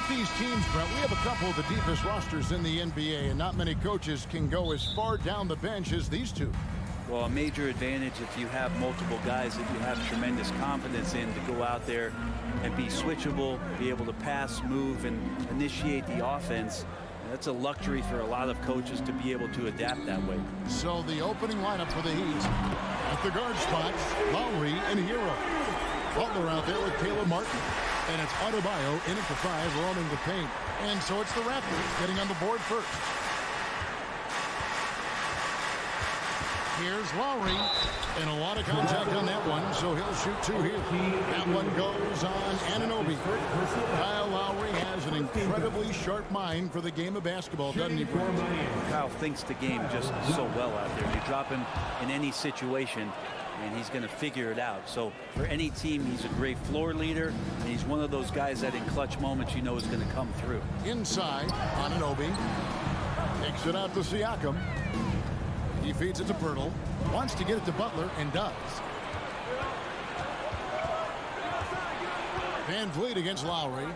With these teams, Brent, we have a couple of the deepest rosters in the NBA, and not many coaches can go as far down the bench as these two. Well, a major advantage if you have multiple guys that you have tremendous confidence in to go out there and be switchable, be able to pass, move, and initiate the offense. And that's a luxury for a lot of coaches to be able to adapt that way. So the opening lineup for the Heat. At the guard spots, Lowry and Hero. Butler out there with Caleb Martin. And it's Adebayo in at the 5, roaming the paint. And so it's the Raptors getting on the board first. Here's Lowry, and a lot of contact on that one, so he'll shoot 2 here. That one goes on Anunoby. Kyle Lowry has an incredibly sharp mind for the game of basketball, doesn't he, Brent? Kyle thinks the game just so well out there. You drop him in any situation, and he's going to figure it out. So for any team, he's a great floor leader, and he's one of those guys that in clutch moments you know is going to come through. Inside, Anunoby takes it out to Siakam. He feeds it to Pirtle, wants to get it to Butler, and does. Van Vliet against Lowry.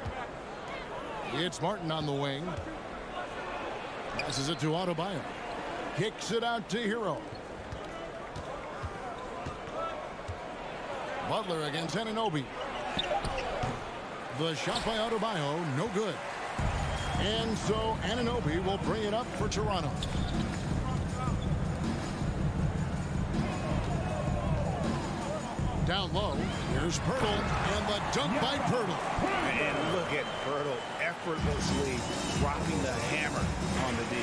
It's Martin on the wing. Passes it to Adebayo. Kicks it out to Hero. Butler against Anunoby. The shot by Adebayo, no good. And so Anunoby will bring it up for Toronto. Down low, here's Pirtle, and the dunk by Pirtle. And look at Pirtle effortlessly dropping the hammer on the D.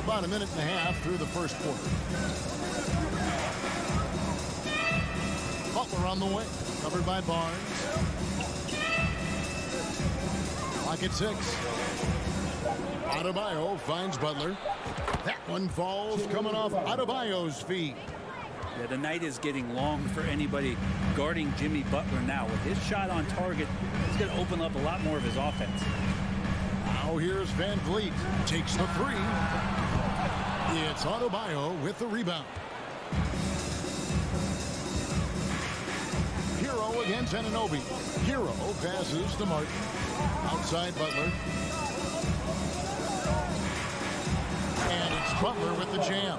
About a minute and a half through the first quarter. Butler on the wing, covered by Barnes. Clock at 6. Adebayo finds Butler. That one falls coming off Adebayo's feet. Yeah, the night is getting long for anybody guarding Jimmy Butler now. With his shot on target, he's going to open up a lot more of his offense. Now here's Van Vliet. Takes the 3. It's Adebayo with the rebound. Hero against Anunoby. Hero passes to Martin. Outside Butler. And it's Butler with the jam.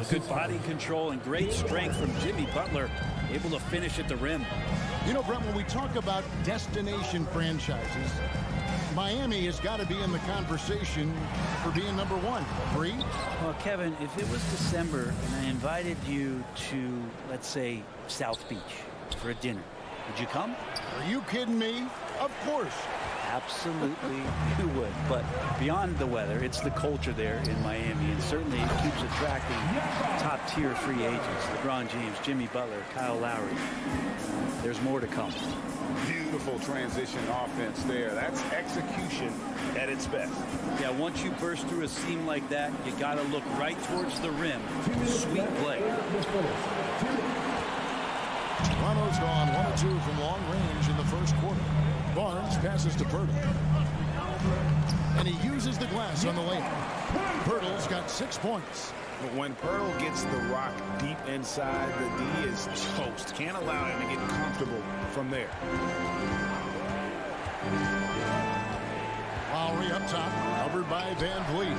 Good body control and great strength from Jimmy Butler, able to finish at the rim. You know, Brent, when we talk about destination franchises, Miami has got to be in the conversation for being number 1. Agree? Well, Kevin, if it was December and I invited you to, let's say, South Beach for a dinner, would you come? Are you kidding me? Of course. Absolutely, you would. But beyond the weather, it's the culture there in Miami, and certainly it keeps attracting top-tier free agents. LeBron James, Jimmy Butler, Kyle Lowry. There's more to come. Beautiful transition offense there. That's execution at its best. Yeah, once you burst through a seam like that, you got to look right towards the rim. Sweet play. Toronto's gone 1 or 2 from long range in the first quarter. Barnes passes to Pirtle. And he uses the glass on the layup. Pirtle's got 6 points. But when Pirtle gets the rock deep inside, the D is toast. Can't allow him to get comfortable from there. Lowry up top, covered by Van Vliet.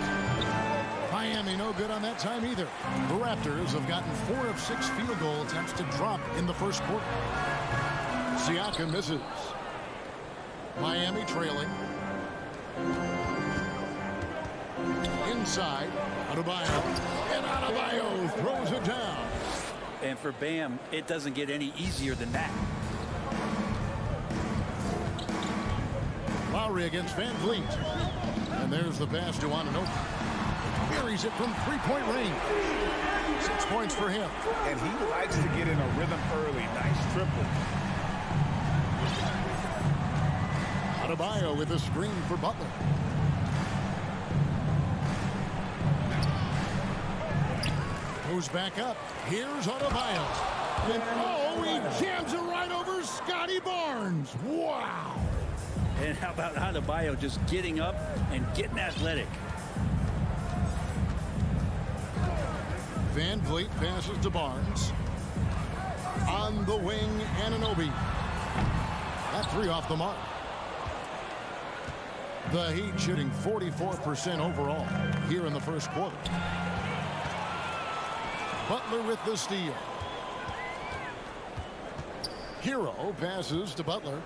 Miami no good on that time either. The Raptors have gotten 4 of 6 field goal attempts to drop in the first quarter. Siakam misses. Miami trailing. Inside, Adebayo. And Adebayo throws it down. And for Bam, it doesn't get any easier than that. Lowry against Van Vliet. And there's the pass to Anunoby. Buries it from 3-point range. 6 points for him. And he likes to get in a rhythm early. Nice triple. Adebayo with a screen for Butler. Goes back up. Here's Adebayo. And oh, he jams it right over Scotty Barnes. Wow. And how about Adebayo just getting up and getting athletic? Van Vliet passes to Barnes. On the wing, Anunoby. At 3 off the mark. The Heat shooting 44% overall here in the first quarter. Butler with the steal. Hero passes to Butler.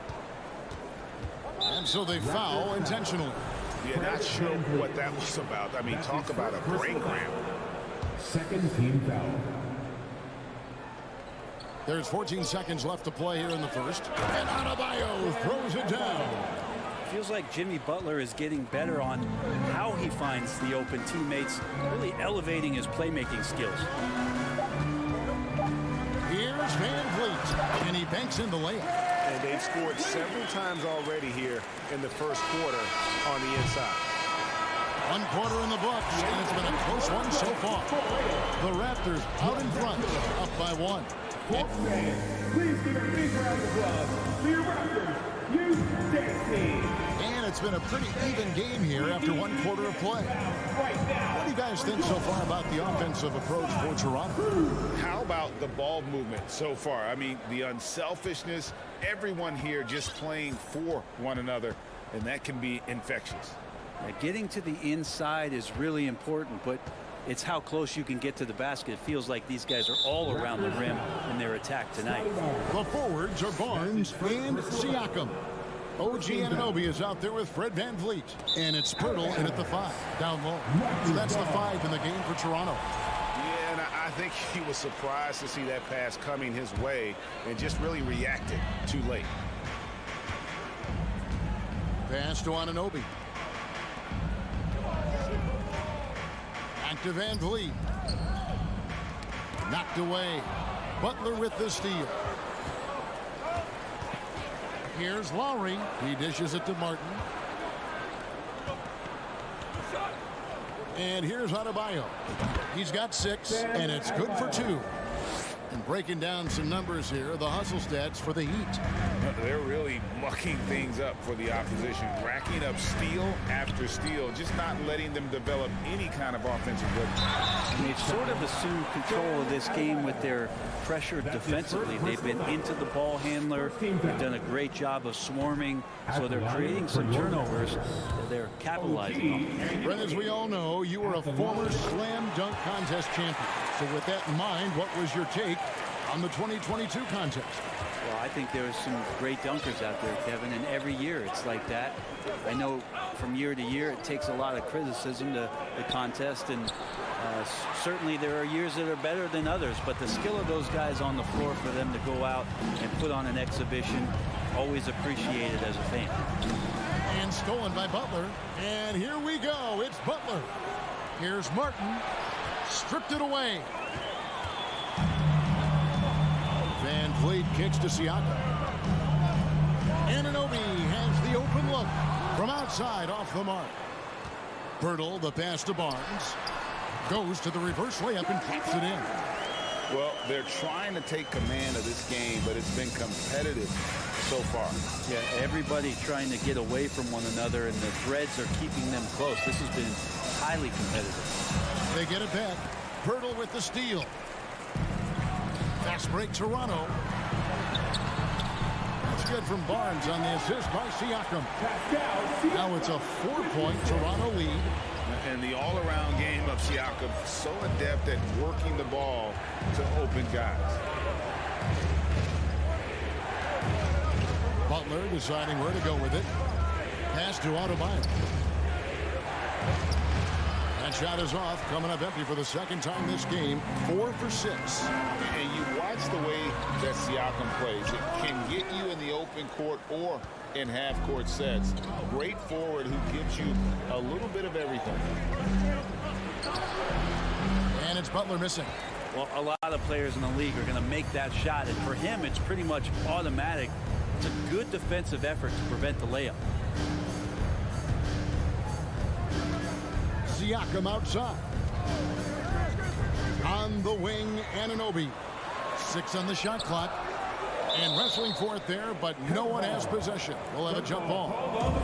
And so they foul intentionally. Yeah, not sure what that was about. I mean, talk about a brain cramp. Second team foul. There's 14 seconds left to play here in the first. And Adebayo throws it down. Feels like Jimmy Butler is getting better on how he finds the open teammates, really elevating his playmaking skills. Here's Van Vliet, and he banks in the layup. And they've scored several times already here in the first quarter on the inside. 1 quarter in the books, and it's been a close one so far. The Raptors out in front, up by 1. Please give a big round of applause to your Raptors. You team. And it's been a pretty even game here after 1 quarter of play. What do you guys think so far about the offensive approach for Toronto? How about the ball movement so far? I mean, the unselfishness, everyone here just playing for one another, and that can be infectious. Getting to the inside is really important, but it's how close you can get to the basket. It feels like these guys are all around the rim in their attack tonight. The forwards are Barnes and Siakam. OG Anunoby is out there with Fred Van Vliet. And it's Pirtle in at the 5, down low. So that's the 5 in the game for Toronto. Yeah, and I think he was surprised to see that pass coming his way and just really reacted too late. Pass to Anunoby. Back to Van Vliet. Knocked away. Butler with the steal. Here's Lowry. He dishes it to Martin. And here's Adebayo. He's got 6, and it's good for 2. And breaking down some numbers here, the hustle stats for the Heat. They're really mucking things up for the opposition, racking up steal after steal, just not letting them develop any kind of offensive rhythm. And they've sort of assumed control of this game with their pressure defensively. They've been into the ball handler. They've done a great job of swarming, so they're creating some turnovers that they're capitalizing on. Brent, as we all know, you were a former slam dunk contest champion. So with that in mind, what was your take on the 2022 contest? Well, I think there's some great dunkers out there, Kevin, and every year it's like that. I know from year to year it takes a lot of criticism to the contest, and certainly there are years that are better than others, but the skill of those guys on the floor for them to go out and put on an exhibition, always appreciated as a fan. And stolen by Butler. And here we go. It's Butler. Here's Martin. Stripped it away. Van Vliet kicks to Siakam. Anunoby has the open look from outside off the mark. Pirtle, the pass to Barnes. Goes to the reverse layup and drops it in. Well, they're trying to take command of this game, but it's been competitive so far. Yeah, everybody trying to get away from one another, and the threads are keeping them close. This has been highly competitive. They get it back. Pirtle with the steal. Fast break Toronto. That's good from Barnes on the assist by Siakam. Now it's a 4-point Toronto lead. And the all-around game of Siakam, so adept at working the ball to open guys. Butler deciding where to go with it. Pass to Adebayo. That shot is off, coming up empty for the second time this game. 4 for 6. And you watch the way that Siakam plays. It can get you in the open court or in half-court sets. Great forward who gives you a little bit of everything. And it's Butler missing. Well, a lot of players in the league are going to make that shot, and for him, it's pretty much automatic. It's a good defensive effort to prevent the layup. Siakam outside. On the wing, Anunoby. 6 on the shot clock. And wrestling for it there, but no one has possession. We'll have a jump ball.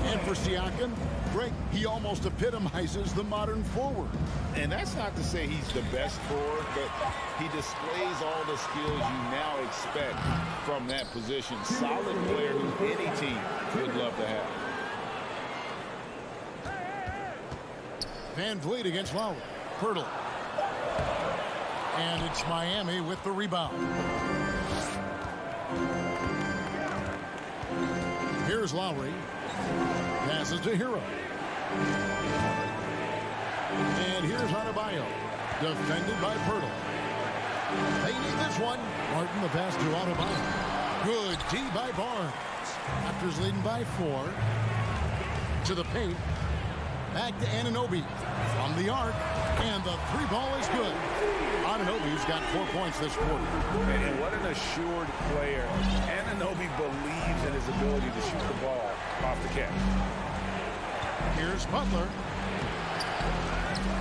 And for Siakam, Greg, he almost epitomizes the modern forward. And that's not to say he's the best forward, but he displays all the skills you now expect from that position. Solid player who any team would love to have. Van Vliet against Lowry. Pirtle. And it's Miami with the rebound. Here's Lowry. Passes to Hero. And here's Adebayo. Defended by Pirtle. They need this one. Martin, the pass to Adebayo. Good D by Barnes. Raptors leading by 4. To the paint. Back to Anunoby. From the arc. And the 3-ball is good. Anunoby's got 4 points this quarter. And what an assured player. Anunoby believes in his ability to shoot the ball off the catch. Here's Butler.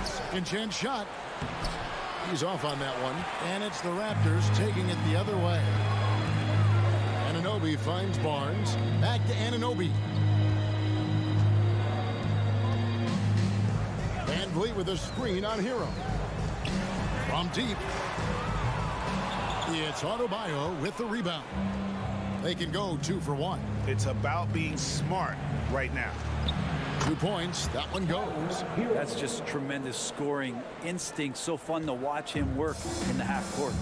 Second chance shot. He's off on that one. And it's the Raptors taking it the other way. Anunoby finds Barnes. Back to Anunoby. Van Vliet with a screen on Hero. From deep. It's Adebayo with the rebound. They can go 2 for 1. It's about being smart right now. 2 points. That one goes. That's just tremendous scoring instinct. So fun to watch him work in the half court.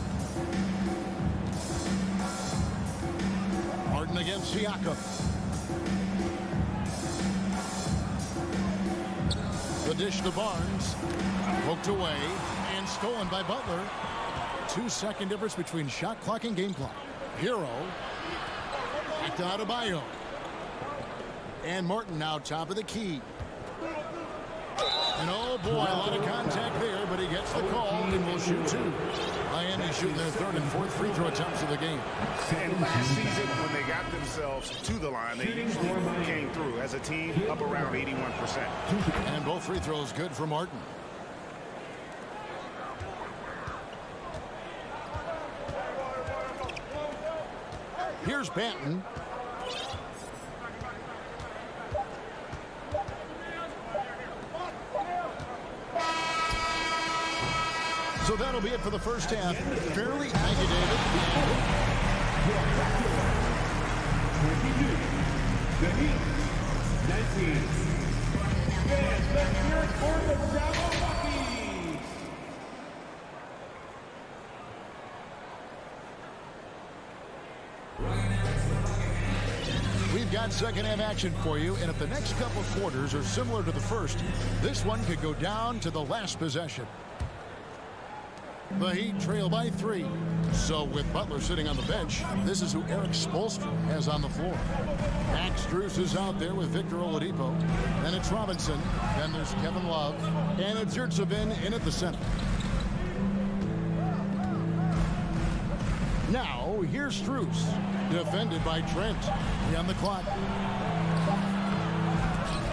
Harden against Siakam. The dish to Barnes. Poked away and stolen by Butler. 2-second difference between shot clock and game clock. Hero. Back to Adebayo. And Martin now top of the key. And oh boy, a lot of contact there, but he gets the call and will shoot 2. Miami shooting their 3rd and 4th free throw attempts of the game. And last season, when they got themselves to the line, they usually came through as a team up around 81%. And both free throws good for Martin. Here's Banton. So that'll be it for the first half. Fairly agitated. 22. The Heat. 19. Fans, let's hear it for the Cavaliers. We've got second half action for you, and if the next couple quarters are similar to the first, this one could go down to the last possession. The Heat trail by 3. So with Butler sitting on the bench, this is who Eric Spoelstra has on the floor. Max Strus is out there with Victor Oladipo. Then it's Robinson. Then there's Kevin Love. And it's Yurtseven in at the center. Now, here's Strus. Defended by Trent. 3 on the clock.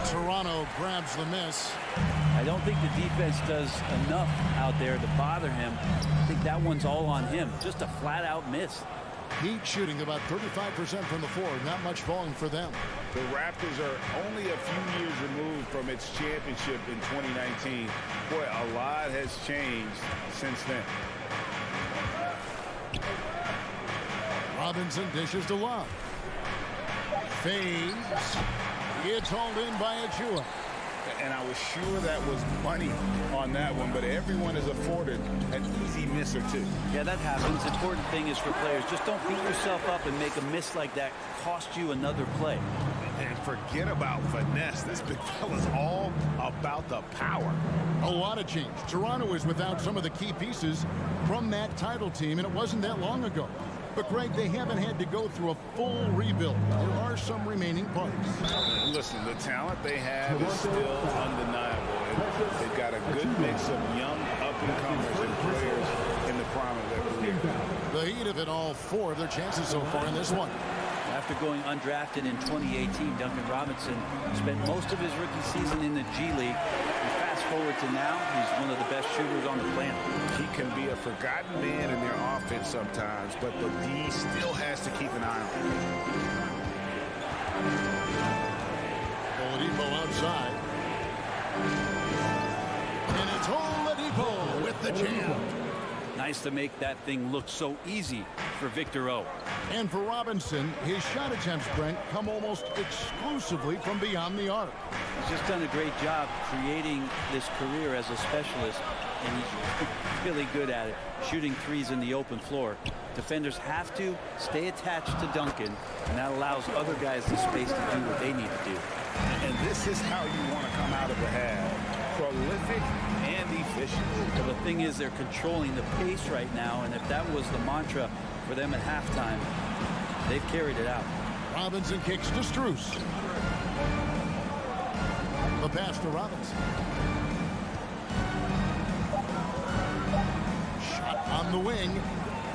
Toronto grabs the miss. I don't think the defense does enough out there to bother him. I think that one's all on him. Just a flat-out miss. Heat shooting about 35% from the floor. Not much falling for them. The Raptors are only a few years removed from its championship in 2019. Boy, a lot has changed since then. Robinson dishes to Love. Fades. It's hauled in by Achua. And I was sure that was money on that one, but everyone is afforded an easy miss or 2. Yeah, that happens. The important thing is for players, just don't beat yourself up and make a miss like that cost you another play. And forget about finesse. This big fella's all about the power. A lot of change. Toronto is without some of the key pieces from that title team, and it wasn't that long ago. But, Greg, they haven't had to go through a full rebuild. There are some remaining parts. Listen, the talent they have is still undeniable. They've got a good mix of young up-and-comers and players in the prime of their career. The Heat have hit all 4 of their chances so far in this one. After going undrafted in 2018, Duncan Robinson spent most of his rookie season in the G League. And fast forward to now, he's one of the best shooters on the planet. He can be a forgotten man in their offense sometimes, but the D still has to keep an eye on him. Oladipo outside. And it's Oladipo with the jam. Nice to make that thing look so easy for Victor O. And for Robinson, his shot attempts, Brent, come almost exclusively from beyond the arc. He's just done a great job creating this career as a specialist, and he's really good at it, shooting threes in the open floor. Defenders have to stay attached to Duncan, and that allows other guys the space to do what they need to do. And this is how you want to come out of the half. Prolific and efficient. Well, the thing is, they're controlling the pace right now, and if that was the mantra for them at halftime, they've carried it out. Robinson kicks to Strus. The pass to Robinson. Shot on the wing.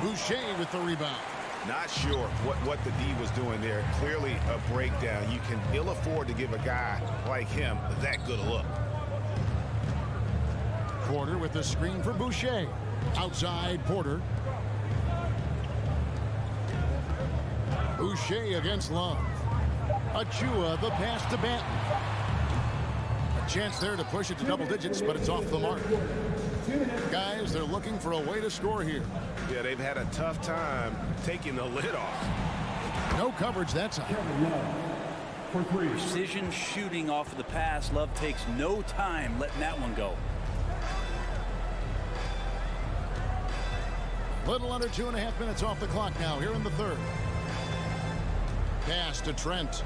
Boucher with the rebound. Not sure what the D was doing there. Clearly a breakdown. You can ill afford to give a guy like him that good a look. Porter with the screen for Boucher. Outside Porter. Boucher against Love. Achua, the pass to Banton. A chance there to push it to double digits, but it's off the mark. Guys, they're looking for a way to score here. Yeah, they've had a tough time taking the lid off. No coverage that time. For three. Precision shooting off of the pass. Love takes no time letting that one go. Little under 2.5 minutes off the clock now here in the third. Pass to Trent.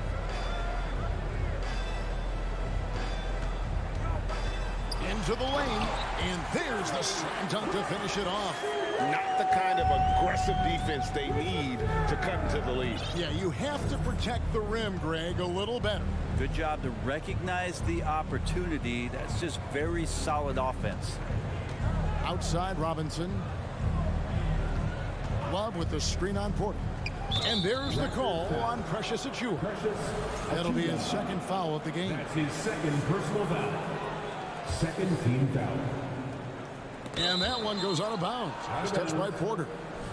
Into the lane, and there's the slam dunk to finish it off. Not the kind of aggressive defense they need to cut into the lead. Yeah, you have to protect the rim, Greg, a little better. Good job to recognize the opportunity. That's just very solid offense. Outside Robinson. Love with the screen on Porter. And there's the call on Precious Achua. That'll be his second foul of the game. That's his second personal foul. Second team foul. And that one goes out of bounds. It's touched by Porter.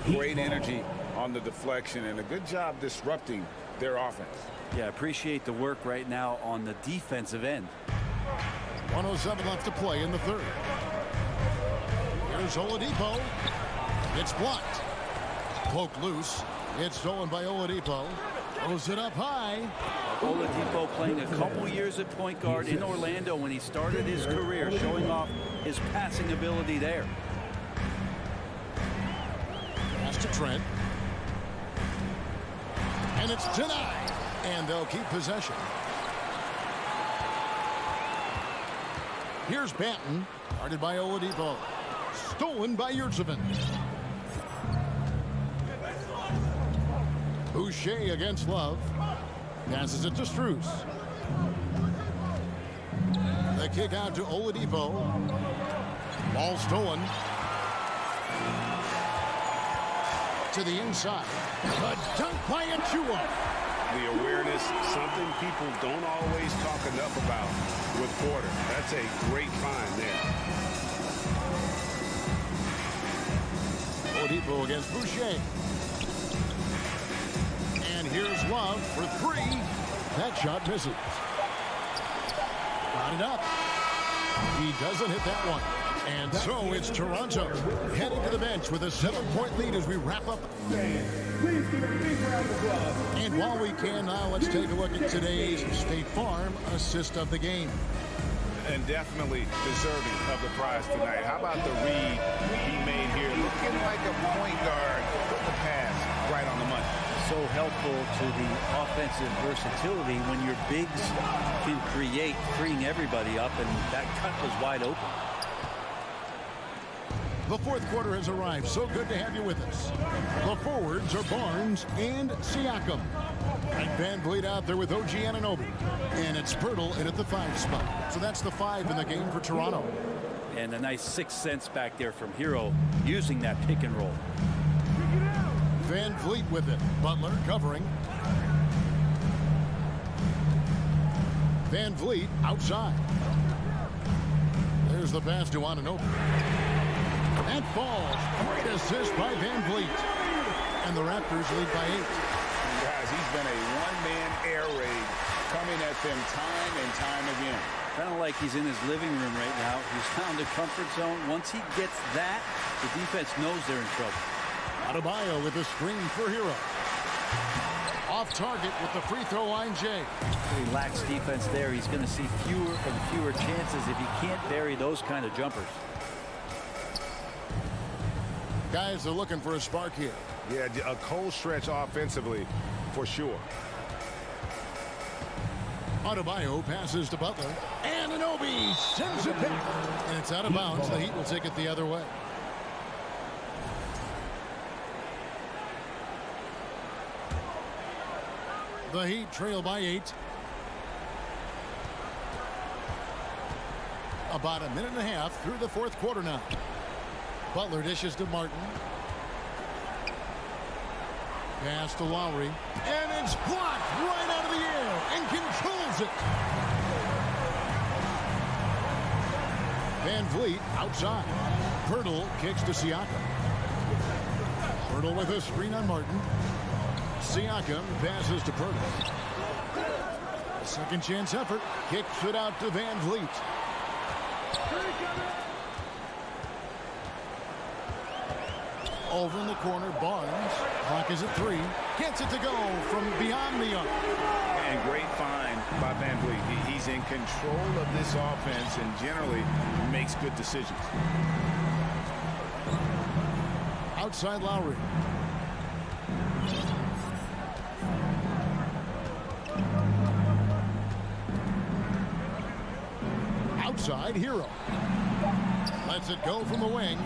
Great energy on the deflection and a good job disrupting their offense. Yeah, appreciate the work right now on the defensive end. 1:07 left to play in the third. Here's Oladipo. It's blocked. Poke loose. It's stolen by Oladipo. Throws it up high. Oladipo playing a couple years at point guard in Orlando when he started his career, showing off his passing ability there. Pass to Trent. And it's denied. And they'll keep possession. Here's Banton. Guarded by Oladipo. Stolen by Yurtseven. Boucher against Love. Passes it to Strus. The kick out to Oladipo. Ball stolen. To the inside. A dunk by Achua. The awareness, something people don't always talk enough about with Porter. That's a great find there. Oladipo against Boucher. And here's Love for three. That shot misses. Got it up. He doesn't hit that one. And so it's Toronto heading to the bench with a 7-point lead as we wrap up. Please give a big round of applause. And while we can now, let's take a look at today's State Farm assist of the game. And definitely deserving of the prize tonight. How about the read he made here? Looking like a point guard with the pass right on the money. So helpful to the offensive versatility when your bigs can create, freeing everybody up, and that cut was wide open. The fourth quarter has arrived. So good to have you with us. The forwards are Barnes and Siakam. Frank Van Vliet out there with OG Anunoby. And it's Pirtle in at the 5 spot. So that's the 5 in the game for Toronto. And a nice 6 cents back there from Hero using that pick and roll. Van Vliet with it. Butler covering. Van Vliet outside. There's the pass to Anunoby. That falls. Great assist by Van Vliet. And the Raptors lead by 8. Guys, he's been a one-man air raid coming at them time and time again. Kind of like he's in his living room right now. He's found a comfort zone. Once he gets that, the defense knows they're in trouble. Adebayo with a screen for Hero. Off target with the free throw line, Jay. He lacks defense there. He's going to see fewer and fewer chances if he can't bury those kind of jumpers. Guys are looking for a spark here. Yeah, a cold stretch offensively, for sure. Adebayo passes to Butler. And Anunoby sends it back. And it's out of bounds. The Heat will take it the other way. The Heat trail by 8. About a minute and a half through the fourth quarter now. Butler dishes to Martin. Pass to Lowry. And it's blocked right out of the air and controls it. Van Vliet outside. Pirtle kicks to Siakam. Pirtle with a screen on Martin. Siakam passes to Pirtle. Second chance effort. Kicks it out to Van Vliet. Over in the corner, Barnes. Clock is at 3. Gets it to go from beyond the arc. And great find by Van Vliet. He's in control of this offense and generally makes good decisions. Outside Lowry. Outside Hero. Lets it go from the wing.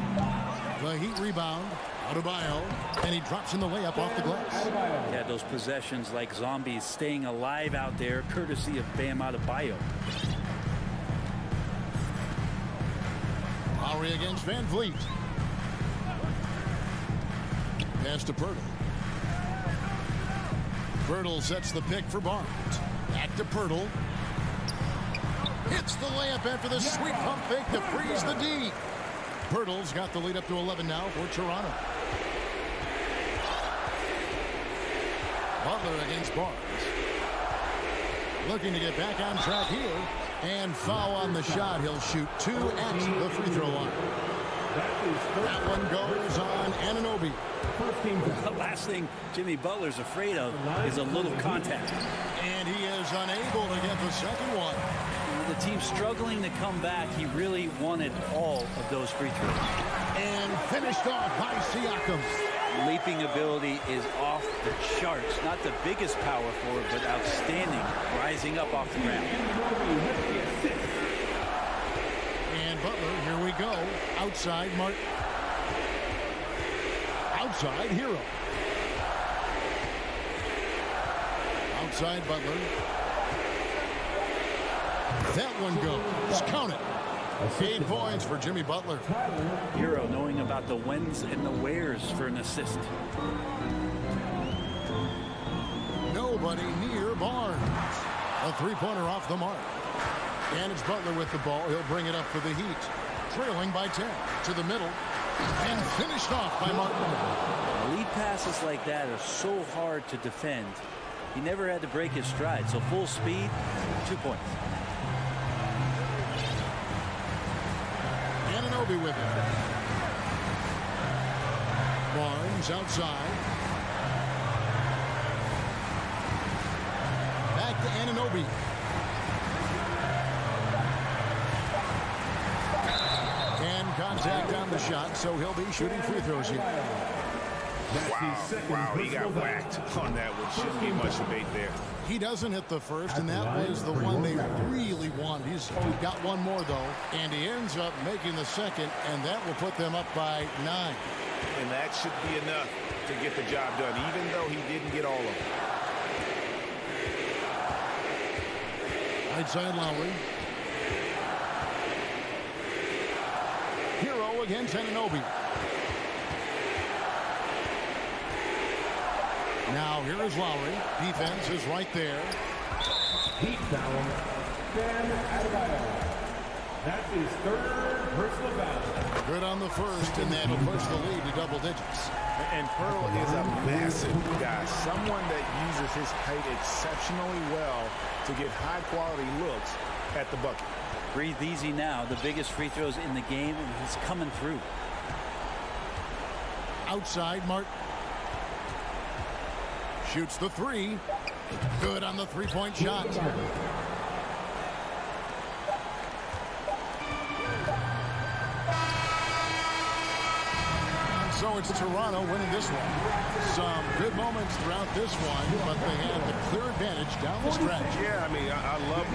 The Heat rebound. Adebayo, and he drops in the layup off the glass. Yeah, those possessions like zombies staying alive out there, courtesy of Bam Adebayo. Lowry against Van Vliet. Pass to Pirtle. Pirtle sets the pick for Barnes. Back to Pirtle. Hits the layup after the sweet pump fake to freeze the D. Pirtle's got the lead up to 11 now for Toronto. Butler against Barnes. Looking to get back on track here. And foul on the shot. He'll shoot 2 at the free throw line. That one goes on Anunoby. The last thing Jimmy Butler's afraid of is a little contact. And he is unable to get the second one. The team's struggling to come back. He really wanted all of those free throws. And finished off by Siakam. Leaping ability is off the charts. Not the biggest power forward, but outstanding, rising up off the ground. And Butler, here we go. Outside Martin. Outside Hero. Outside Butler. That one goes. Count it. 8 points for Jimmy Butler. Hero knowing about the whens and the wheres for an assist. Nobody near Barnes. A three-pointer off the mark. And it's Butler with the ball. He'll bring it up for the Heat. Trailing by 10 to the middle. And finished off by Martin. Lead passes like that are so hard to defend. He never had to break his stride. So full speed, 2 points. Anunoby with it. Barnes outside. Back to Anunoby. And contact on the shot, so he'll be shooting free throws here. Wow, he got whacked on that one. Shouldn't be much debate there. He doesn't hit the first, and that was the one they really wanted. He's got one more, though, and he ends up making the second, and that will put them up by 9. And that should be enough to get the job done, even though he didn't get all of it. Right side Lowry. Hero against Anunoby. Now here is Lowry. Defense is right there. Heat foul. Bam Adebayo. That's his third personal foul. Good on the first, and that'll push the lead to double digits. And Pearl is a massive guy, someone that uses his height exceptionally well to get high-quality looks at the bucket. Breathe easy now. The biggest free throws in the game, and he's coming through. Outside, Martin. Shoots the three. Good on the three-point shot. So it's Toronto winning this one. Some good moments throughout this one, but they have the clear advantage down the stretch. Yeah, I mean, I love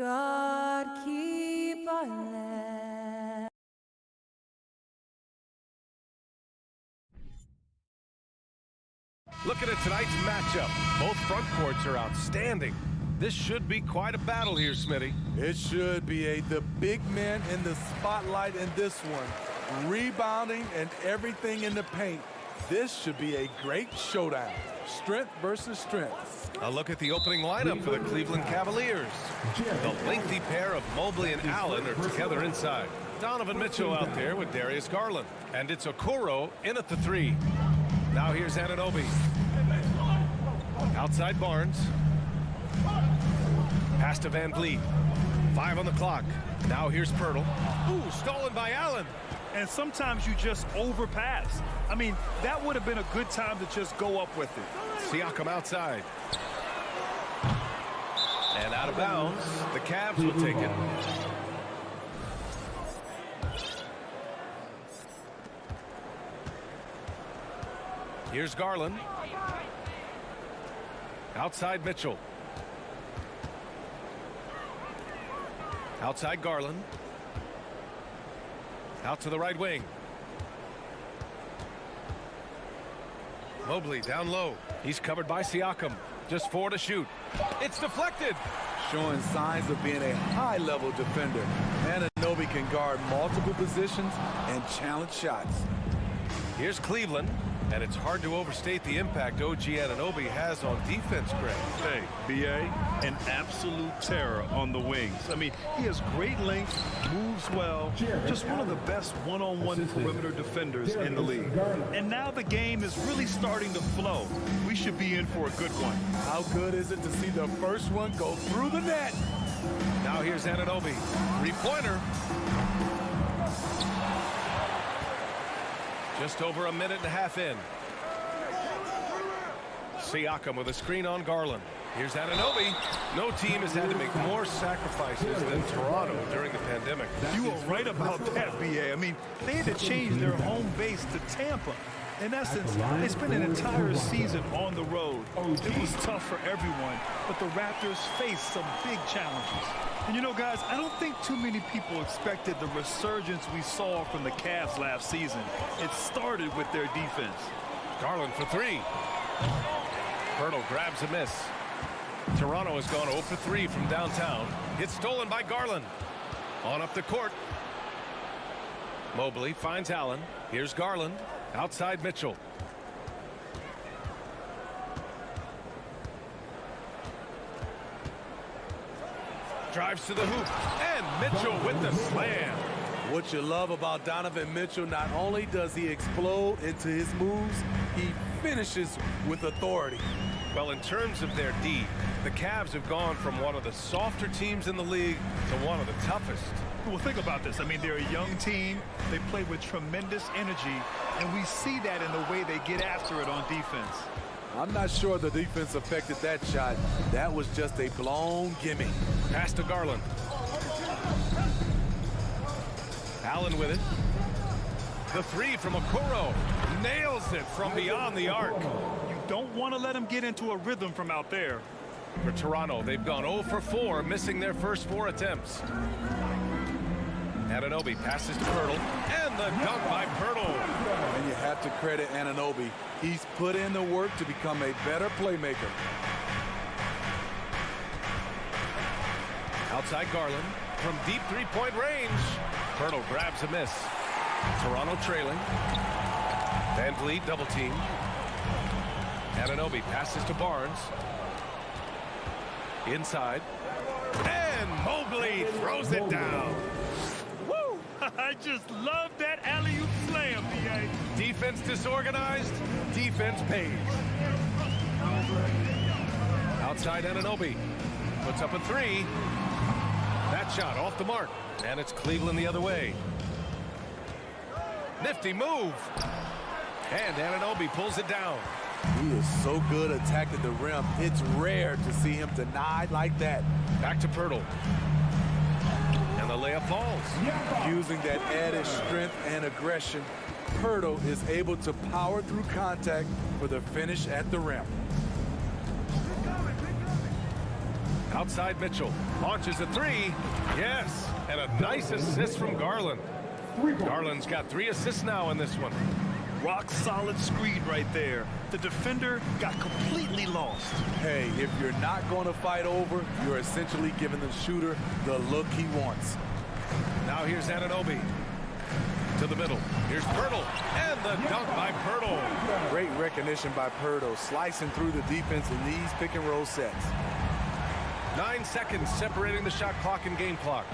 God keep our land. Looking at tonight's matchup, both front courts are outstanding. This should be quite a battle here, Smitty. It should be the big man in the spotlight in this one. Rebounding and everything in the paint. This should be a great showdown. Strength versus strength. A look at the opening lineup for the Cleveland Cavaliers. The lengthy pair of Mobley and Allen are together inside. Donovan Mitchell out there with Darius Garland. And it's Okoro in at the 3. Now here's Anunoby. Outside Barnes. Pass to Van Vliet. 5 on the clock. Now here's Pirtle. Ooh, stolen by Allen. And sometimes you just overpass. I mean, that would have been a good time to just go up with it. Siakam outside. And out of bounds. The Cavs will take it. Here's Garland. Outside Mitchell. Outside Garland. Out to the right wing. Mobley down low. He's covered by Siakam. Just 4 to shoot. It's deflected. Showing signs of being a high-level defender. Anunoby can guard multiple positions and challenge shots. Here's Cleveland. And it's hard to overstate the impact OG Anunoby has on defense, Greg. Hey, B.A., an absolute terror on the wings. I mean, he has great length, moves well, just one of the best one-on-one perimeter defenders in the league. And now the game is really starting to flow. We should be in for a good one. How good is it to see the first one go through the net? Now here's Anunoby. 3-pointer. Just over a minute and a half in. Siakam with a screen on Garland. Here's Anunoby. No team has had to make more sacrifices than Toronto during the pandemic. You are right about that, B.A. I mean, they had to change their home base to Tampa. In essence, they spent an entire season on the road. It was tough for everyone, but the Raptors faced some big challenges. And you know, guys, I don't think too many people expected the resurgence we saw from the Cavs last season. It started with their defense. Garland for 3. Pirtle grabs a miss. Toronto has gone 0 for 3 from downtown. It's stolen by Garland. On up the court. Mobley finds Allen. Here's Garland. Outside Mitchell. Drives to the hoop. And Mitchell with the slam. What you love about Donovan Mitchell, not only does he explode into his moves, he finishes with authority. Well, in terms of their D, the Cavs have gone from one of the softer teams in the league to one of the toughest. Well, think about this. I mean, they're a young team. They play with tremendous energy, and we see that in the way they get after it on defense. I'm not sure the defense affected that shot. That was just a blown gimme. Pass to Garland. Allen with it. The 3 from Okoro. Nails it from beyond the arc. You don't want to let him get into a rhythm from out there. For Toronto, they've gone 0 for 4, missing their first 4 attempts. Anunoby passes to Pirtle, and the dunk by Pirtle. And you have to credit Anunoby. He's put in the work to become a better playmaker. Outside Garland, from deep 3-point range. Pirtle grabs a miss. Toronto trailing. Van Vliet double team. Anunoby passes to Barnes. Inside. And Mobley throws it down. Woo! I just love that alley-oop slam, B.A. Defense disorganized. Defense pays. Outside Anunoby. Puts up a 3. That shot off the mark. And it's Cleveland the other way. Nifty move. And Anunoby pulls it down. He is so good attacking the rim. It's rare to see him denied like that. Back to Pirtle. And the layup falls. Using that added strength and aggression, Pirtle is able to power through contact for the finish at the rim. Outside Mitchell. Launches a three. Yes. And a nice assist from Garland. Garland's got 3 assists now in this one. Rock solid screen right there. The defender got completely lost. Hey, if you're not going to fight over, you're essentially giving the shooter the look he wants. Now here's Anunoby. To the middle. Here's Pirtle. And the dunk by Pirtle. Great recognition by Pirtle, slicing through the defense in these pick and roll sets. 9 seconds separating the shot clock and game clock.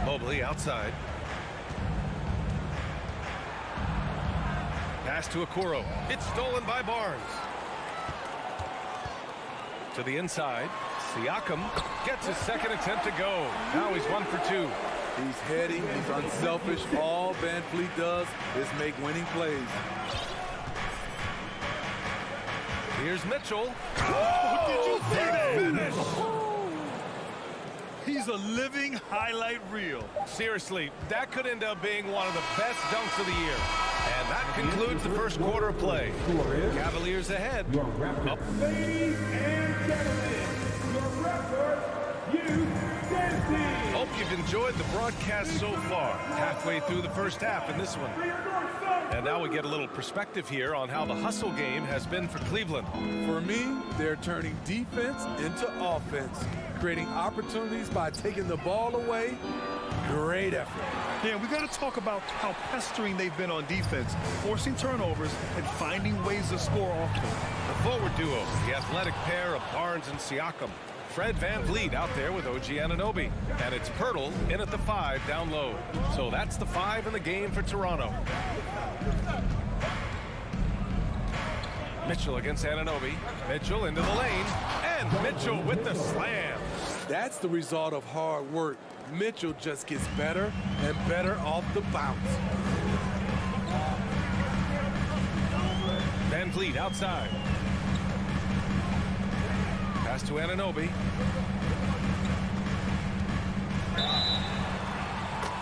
Mobley outside. Pass to Okoro. It's stolen by Barnes. To the inside. Siakam gets his second attempt to go. Now he's 1 for 2. He's heady, he's unselfish. All Van Fleet does is make winning plays. Here's Mitchell. Oh, did you see that? Finish. He's a living highlight reel. Seriously, that could end up being one of the best dunks of the year. And that concludes the first quarter of play. Cavaliers ahead. Up. Ladies and gentlemen, your Raptors youth dance team. Hope you've enjoyed the broadcast so far. Halfway through the first half in this one. And now we get a little perspective here on how the hustle game has been for Cleveland. For me, they're turning defense into offense, creating opportunities by taking the ball away. Great effort. Yeah, we got to talk about how pestering they've been on defense, forcing turnovers and finding ways to score often. The forward duo, the athletic pair of Barnes and Siakam. Fred VanVleet out there with OG Anunoby. And it's Pirtle in at the 5 down low. So that's the 5 in the game for Toronto. Mitchell against Anunoby. Mitchell into the lane. And Mitchell with the slam. That's the result of hard work. Mitchell just gets better and better off the bounce. VanVleet outside. Pass to Anunoby.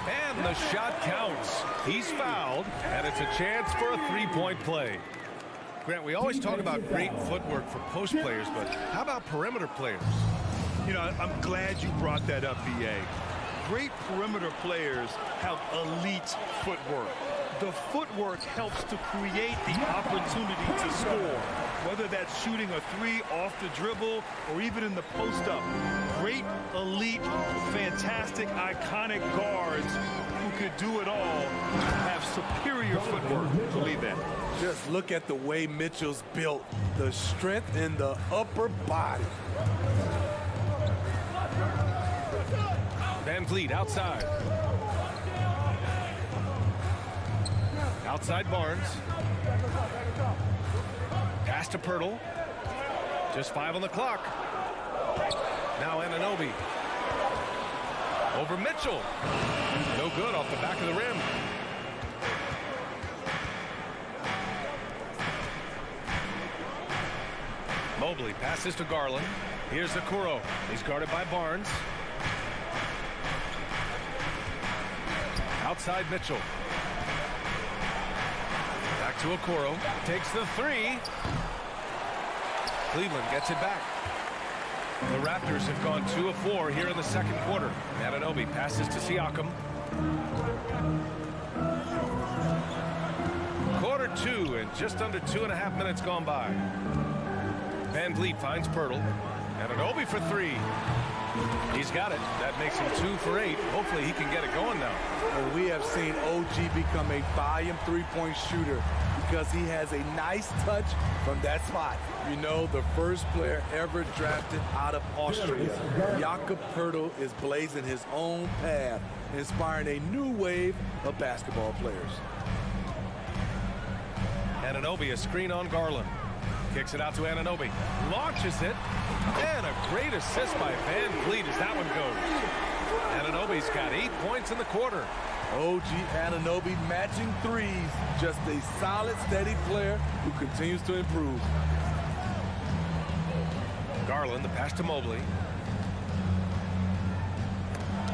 And the shot counts. He's fouled, and it's a chance for a three-point play. Grant, we always talk about great footwork for post players, but how about perimeter players? You know, I'm glad you brought that up, B.A. Great perimeter players have elite footwork. The footwork helps to create the opportunity to score, whether that's shooting a 3 off the dribble or even in the post-up. Great, elite, fantastic, iconic guards who could do it all have superior footwork. Believe that. Just look at the way Mitchell's built, the strength in the upper body. VanVleet outside. Outside Barnes. Pass to Pirtle. Just 5 on the clock. Now Anunoby. Over Mitchell. No good off the back of the rim. Mobley passes to Garland. Here's Okoro. He's guarded by Barnes. Outside Mitchell. Back to Okoro. Takes the 3. Cleveland gets it back. The Raptors have gone 2 of 4 here in the second quarter. Anunoby passes to Siakam. Quarter 2 and just under 2.5 minutes gone by. VanVleet finds Pirtle. Anunoby for 3. He's got it. That makes him 2 for 8. Hopefully he can get it going now. Well, we have seen OG become a volume three-point shooter because he has a nice touch from that spot. You know, the first player ever drafted out of Austria, Jakob Pirtle, is blazing his own path, inspiring a new wave of basketball players. Anunoby, a screen on Garland. Kicks it out to Anunoby. Launches it. And a great assist by VanVleet as that one goes. Anunoby's got 8 points in the quarter. OG Anunoby matching threes. Just a solid, steady player who continues to improve. Garland, the pass to Mobley.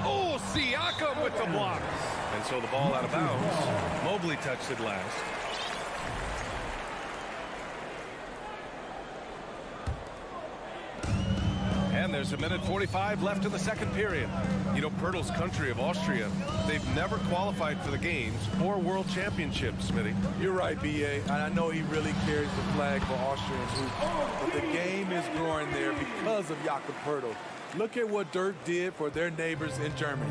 Oh, Siakam with the block. And so the ball out of bounds. Mobley touched it last. there's 1:45 left in the second period. You know, Pirtle's country of Austria, they've never qualified for the games or world championships, Smitty. You're right, B.A. And I know he really carries the flag for Austrian hoops. But the game is growing there because of Jakob Pirtle. Look at what Dirk did for their neighbors in Germany.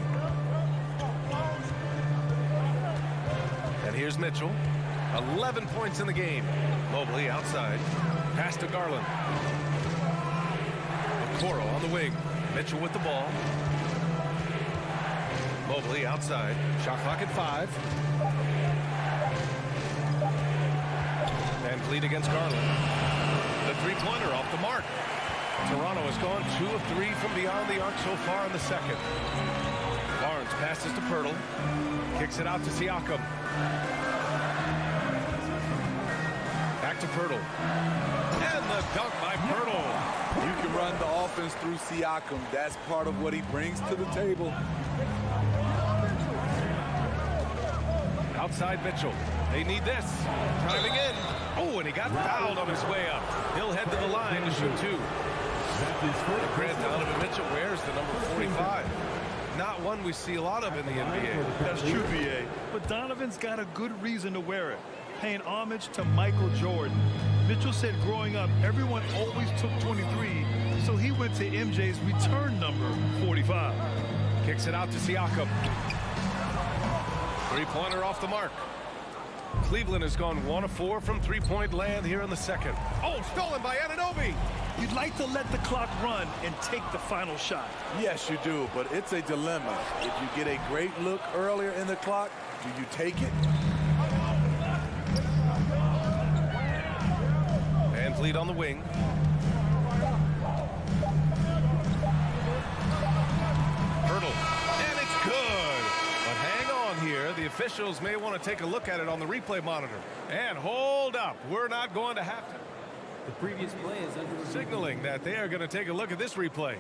And here's Mitchell. 11 points in the game. Mobley outside. Pass to Garland. Okoro on the wing. Mitchell with the ball. Mobley outside. Shot clock at 5. Van Vliet against Garland. The three-pointer off the mark. Toronto has gone 2 of 3 from beyond the arc so far in the second. Barnes passes to Pirtle. Kicks it out to Siakam. Back to Pirtle. And the dunk by Pirtle. You can run the offense through Siakam. That's part of what he brings to the table. Outside Mitchell. They need this. Driving in. Oh, and he got fouled on his way up. He'll head to the line to shoot 2. Grant Donovan Mitchell wears the number 45. Not one we see a lot of in the NBA. That's true, B.A. But Donovan's got a good reason to wear it. Paying homage to Michael Jordan. Mitchell said growing up, everyone always took 23, so he went to MJ's return number 45. Kicks it out to Siakam. Three-pointer off the mark. Cleveland has gone 1 of 4 from three-point land here in the second. Oh, stolen by Anunoby. You'd like to let the clock run and take the final shot. Yes, you do, but it's a dilemma. If you get a great look earlier in the clock, do you take it? Van Vliet on the wing. Pirtle. And it's good. But hang on here. The officials may want to take a look at it on the replay monitor. And hold up. We're not going to have to. The previous play is under Signaling that they are going to take a look at this replay.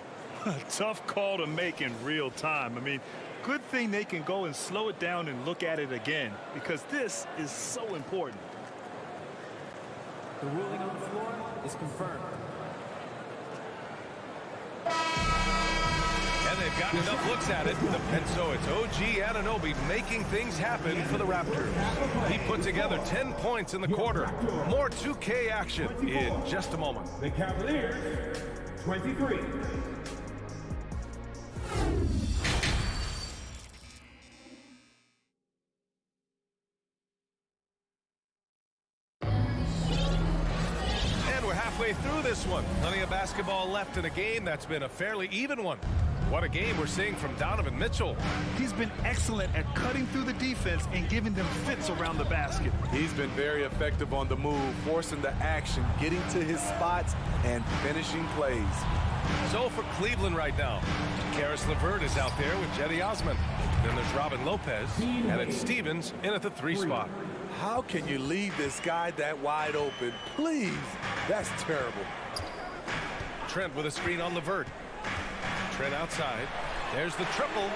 Tough call to make in real time. I mean, good thing they can go and slow it down and look at it again, because this is so important. The ruling on the floor is confirmed. And they've gotten enough looks at it. And so it's OG Anunoby making things happen for the Raptors. He put together 10 points in the quarter. More 2K action in just a moment. The Cavaliers, 23. And we're halfway through this one. Plenty of basketball left in a game that's been a fairly even one. What a game we're seeing from Donovan Mitchell. He's been excellent at cutting through the defense and giving them fits around the basket. He's been very effective on the move, forcing the action, getting to his spots, and finishing plays. So for Cleveland right now, Karis LeVert is out there with Jetty Osman. Then there's Robin Lopez, and it's Stevens in at the 3 spot. How can you leave this guy that wide open? Please, that's terrible. Trent with a screen on LeVert. Trent outside. There's the triple.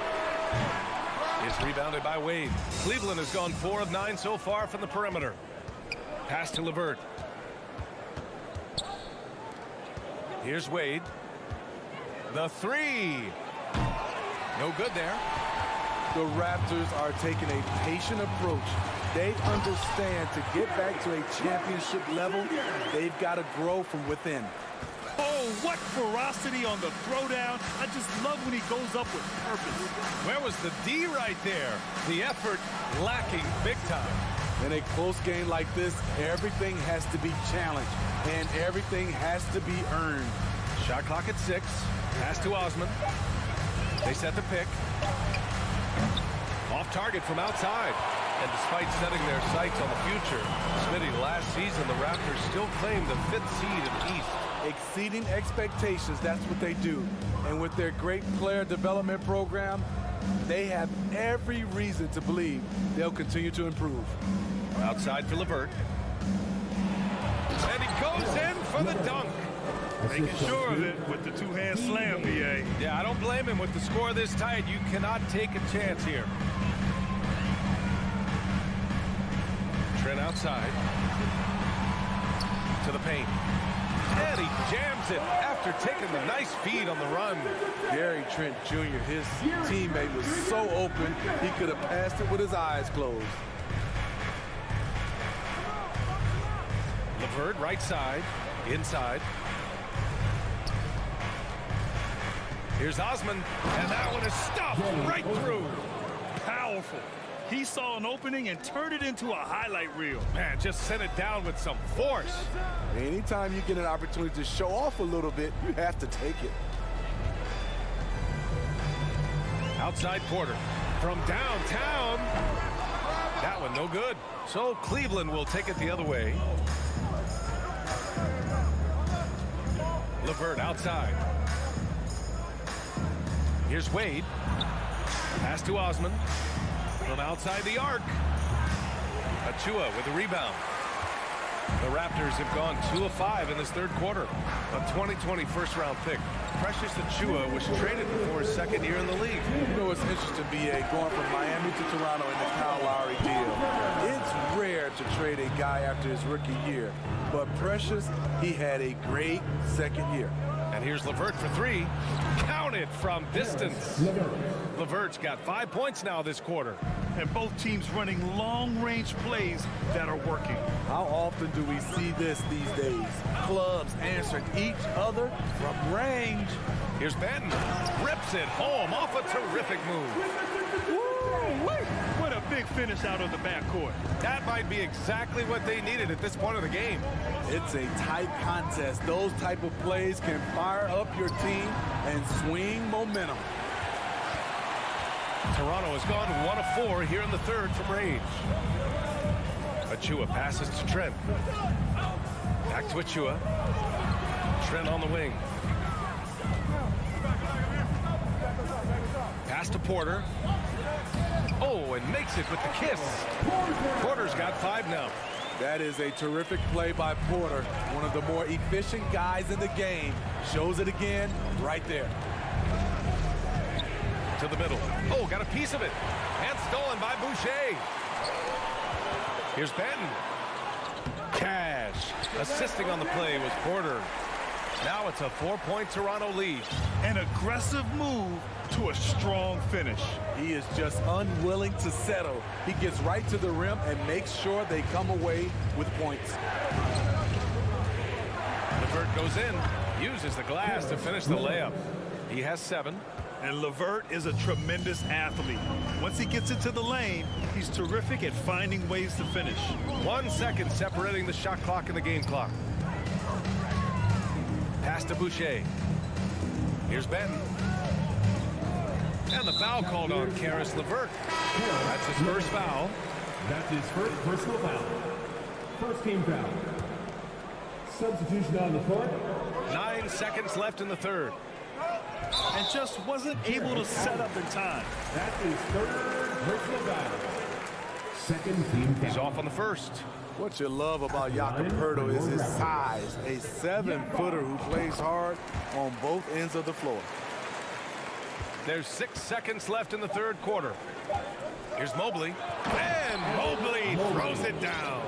It's rebounded by Wade. Cleveland has gone 4 of 9 so far from the perimeter. Pass to LeVert. Here's Wade. The 3. No good there. The Raptors are taking a patient approach. They understand to get back to a championship level, they've got to grow from within. Oh, what ferocity on the throwdown. I just love when he goes up with purpose. Where was the D right there? The effort lacking big time. In a close game like this, everything has to be challenged, and everything has to be earned. Shot clock at 6. Pass to Osman. They set the pick. Off target from outside. And despite setting their sights on the future, Smitty, last season the Raptors still claimed the 5th seed in the East. Exceeding expectations, that's what they do. And with their great player development program, they have every reason to believe they'll continue to improve. Outside for LeVert. And he goes in for the dunk. Making sure of it with the 2-hand slam, B.A. Yeah, I don't blame him. With the score this tight, you cannot take a chance here. Trent outside. To the paint. And he jams it after taking the nice feed on the run. Gary Trent Jr., his teammate was so open, he could have passed it with his eyes closed. LeVert right side, inside. Here's Osman, and that one is stuffed right through. Powerful. He saw an opening and turned it into a highlight reel. Man, just sent it down with some force. Anytime you get an opportunity to show off a little bit, you have to take it. Outside Porter from downtown. That one no good. So Cleveland will take it the other way. LeVert outside. Here's Wade. Pass to Osman. From outside the arc. Achua with the rebound. The Raptors have gone 2 of 5 in this third quarter. A 2020 first-round pick. Precious Achua was traded before his second year in the league. You know, it's interesting, B.A., going from Miami to Toronto in the Kyle Lowry deal. It's rare to trade a guy after his rookie year. But Precious, he had a great second year. And here's LeVert for 3. Counted from distance. LeVert's got 5 points now this quarter. And both teams running long-range plays that are working. How often do we see this these days? Clubs answering each other from range. Here's Benton. Rips it home off a terrific move. Woo-wee! What a big finish out of the backcourt. That might be exactly what they needed at this point of the game. It's a tight contest. Those type of plays can fire up your team and swing momentum. Toronto has gone 1 of 4 here in the third from range. Achua passes to Trent. Back to Achua. Trent on the wing. Pass to Porter. Oh, and makes it with the kiss. Porter's got 5 now. That is a terrific play by Porter. One of the more efficient guys in the game. Shows it again right there. To the middle. Oh, got a piece of it. And stolen by Boucher. Here's Benton. Cash. Assisting on the play was Porter. Now it's a 4-point Toronto lead. An aggressive move to a strong finish. He is just unwilling to settle. He gets right to the rim and makes sure they come away with points. LeVert goes in. Uses the glass to finish the layup. He has 7. And LeVert is a tremendous athlete. Once he gets into the lane, he's terrific at finding ways to finish. 1 second separating the shot clock and the game clock. Pass to Boucher. Here's Benton. And the foul called on Caris LeVert. That's his first foul. That's his first personal foul. First team foul. Substitution on the court. 9 seconds left in the third. And just wasn't able to set up in time. That's his third personal foul. Second team foul. He's off on the first. What you love about Jakob Poeltl is his size. A 7-footer who plays hard on both ends of the floor. There's 6 seconds left in the third quarter. Here's Mobley. And Mobley throws it down.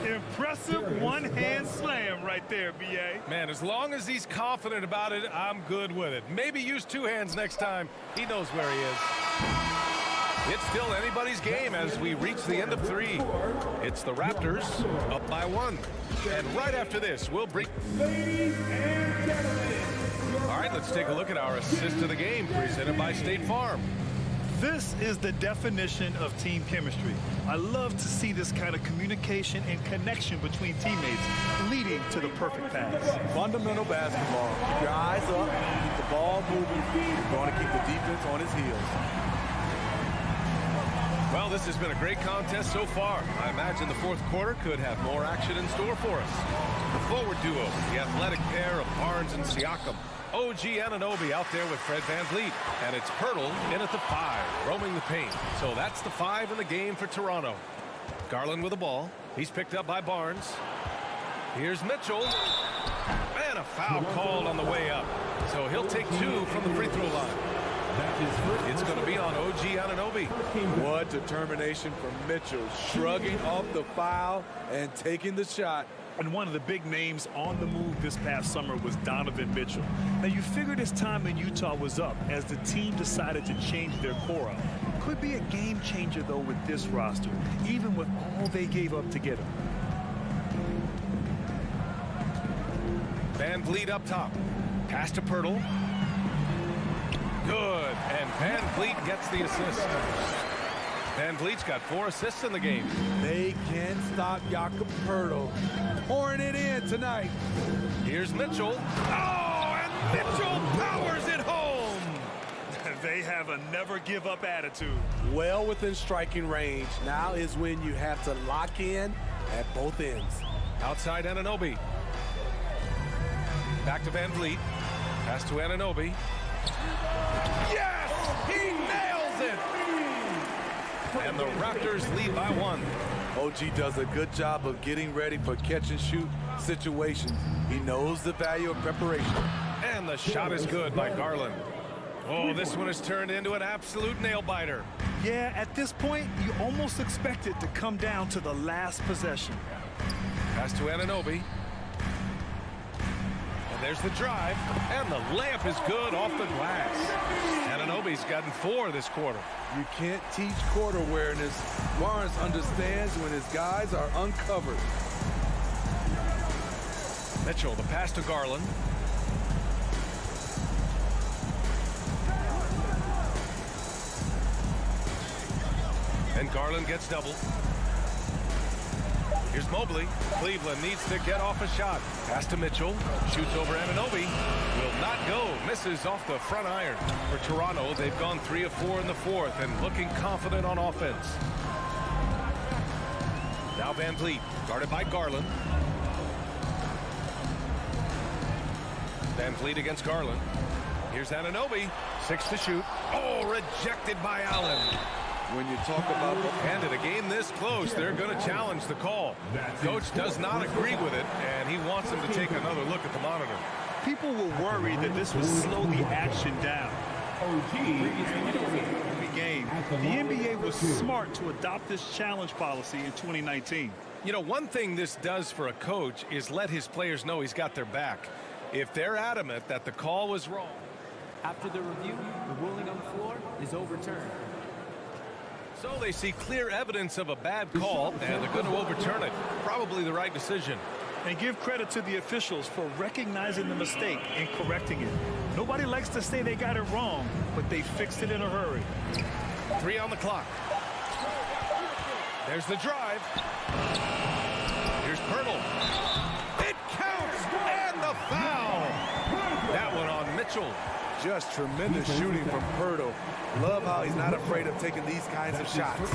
Impressive one-hand slam right there, B.A. Man, as long as he's confident about it, I'm good with it. Maybe use 2 hands next time. He knows where he is. It's still anybody's game as we reach the end of 3. It's the Raptors up by 1. And right after this, we'll bring... Ladies and gentlemen. All right, let's take a look at our assist of the game presented by State Farm. This is the definition of team chemistry. I love to see this kind of communication and connection between teammates leading to the perfect pass. Fundamental basketball. Keep your eyes up, keep the ball moving. You're going to keep the defense on his heels. Well, this has been a great contest so far. I imagine the fourth quarter could have more action in store for us. The forward duo, the athletic pair of Barnes and Siakam. OG Anunoby out there with Fred VanVleet. And it's Poeltl in at the 5, roaming the paint. So that's the 5 in the game for Toronto. Garland with the ball. He's picked up by Barnes. Here's Mitchell. And a foul called on the way up. So he'll take 2 from the free throw line. It's going to be on OG Anunoby. What determination from Mitchell, shrugging off the foul and taking the shot. And one of the big names on the move this past summer was Donovan Mitchell. Now, you figured his time in Utah was up as the team decided to change their core up. Could be a game changer, though, with this roster, even with all they gave up to get him. Van Vliet up top. Pass to Pirtle. Good. And Van Vliet gets the assist. Van Vliet's got 4 assists in the game. They can't stop Jakob Pirtle. Pouring it in tonight. Here's Mitchell. Oh, and Mitchell powers it home. They have a never-give-up attitude. Well within striking range. Now is when you have to lock in at both ends. Outside Anunoby. Back to Van Vliet. Pass to Anunoby. Yes! He nails it! And the Raptors lead by 1. OG does a good job of getting ready for catch-and-shoot situations. He knows the value of preparation. And the shot is good by Garland. Oh, this one has turned into an absolute nail-biter. Yeah, at this point, you almost expect it to come down to the last possession. Pass to Anunoby. And there's the drive. And the layup is good off the glass. Anunoby's gotten 4 this quarter. You can't teach court awareness. Barnes understands when his guys are uncovered. Mitchell, the pass to Garland. And Garland gets doubled. Here's Mobley. Cleveland needs to get off a shot. Pass to Mitchell. Shoots over Anunoby. Will not go. Misses off the front iron. For Toronto, they've gone 3 of 4 in the 4th and looking confident on offense. Now Van Vliet, guarded by Garland. Van Vliet against Garland. Here's Anunoby. 6 to shoot. Oh, rejected by Allen. When you talk about and in a game this close, they're going to challenge the call. Coach does not agree with it, and he wants them to take another look at the monitor. People were worried that this would slow the action down. Every game, the NBA was smart to adopt this challenge policy in 2019. You know, one thing this does for a coach is let his players know he's got their back. If they're adamant that the call was wrong. After the review, the ruling on the floor is overturned. So they see clear evidence of a bad call, and they're going to overturn it. Probably the right decision. And give credit to the officials for recognizing the mistake and correcting it. Nobody likes to say they got it wrong, but they fixed it in a hurry. 3 on the clock. There's the drive. Here's Pirtle. It counts, and the foul. That one on Mitchell. Just tremendous shooting from Pirtle. Love how he's not afraid of taking these kinds of shots.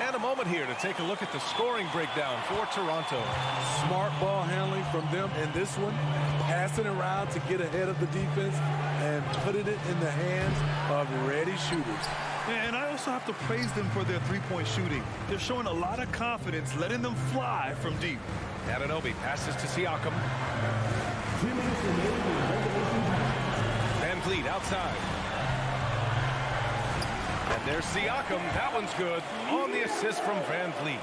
And a moment here to take a look at the scoring breakdown for Toronto. Smart ball handling from them in this one. Passing around to get ahead of the defense and putting it in the hands of ready shooters. And I also have to praise them for their three-point shooting. They're showing a lot of confidence, letting them fly from deep. Anunoby passes to Siakam. Van Vliet outside. And there's Siakam. That one's good. On the assist from Van Vliet.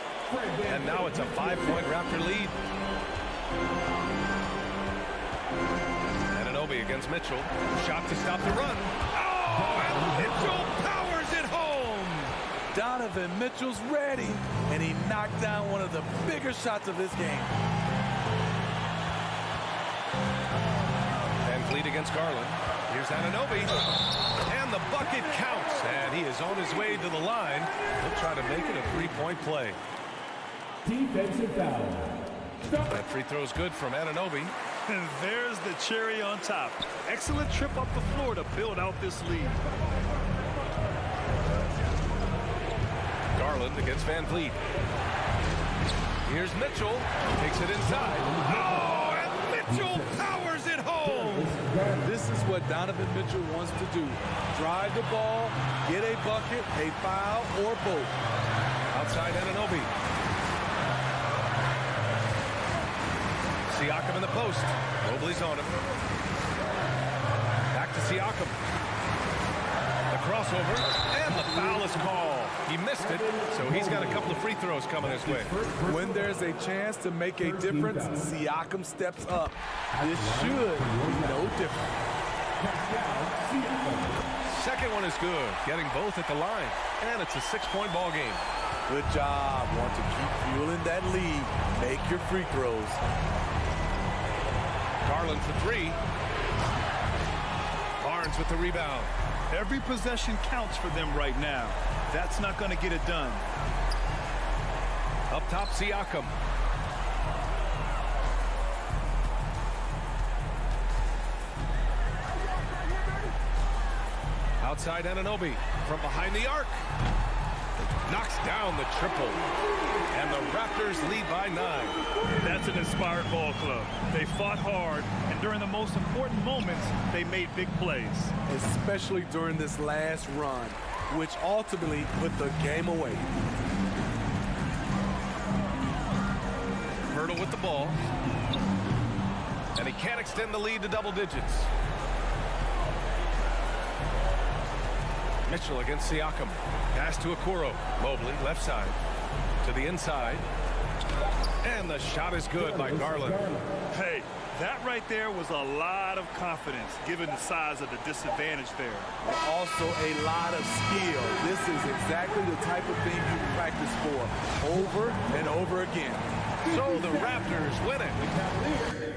And now it's a 5-point Raptor lead. Anunoby against Mitchell. Shot to stop the run. Oh, and Mitchell powers it home. Donovan Mitchell's ready, and he knocked down one of the bigger shots of this game. Van Vliet against Garland. Here's Anunoby. And the bucket counts. And he is on his way to the line. He'll try to make it a 3-point play. Defensive foul. That free throw's good from Anunoby. And there's the cherry on top. Excellent trip up the floor to build out this lead. Garland against Van Vliet. Here's Mitchell. Takes it inside. Oh, and Mitchell powers it home. This is what Donovan Mitchell wants to do. Drive the ball, get a bucket, a foul, or both. Outside Anunoby. Siakam in the post. Mobley's on him. Back to Siakam. The crossover, and the foul is called. He missed it, so he's got a couple of free throws coming his way. When there's a chance to make a difference, Siakam steps up. This should be no different. Second one is good, getting both at the line, and it's a 6-point ball game. Good job. Want to keep fueling that lead. Make your free throws. Garland for three. Barnes with the rebound. Every possession counts for them right now. That's not going to get it done. Up top, Siakam. Outside Anunoby from behind the arc. Knocks down the triple. And the Raptors lead by 9. That's an inspired ball club. They fought hard, and during the most important moments, they made big plays. Especially during this last run, which ultimately put the game away. Hurdle with the ball. And he can't extend the lead to double digits. Mitchell against Siakam. Pass to Okoro. Mobley, left side. To the inside. And the shot is good by Garland. Hey, that right there was a lot of confidence, given the size of the disadvantage there. But also a lot of skill. This is exactly the type of thing you practice for over and over again. So the Raptors win it.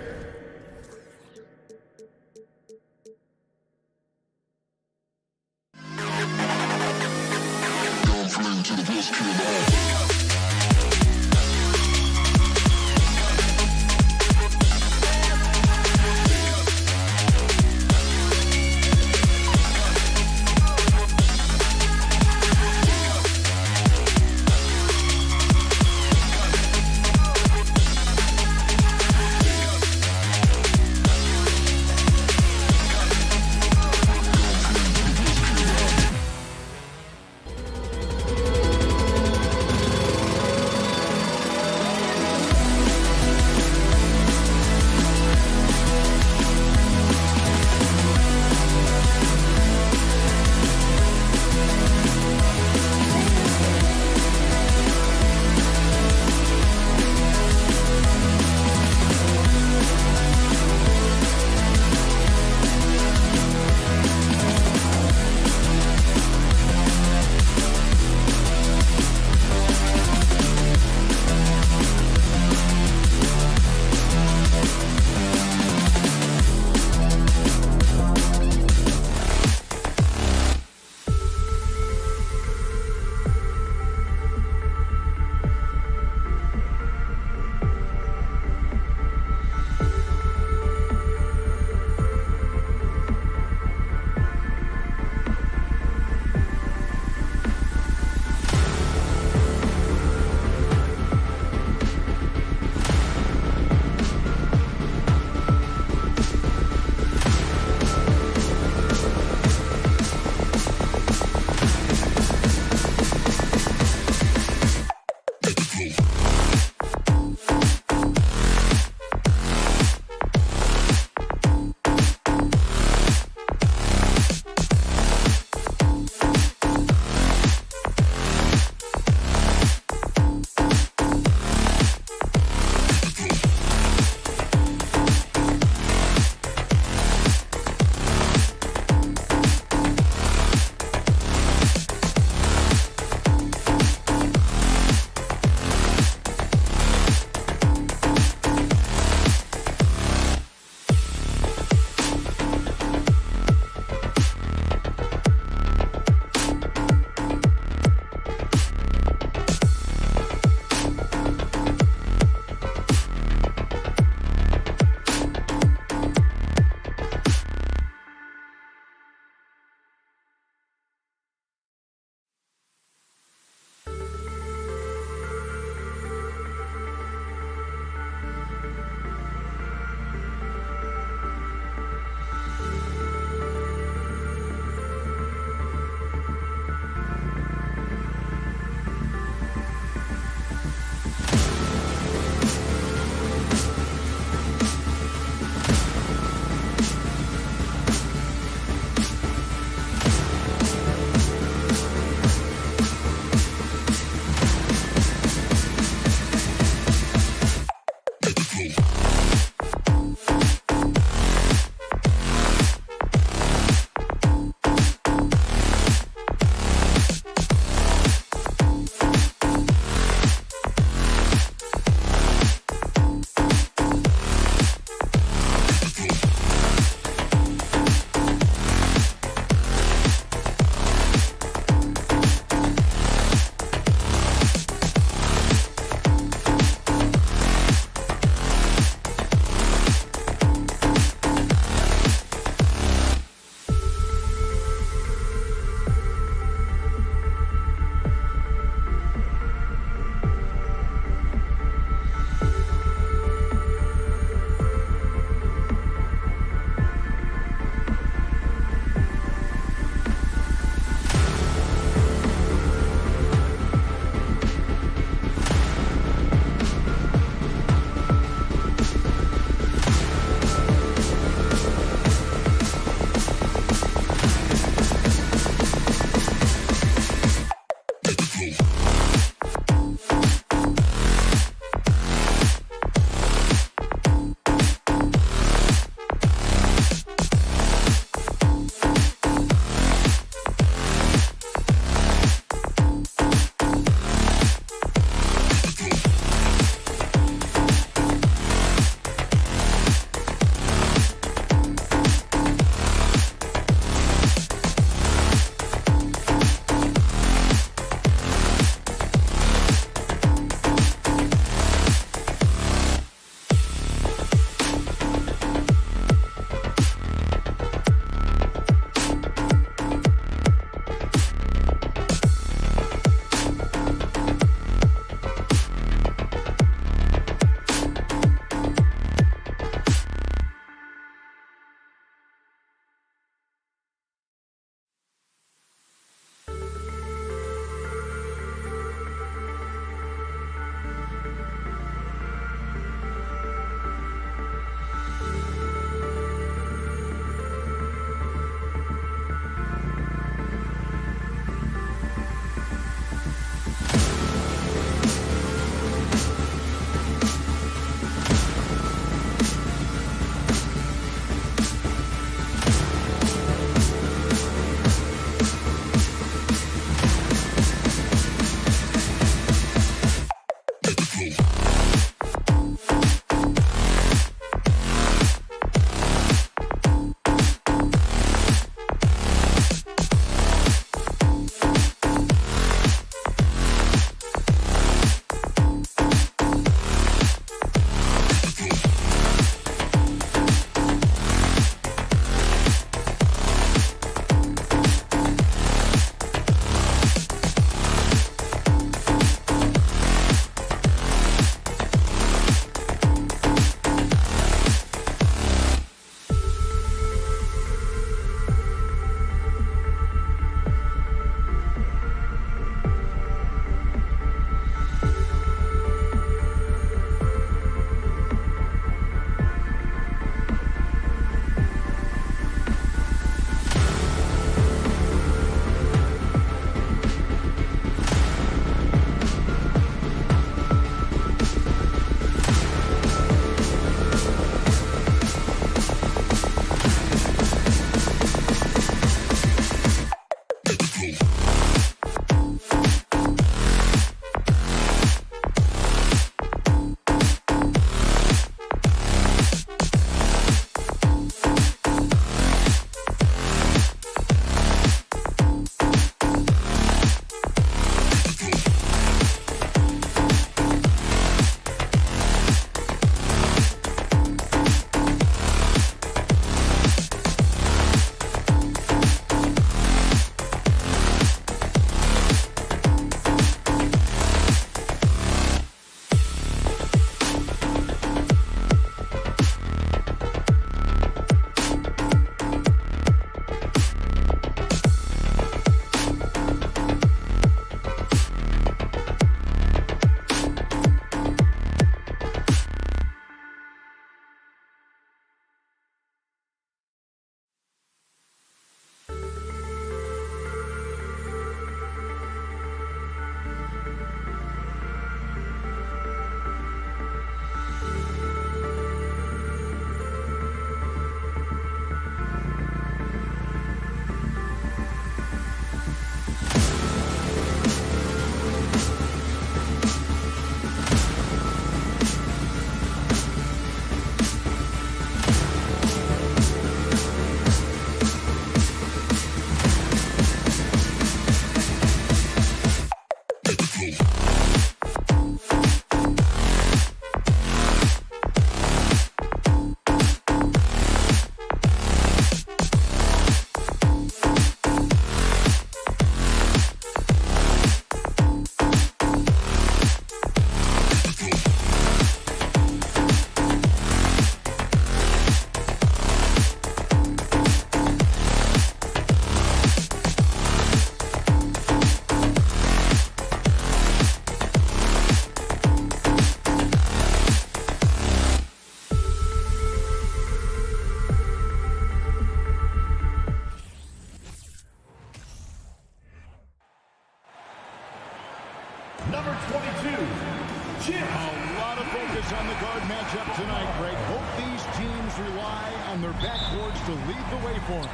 focus on the guard matchup tonight, Greg. Both these teams rely on their backboards to lead the way for them.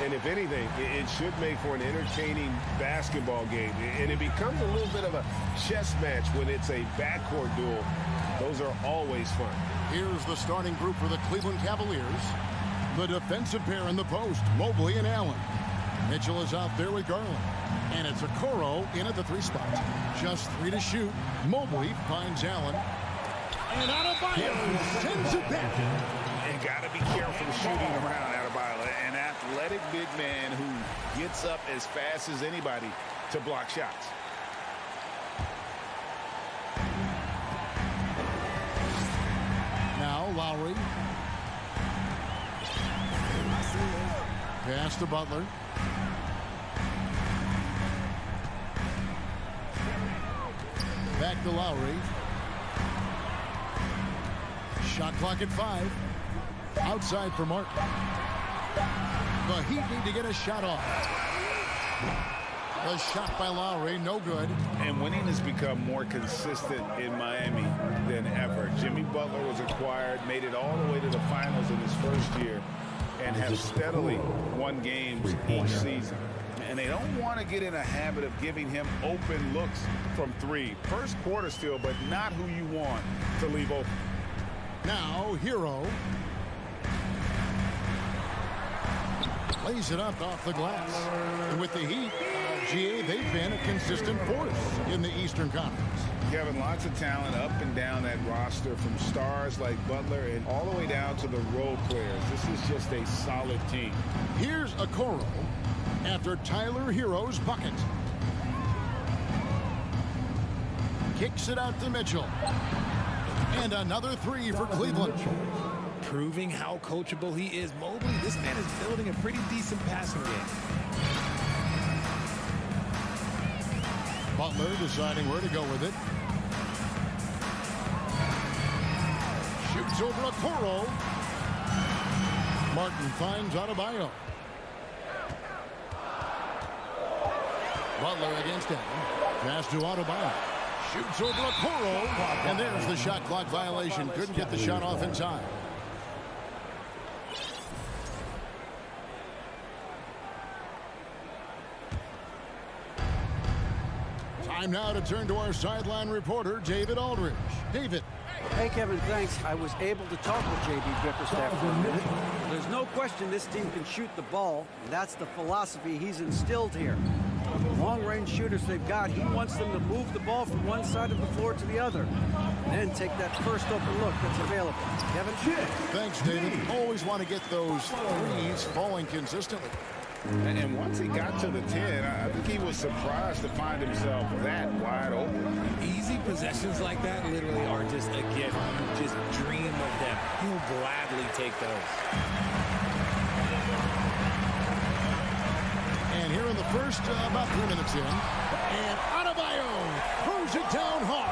And if anything, it should make for an entertaining basketball game. And it becomes a little bit of a chess match when it's a backcourt duel. Those are always fun. Here's the starting group for the Cleveland Cavaliers. The defensive pair in the post, Mobley and Allen. Mitchell is out there with Garland. And it's Okoro in at the 3 spot. Just 3 to shoot. Mobley finds Allen. And Adebayo sends it back. And got to be careful shooting around Adebayo. An athletic big man who gets up as fast as anybody to block shots. Now Lowry. Pass to Butler. Back to Lowry. Shot clock at 5. Outside for Martin. The Heat need to get a shot off. The shot by Lowry, no good. And winning has become more consistent in Miami than ever. Jimmy Butler was acquired, made it all the way to the finals in his first year, and have steadily won games each season. And they don't want to get in a habit of giving him open looks from 3. First quarter still, but not who you want to leave open. Now, Hero. Lays it up off the glass. And with the Heat, GA, they've been a consistent force in the Eastern Conference. Kevin, lots of talent up and down that roster, from stars like Butler and all the way down to the role players. This is just a solid team. Here's Okoro after Tyler Hero's bucket. Kicks it out to Mitchell. And another 3 for Cleveland. Proving how coachable he is. Mobley, this man is building a pretty decent passing game. Butler deciding where to go with it. Shoots over Okoro. Martin finds Adebayo. Butler against him. Pass to Adebayo. Shoots over Okoro. And there's the shot clock violation. Couldn't get the shot off in time. Time now to turn to our sideline reporter, David Aldridge. David. Hey, Kevin, thanks. I was able to talk with J.B. Bickerstaff for a minute. There's no question this team can shoot the ball, and that's the philosophy he's instilled here. The long-range shooters they've got, he wants them to move the ball from one side of the floor to the other, and then take that first open look that's available. Kevin? Thanks, David. Always want to get those threes falling consistently. And once he got to the 10, I think he was surprised to find himself that wide open. Easy possessions like that literally are just a gift. You just dream of them. He'll gladly take those. And here in the first, about 3 minutes in, and Adebayo throws it down hard.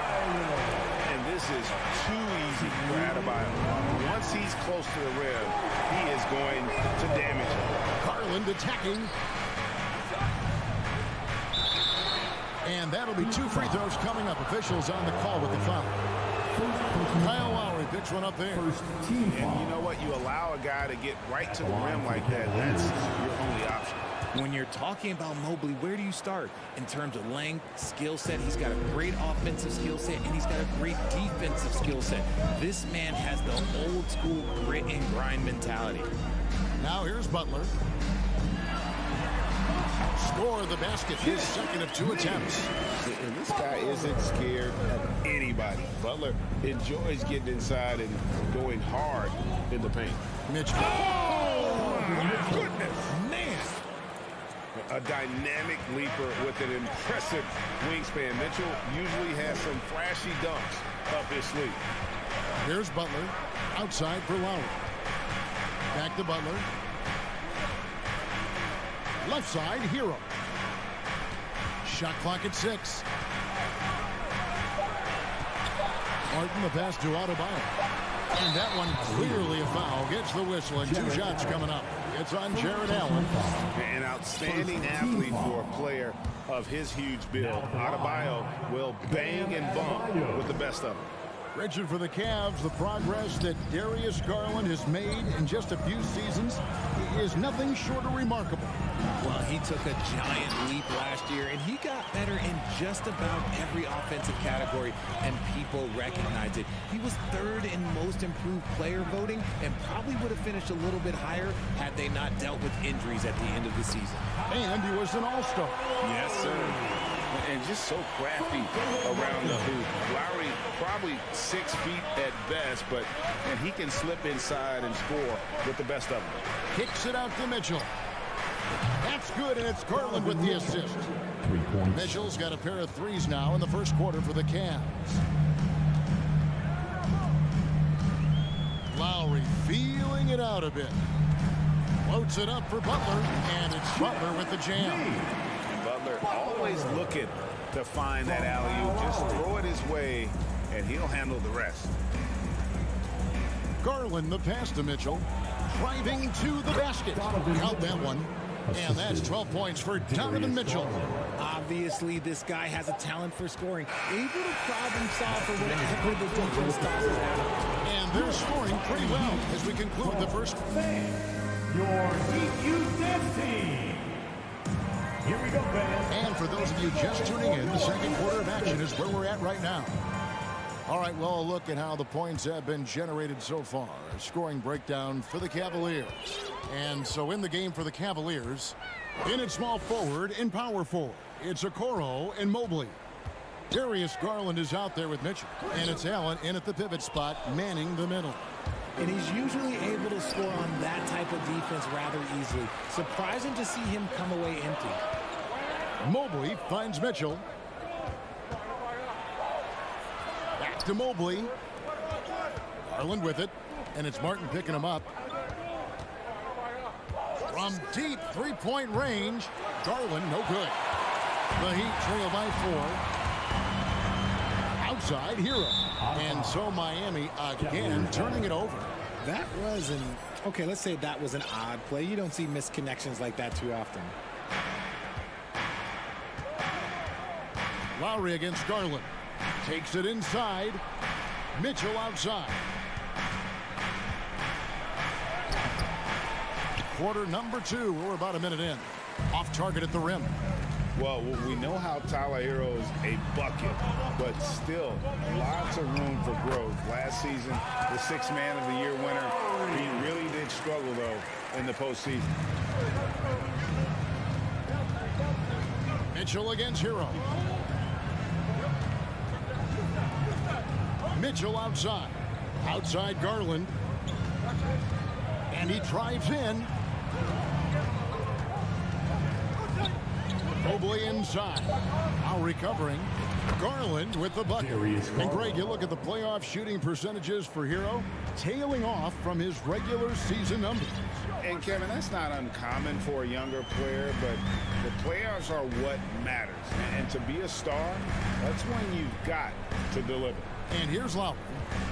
And this is too easy for Adebayo. Once he's close to the rim, he is going to damage it. Garland attacking. And that'll be 2 free throws coming up. Officials on the call with the foul. Kyle Lowry picks one up there. And you know what? You allow a guy to get right to the rim like that. That's your only option. When you're talking about Mobley, where do you start? In terms of length, skill set, he's got a great offensive skill set, and he's got a great defensive skill set. This man has the old school grit and grind mentality. Now here's Butler. Score the basket, his second of 2 attempts. And this guy isn't scared of anybody. Butler enjoys getting inside and going hard in the paint. Mitchell. Oh, my goodness. Man. A dynamic leaper with an impressive wingspan. Mitchell usually has some flashy dunks up his sleeve. Here's Butler. Outside for Lowry. Back to Butler. Left side, Hero. Shot clock at 6. Martin, the pass to Adebayo. And that one clearly a foul. Gets the whistle, and 2 shots coming up. It's on Jared Allen. An outstanding athlete for a player of his huge build. Adebayo will bang and bump with the best of them. Richard, for the Cavs, the progress that Darius Garland has made in just a few seasons is nothing short of remarkable. Well, he took a giant leap last year, and he got better in just about every offensive category, and people recognize it. He was third in most improved player voting and probably would have finished a little bit higher had they not dealt with injuries at the end of the season. And he was an all-star. Yes, sir. And just so crafty around the hoop. Lowry probably 6 feet at best, and he can slip inside and score with the best of them. Kicks it out to Mitchell. That's good, and it's Garland with the assist. 3 points. Mitchell's got a pair of threes now in the first quarter for the Cavs. Lowry feeling it out a bit. Floats it up for Butler, and it's Butler with the jam. Butler always looking to find that alley-oop. Just throw it his way, and he'll handle the rest. Garland the pass to Mitchell. Driving to the basket. Count that one. And that's 12 points for Donovan Mitchell. Obviously, this guy has a talent for scoring. Able to problem solve for whatever the defense tosses at him. And they're scoring pretty well as we conclude the first. Your DQ team. Here we go, fans. And for those of you just tuning in, the second quarter of action is where we're at right now. All right, well, look at how the points have been generated so far. A scoring breakdown for the Cavaliers. And so in the game for the Cavaliers, in at small forward and power forward, it's Okoro and Mobley. Darius Garland is out there with Mitchell. And it's Allen in at the pivot spot, manning the middle. And he's usually able to score on that type of defense rather easily. Surprising to see him come away empty. Mobley finds Mitchell. Back to Mobley. Garland with it. And it's Martin picking him up. From deep three-point range, Garland no good. The Heat trail by 4. Outside, Hero. And so Miami again turning it over. That was okay, let's say that was an odd play. You don't see missed connections like that too often. Lowry against Garland. Takes it inside. Mitchell outside. Quarter number 2. We're about a minute in. Off target at the rim. Well, we know how Tyler Hero's a bucket, but still lots of room for growth. Last season, the 6th Man of the Year winner, he really did struggle, though, in the postseason. Mitchell against Hero. Mitchell outside. Outside Garland. And he drives in. Mobley inside. Now recovering. Garland with the bucket. And Greg, you look at the playoff shooting percentages for Hero, tailing off from his regular season numbers. And Kevin, that's not uncommon for a younger player, but the playoffs are what matters. And to be a star, that's when you've got to deliver. And here's Lowry.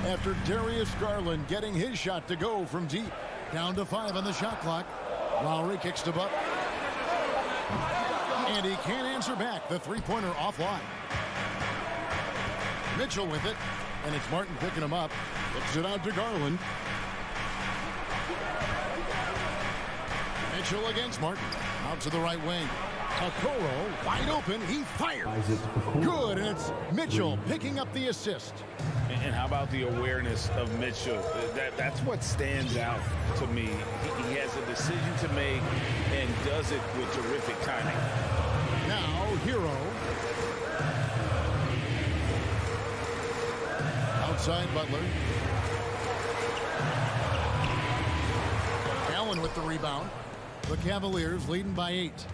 After Darius Garland getting his shot to go from deep. Down to 5 on the shot clock. Lowry kicks to Butler. And he can't answer back. The three-pointer offline. Mitchell with it. And it's Martin picking him up. Kicks it out to Garland. Mitchell against Martin. Out to the right wing. Okoro wide open. He fires. Good. And it's Mitchell picking up the assist. And how about the awareness of Mitchell? That's what stands out to me. He has a decision to make and does it with terrific timing. Now, Hero. Outside Butler. Allen with the rebound. The Cavaliers leading by 8.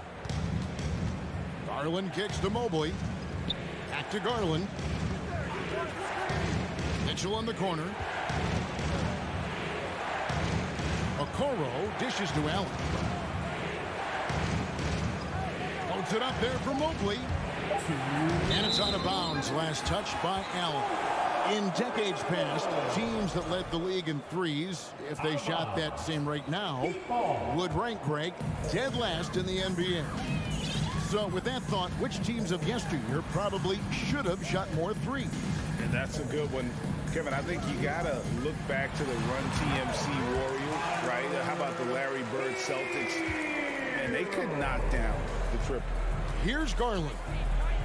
Garland kicks to Mobley. Back to Garland. Mitchell in the corner. Okoro dishes to Allen. Floats it up there for Mobley. And it's out of bounds. Last touch by Allen. In decades past, teams that led the league in threes, if they shot that same rate now, would rank, Greg, dead last in the NBA. So with that thought, which teams of yesteryear probably should have shot more threes? And that's a good one. Kevin, I think you got to look back to the Run TMC Warriors, right? How about the Larry Bird Celtics? And they could knock down the triple. Here's Garland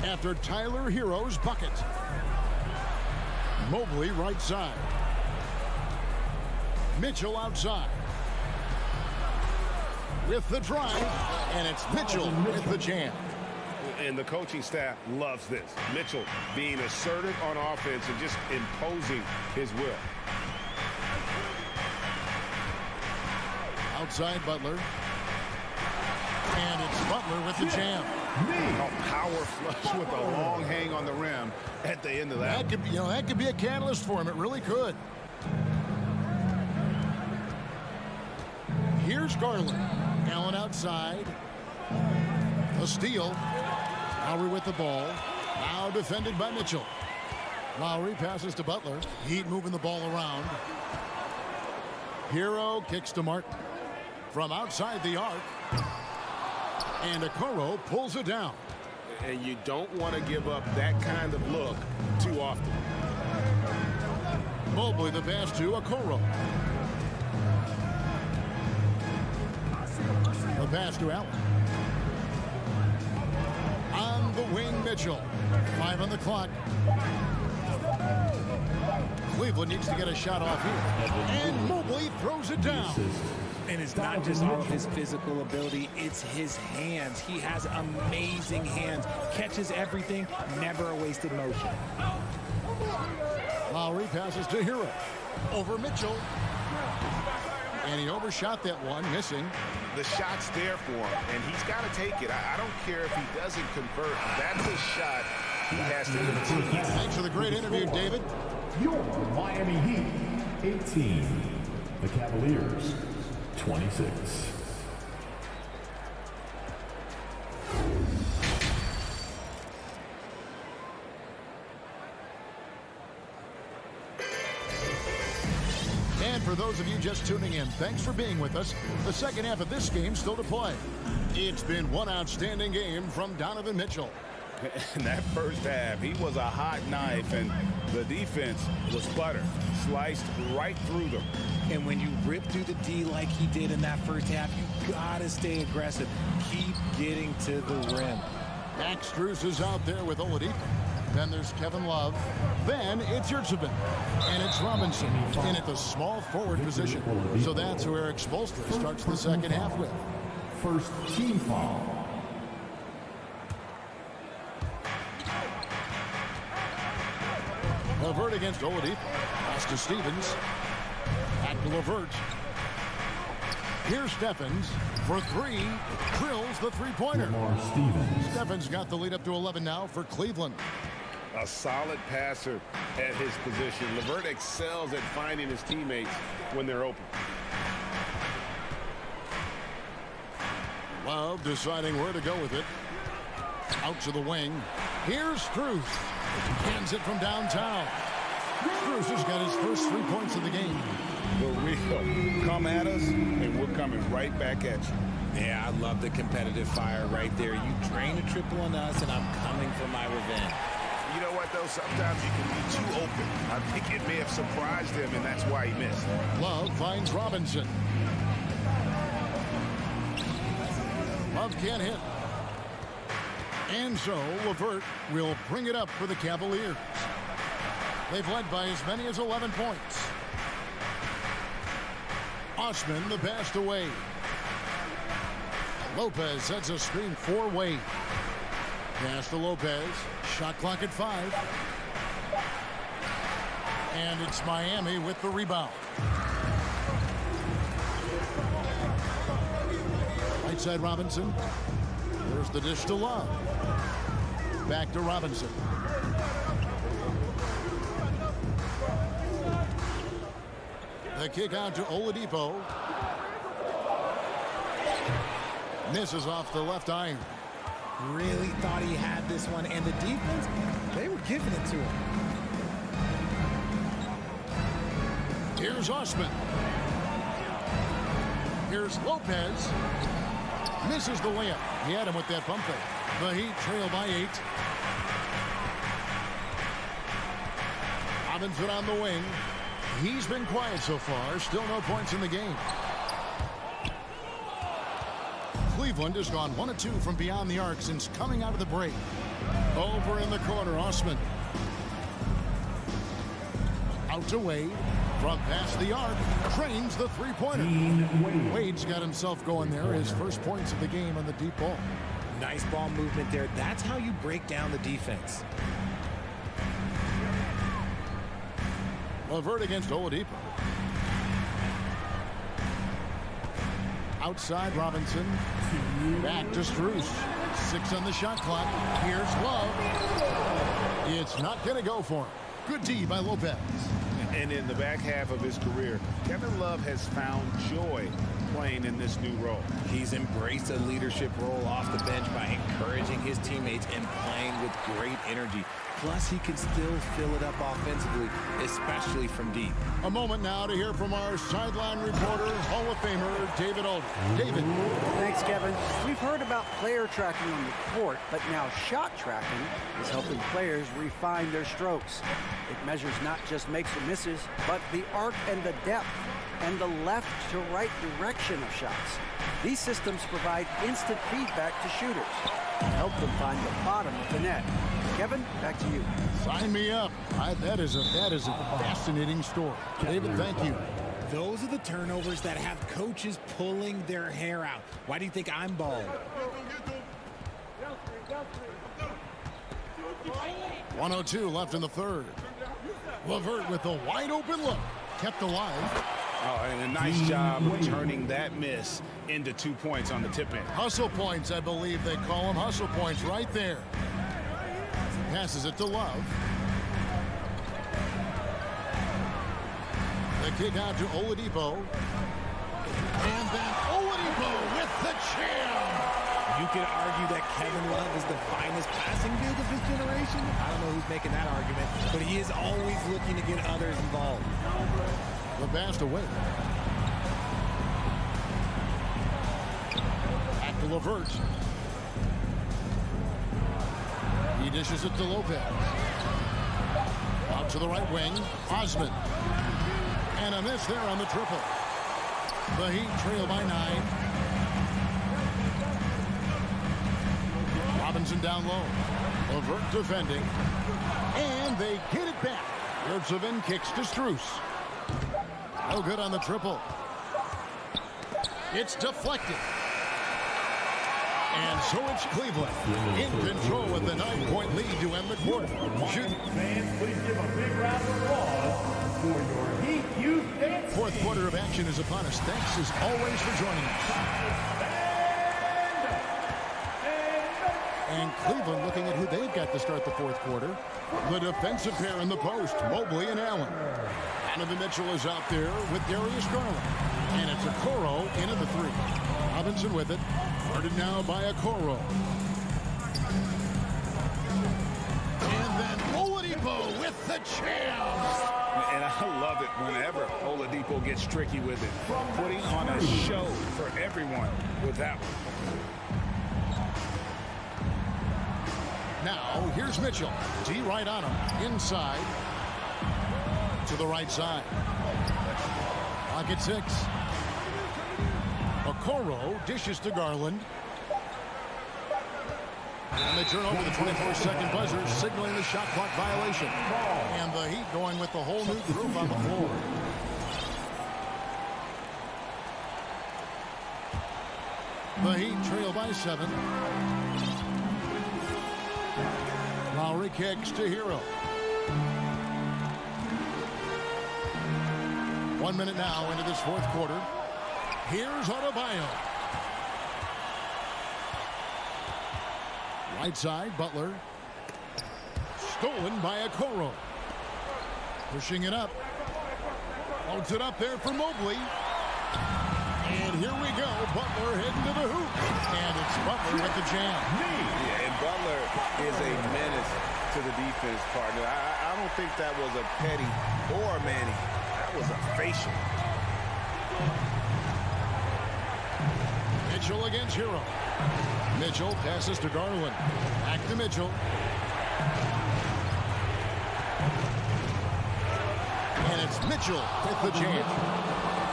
after Tyler Hero's bucket. Mobley right side. Mitchell outside. With the drive, and it's Mitchell with the jam. And the coaching staff loves this. Mitchell being assertive on offense and just imposing his will. Outside Butler. And it's Butler with the jam. A power flush with a long hang on the rim at the end of that. That could be a catalyst for him. It really could. Here's Garland. Allen outside. A steal. Lowry with the ball. Now defended by Mitchell. Lowry passes to Butler. Heat moving the ball around. Hero kicks to Martin. From outside the arc. And Okoro pulls it down. And you don't want to give up that kind of look too often. Mobley the pass to Okoro. The pass to Allen. On the wing, Mitchell. 5 on the clock. Cleveland needs to get a shot off here. And Mobley throws it down. And it's not just all of his physical ability, it's his hands. He has amazing hands. Catches everything, never a wasted motion. Lowry passes to Hero. Over Mitchell. And he overshot that one, missing. The shot's there for him, and he's got to take it. I don't care if he doesn't convert. That's a shot he has to continue. Thanks for the great interview, David. Your Miami Heat, 18. The Cavaliers, 26. And for those of you just tuning in, thanks for being with us. The second half of this game still to play. It's been one outstanding game from Donovan Mitchell. In that first half, he was a hot knife, and the defense was butter. Sliced right through them. And when you rip through the D like he did in that first half, you gotta stay aggressive. Keep getting to the rim. Max Strus is out there with Oladipo. Then there's Kevin Love. Then it's Yurtseven. And it's Robinson in at the small forward position. So that's who Eric Spoelstra starts the second half with. First team foul. LeVert against Oladipo. Pass to Stevens. Back to LeVert. Here's Steffens for three. Drills the three-pointer. Steffens got the lead up to 11 now for Cleveland. A solid passer at his position. LeVert excels at finding his teammates when they're open. Love deciding where to go with it. Out to the wing. Here's Strus. Cans it from downtown. Strus has got his first 3 points of the game. The real. Come at us, and we're coming right back at you. Yeah, I love the competitive fire right there. You drain a triple on us, and I'm coming for my revenge. You know what, though? Sometimes you can be too open. I think it may have surprised him, and that's why he missed. Love finds Robinson. Love can't hit. And so LeVert will bring it up for the Cavaliers. They've led by as many as 11 points. Osman the pass to Wade. Lopez sets a screen for Wade. Pass to Lopez. Shot clock at 5. And it's Miami with the rebound. Right side Robinson. There's the dish to Love. Back to Robinson. The kick out to Oladipo. Misses off the left iron. Really thought he had this one, and the defense, they were giving it to him. Here's Osman. Here's Lopez. Misses the layup. He had him with that bump fake. The Heat trail by 8. Robinson on the wing. He's been quiet so far. Still no points in the game. Cleveland has gone 1 of 2 from beyond the arc since coming out of the break. Over in the corner, Osman. Out to Wade. From past the arc, trains the three-pointer. Wade's got himself going there. His first points of the game on the deep ball. Nice ball movement there. That's how you break down the defense. LeVert against Oladipo. Outside Robinson. Back to Strus. 6 on the shot clock. Here's Love. It's not going to go for him. Good D by Lopez. And in the back half of his career, Kevin Love has found joy playing in this new role. He's embraced a leadership role off the bench by encouraging his teammates and playing with great energy. Plus, he can still fill it up offensively, especially from deep. A moment now to hear from our sideline reporter, Hall of Famer, David Alden. David. Thanks, Kevin. We've heard about player tracking on the court, but now shot tracking is helping players refine their strokes. It measures not just makes or misses, but the arc and the depth and the left to right direction of shots. These systems provide instant feedback to shooters and help them find the bottom of the net. Kevin, back to you. Sign me up. That is a fascinating story. David, thank you. Those are the turnovers that have coaches pulling their hair out. Why do you think I'm bald? 1:02 left in the third. LeVert with a wide open look. Kept alive. Oh, and a nice job of turning that miss into 2 points on the tip in. Hustle points, I believe they call them. Hustle points right there. Passes it to Love. The kick out to Oladipo. And then Oladipo with the jam. You could argue that Kevin Love is the finest passing big of his generation. I don't know who's making that argument, but he is always looking to get others involved. The pass away. Back to LeVert. He dishes it to Lopez. Out to the right wing. Osman. And a miss there on the triple. The Heat trail by 9. Robinson down low. LeVert defending. And they get it back. Yurtseven kicks to Strus. No good on the triple. It's deflected. And so it's Cleveland in control with the 9-point lead to end the quarter. Fans, please give a big round of applause for your Heat Youth Dance. Fourth quarter of action is upon us. Thanks as always for joining us. And Cleveland looking at who they've got to start the fourth quarter. The defensive pair in the post, Mobley and Allen. Donovan Mitchell is out there with Darius Garland. And it's Okoro in at the 3. Robinson with it. Guarded now by Okoro. And then Oladipo with the jam. And I love it whenever Oladipo gets tricky with it. Putting on a show for everyone with that one. Now, here's Mitchell. D right on him. Inside. To the right side. Clock at 6. Okoro dishes to Garland. And they turn over the 24-second buzzer, signaling the shot clock violation. And the Heat going with the whole new group on the floor. The Heat trail by 7. Lowry kicks to Hero. 1 minute now into this fourth quarter. Here's Adebayo. Right side, Butler. Stolen by Okoro. Pushing it up. Loads it up there for Mobley. And here we go. Butler heading to the hoop. And it's Butler with the jam. Yeah, and Butler is a menace to the defense, partner. I don't think that was a Petty or a Manny. That was a facial. Mitchell against Hero. Mitchell passes to Garland. Back to Mitchell. it's Mitchell with the jam.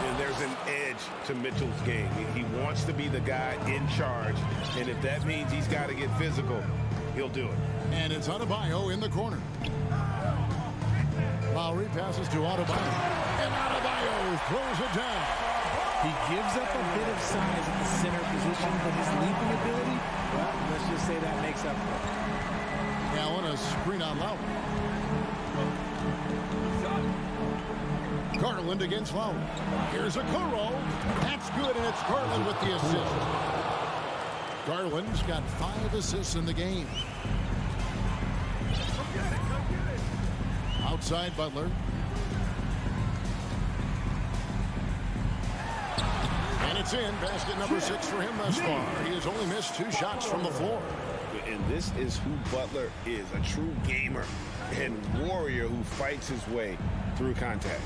And there's an edge to Mitchell's game. He wants to be the guy in charge, and if that means he's got to get physical, he'll do it. And it's Adebayo in the corner. Lowry passes to Adebayo, and Adebayo throws it down. He gives up a bit of size at the center position, but his leaping ability, well, let's just say that makes up for it. Allen, a screen on Lowry. Garland against Lowry. Here's a Okoro. That's good, and it's Garland with the assist. Garland's got 5 assists in the game. Outside Butler. And it's in. Basket number 6 for him thus far. He has only missed 2 shots from the floor. And this is who Butler is, a true gamer and warrior who fights his way through contact.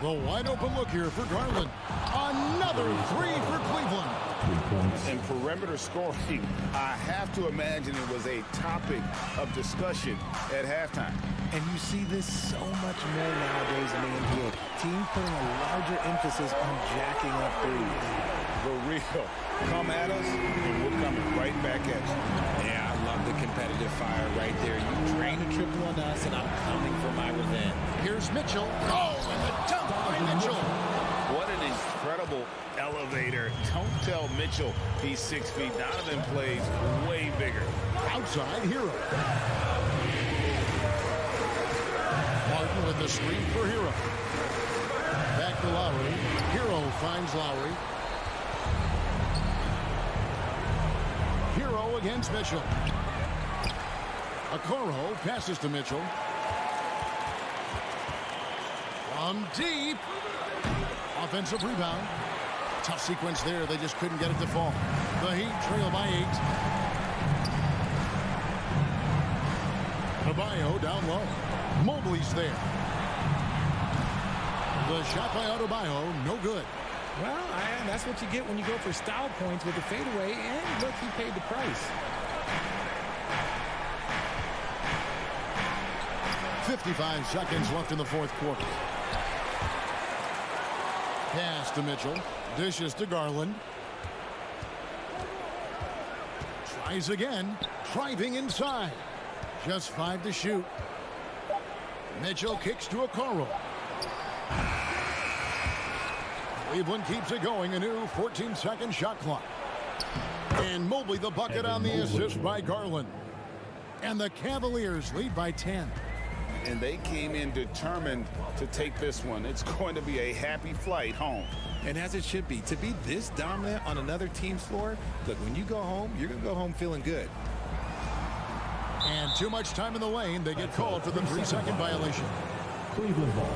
The wide open look here for Garland. Another 3 for Cleveland. And perimeter scoring, I have to imagine it was a topic of discussion at halftime. And you see this so much more nowadays in the NBA. Teams putting a larger emphasis on jacking up threes. The real. Come at us, and we're coming right back at you. Yeah, I love the competitive fire right there. You drain a triple on us, and I'm coming for my revenge. Here's Mitchell. Oh, and the dunk by Mitchell. What an incredible elevator. Don't tell Mitchell he's 6 feet. Donovan plays way bigger. Outside Hero. Martin with the screen for Hero. Back to Lowry. Hero finds Lowry. Hero against Mitchell. Okoro passes to Mitchell. From deep. Offensive rebound. Tough sequence there. They just couldn't get it to fall. The Heat trail by 8. Adebayo down low. Mobley's there. The shot by Adebayo, no good. Well, that's what you get when you go for style points with the fadeaway, and look, he paid the price. 55 seconds left in the 4th quarter. Pass to Mitchell. Dishes to Garland. Tries again. Driving inside. Just 5 to shoot. Mitchell kicks to Okoro. Cleveland keeps it going. A new 14-second shot clock. And Mobley the bucket on the assist by Garland. And the Cavaliers lead by 10. And they came in determined to take this one. It's going to be a happy flight home. And as it should be. To be this dominant on another team's floor, look, when you go home, you're going to go home feeling good. And too much time in the lane. They get called for the 3-second violation. Cleveland ball.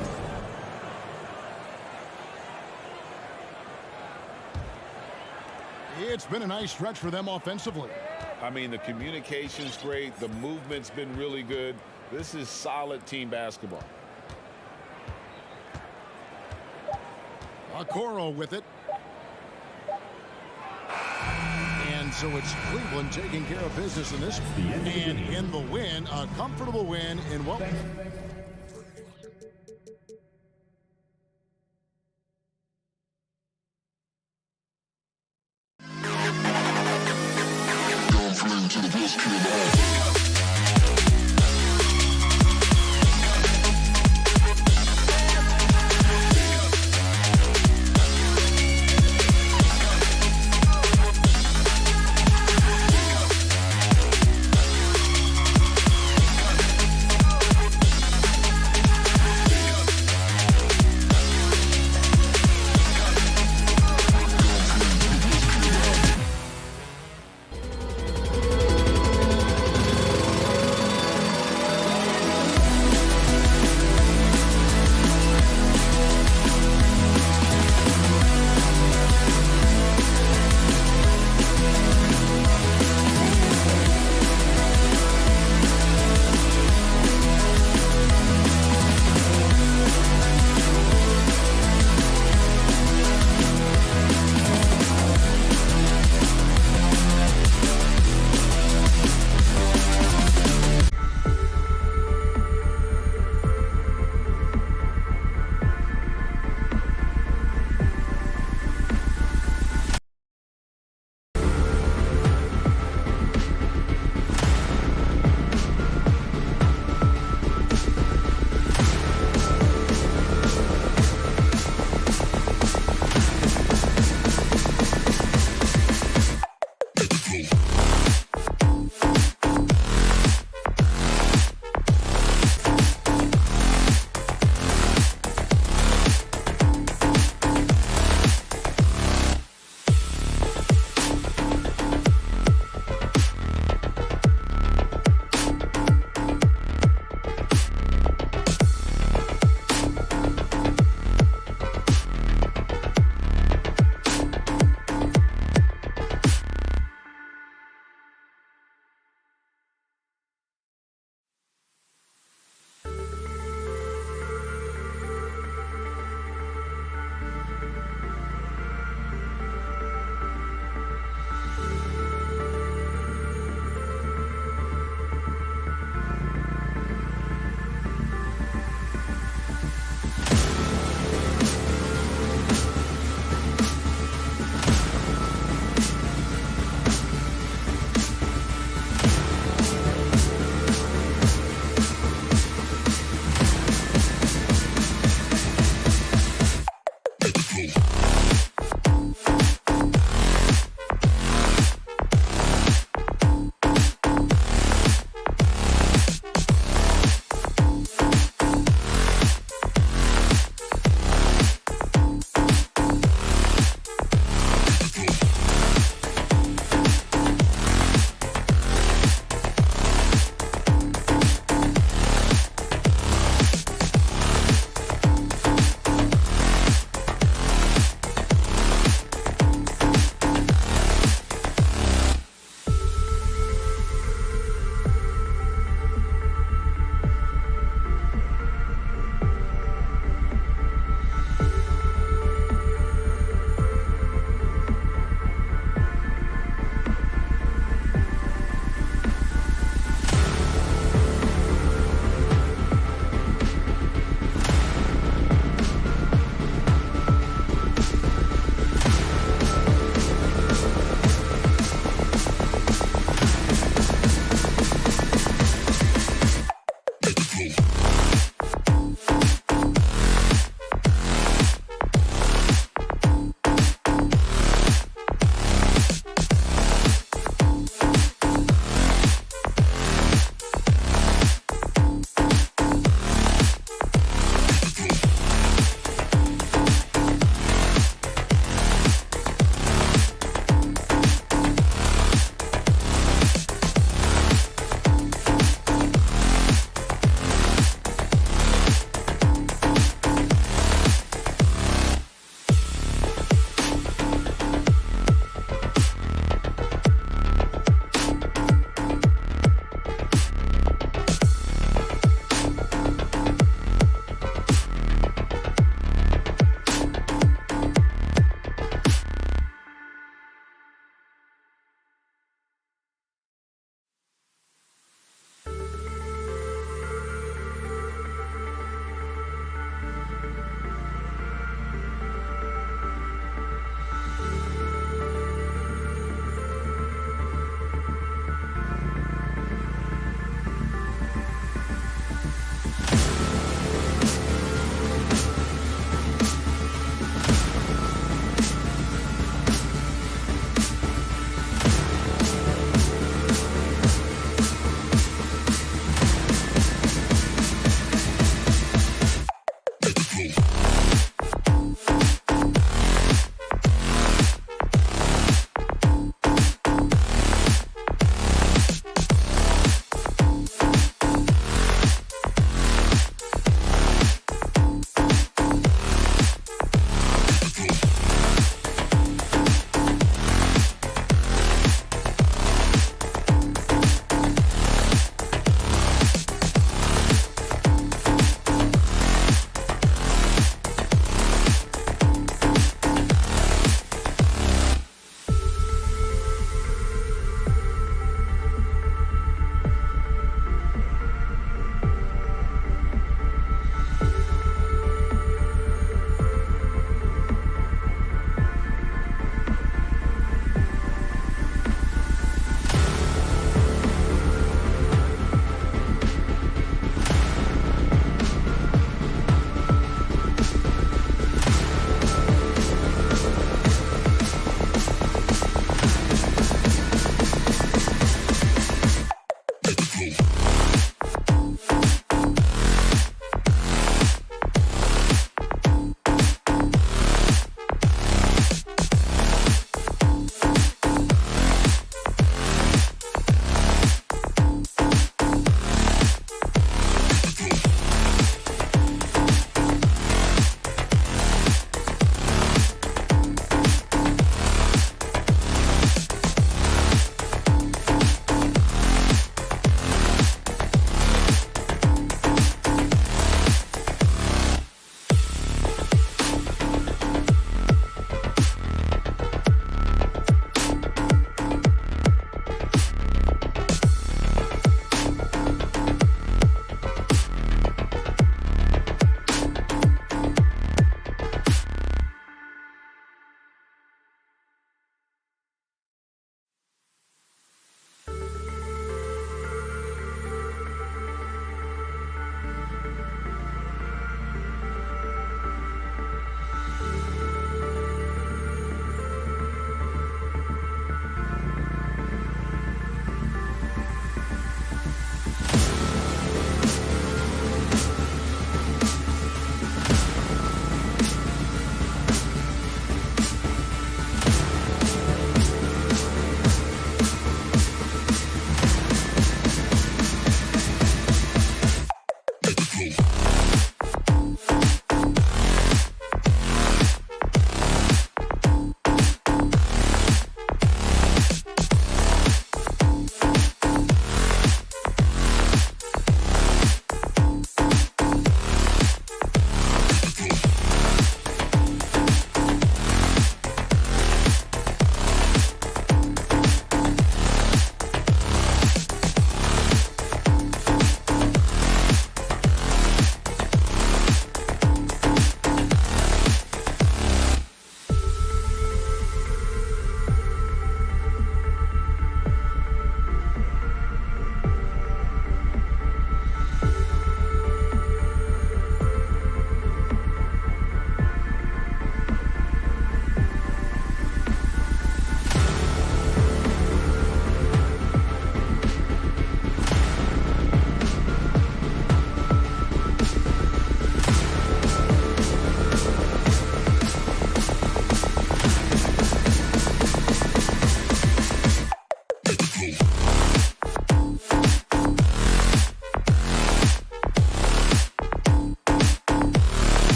It's been a nice stretch for them offensively. I mean, the communication's great. The movement's been really good. This is solid team basketball. Okoro with it. And so it's Cleveland taking care of business in this. And in the win, a comfortable win in what...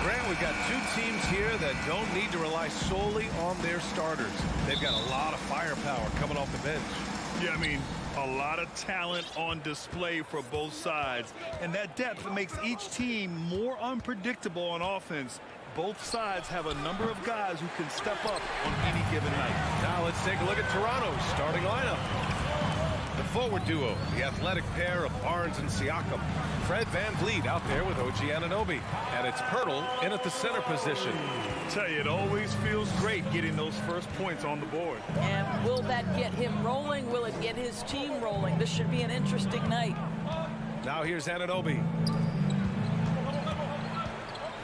Grant, we've got two teams here that don't need to rely solely on their starters. They've got a lot of firepower coming off the bench. Yeah, I mean, a lot of talent on display for both sides. And that depth makes each team more unpredictable on offense. Both sides have a number of guys who can step up on any given night. Now let's take a look at Toronto's starting lineup. The forward duo, the athletic pair of Barnes and Siakam. Fred VanVleet out there with OG Anunoby. And it's Pirtle in at the center position. I tell you, it always feels great getting those first points on the board. And will that get him rolling? Will it get his team rolling? This should be an interesting night. Now here's Anunoby.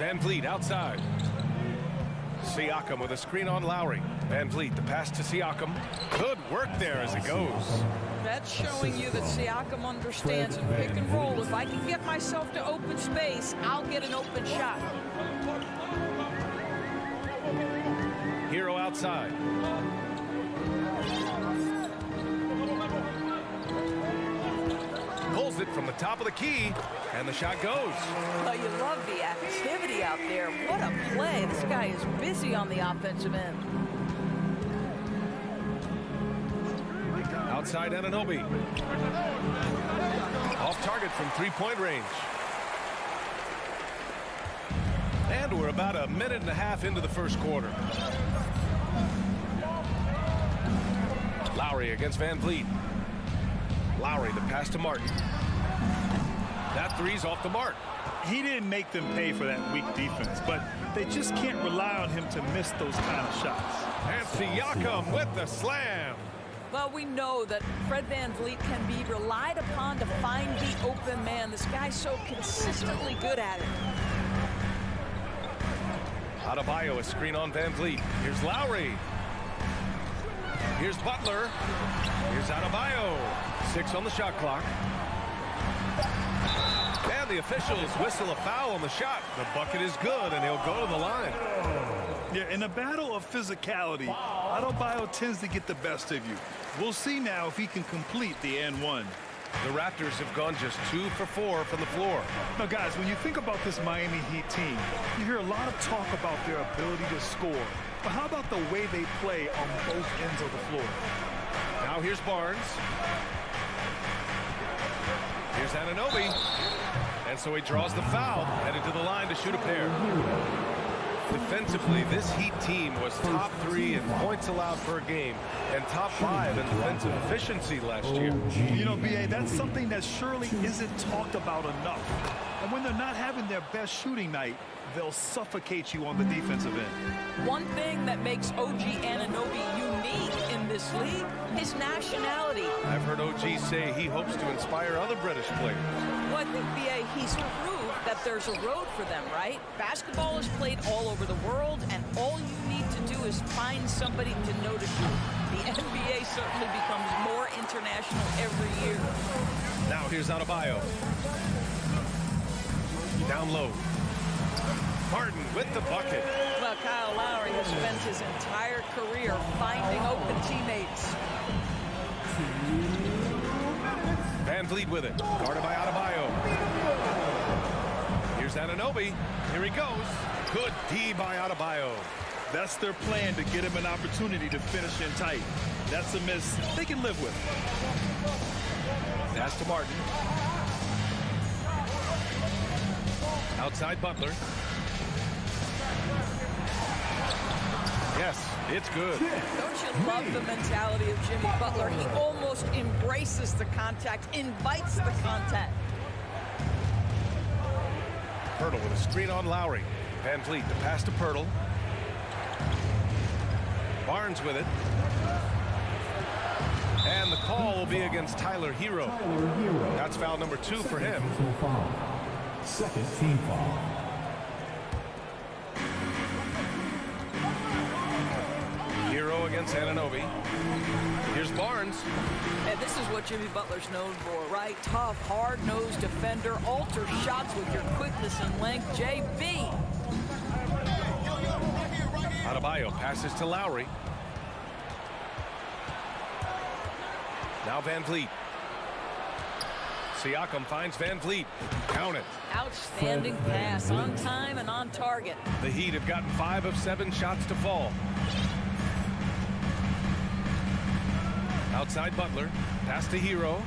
VanVleet outside. Siakam with a screen on Lowry. VanVleet, the pass to Siakam. Good work there as it goes. That's showing you that Siakam understands in pick and roll. If I can get myself to open space, I'll get an open shot. Hero outside. Pulls it from the top of the key, and the shot goes. Oh, you love the activity out there. What a play. This guy is busy on the offensive end. Outside Anunoby. Off target from three-point range. And we're about a minute and a half into the first quarter. Lowry against VanVleet. Lowry, the pass to Martin. That three's off the mark. He didn't make them pay for that weak defense, but they just can't rely on him to miss those kind of shots. And Siakam with the slam. Well, we know that Fred VanVleet can be relied upon to find the open man. This guy's so consistently good at it. Adebayo, a screen on VanVleet. Here's Lowry. Here's Butler. Here's Adebayo. 6 on the shot clock. And the officials whistle a foul on the shot. The bucket is good, and he'll go to the line. Yeah, in a battle of physicality, Adebayo tends to get the best of you. We'll see now if he can complete the and one. The Raptors have gone just 2 for 4 from the floor. Now, guys, when you think about this Miami Heat team, you hear a lot of talk about their ability to score. But how about the way they play on both ends of the floor? Now here's Barnes. Here's Anunoby. And so he draws the foul, headed to the line to shoot a pair. Defensively, this Heat team was top 3 in points allowed per game and top 5 in defensive efficiency last year. You know, B.A., that's something that surely isn't talked about enough. And when they're not having their best shooting night, they'll suffocate you on the defensive end. One thing that makes OG Anunoby unique in this league is nationality. I've heard OG say he hopes to inspire other British players. Well, I think, B.A., he's proved that there's a road for them, right? Basketball is played all over the world, and all you need to do is find somebody to notice you. The NBA certainly becomes more international every year. Now here's Adebayo. Down low. Martin with the bucket. Well, Kyle Lowry has spent his entire career finding open teammates. VanVleet with it. Guarded by Adebayo. Here's Anunoby. Here he goes. Good D by Adebayo. That's their plan, to get him an opportunity to finish in tight. That's a miss they can live with. Pass to Martin. Outside Butler. Yes, it's good. Don't you love the mentality of Jimmy Butler? He almost embraces the contact, invites the contact. Pirtle with a screen on Lowry. VanVleet, the pass to Pirtle. Barnes with it. And the call will be against Tyler Hero. That's foul number 2 for him. Second team foul. Hero against Anunoby. Here's Barnes. And this is what Jimmy Butler's known for, right? Tough, hard-nosed defender, alter shots with your quickness and length. JB. Adebayo passes to Lowry. Now VanVleet. Siakam finds Van Vliet. Count it. Outstanding pass, on time and on target. The Heat have gotten 5 of 7 shots to fall. Outside Butler. Pass to Hero.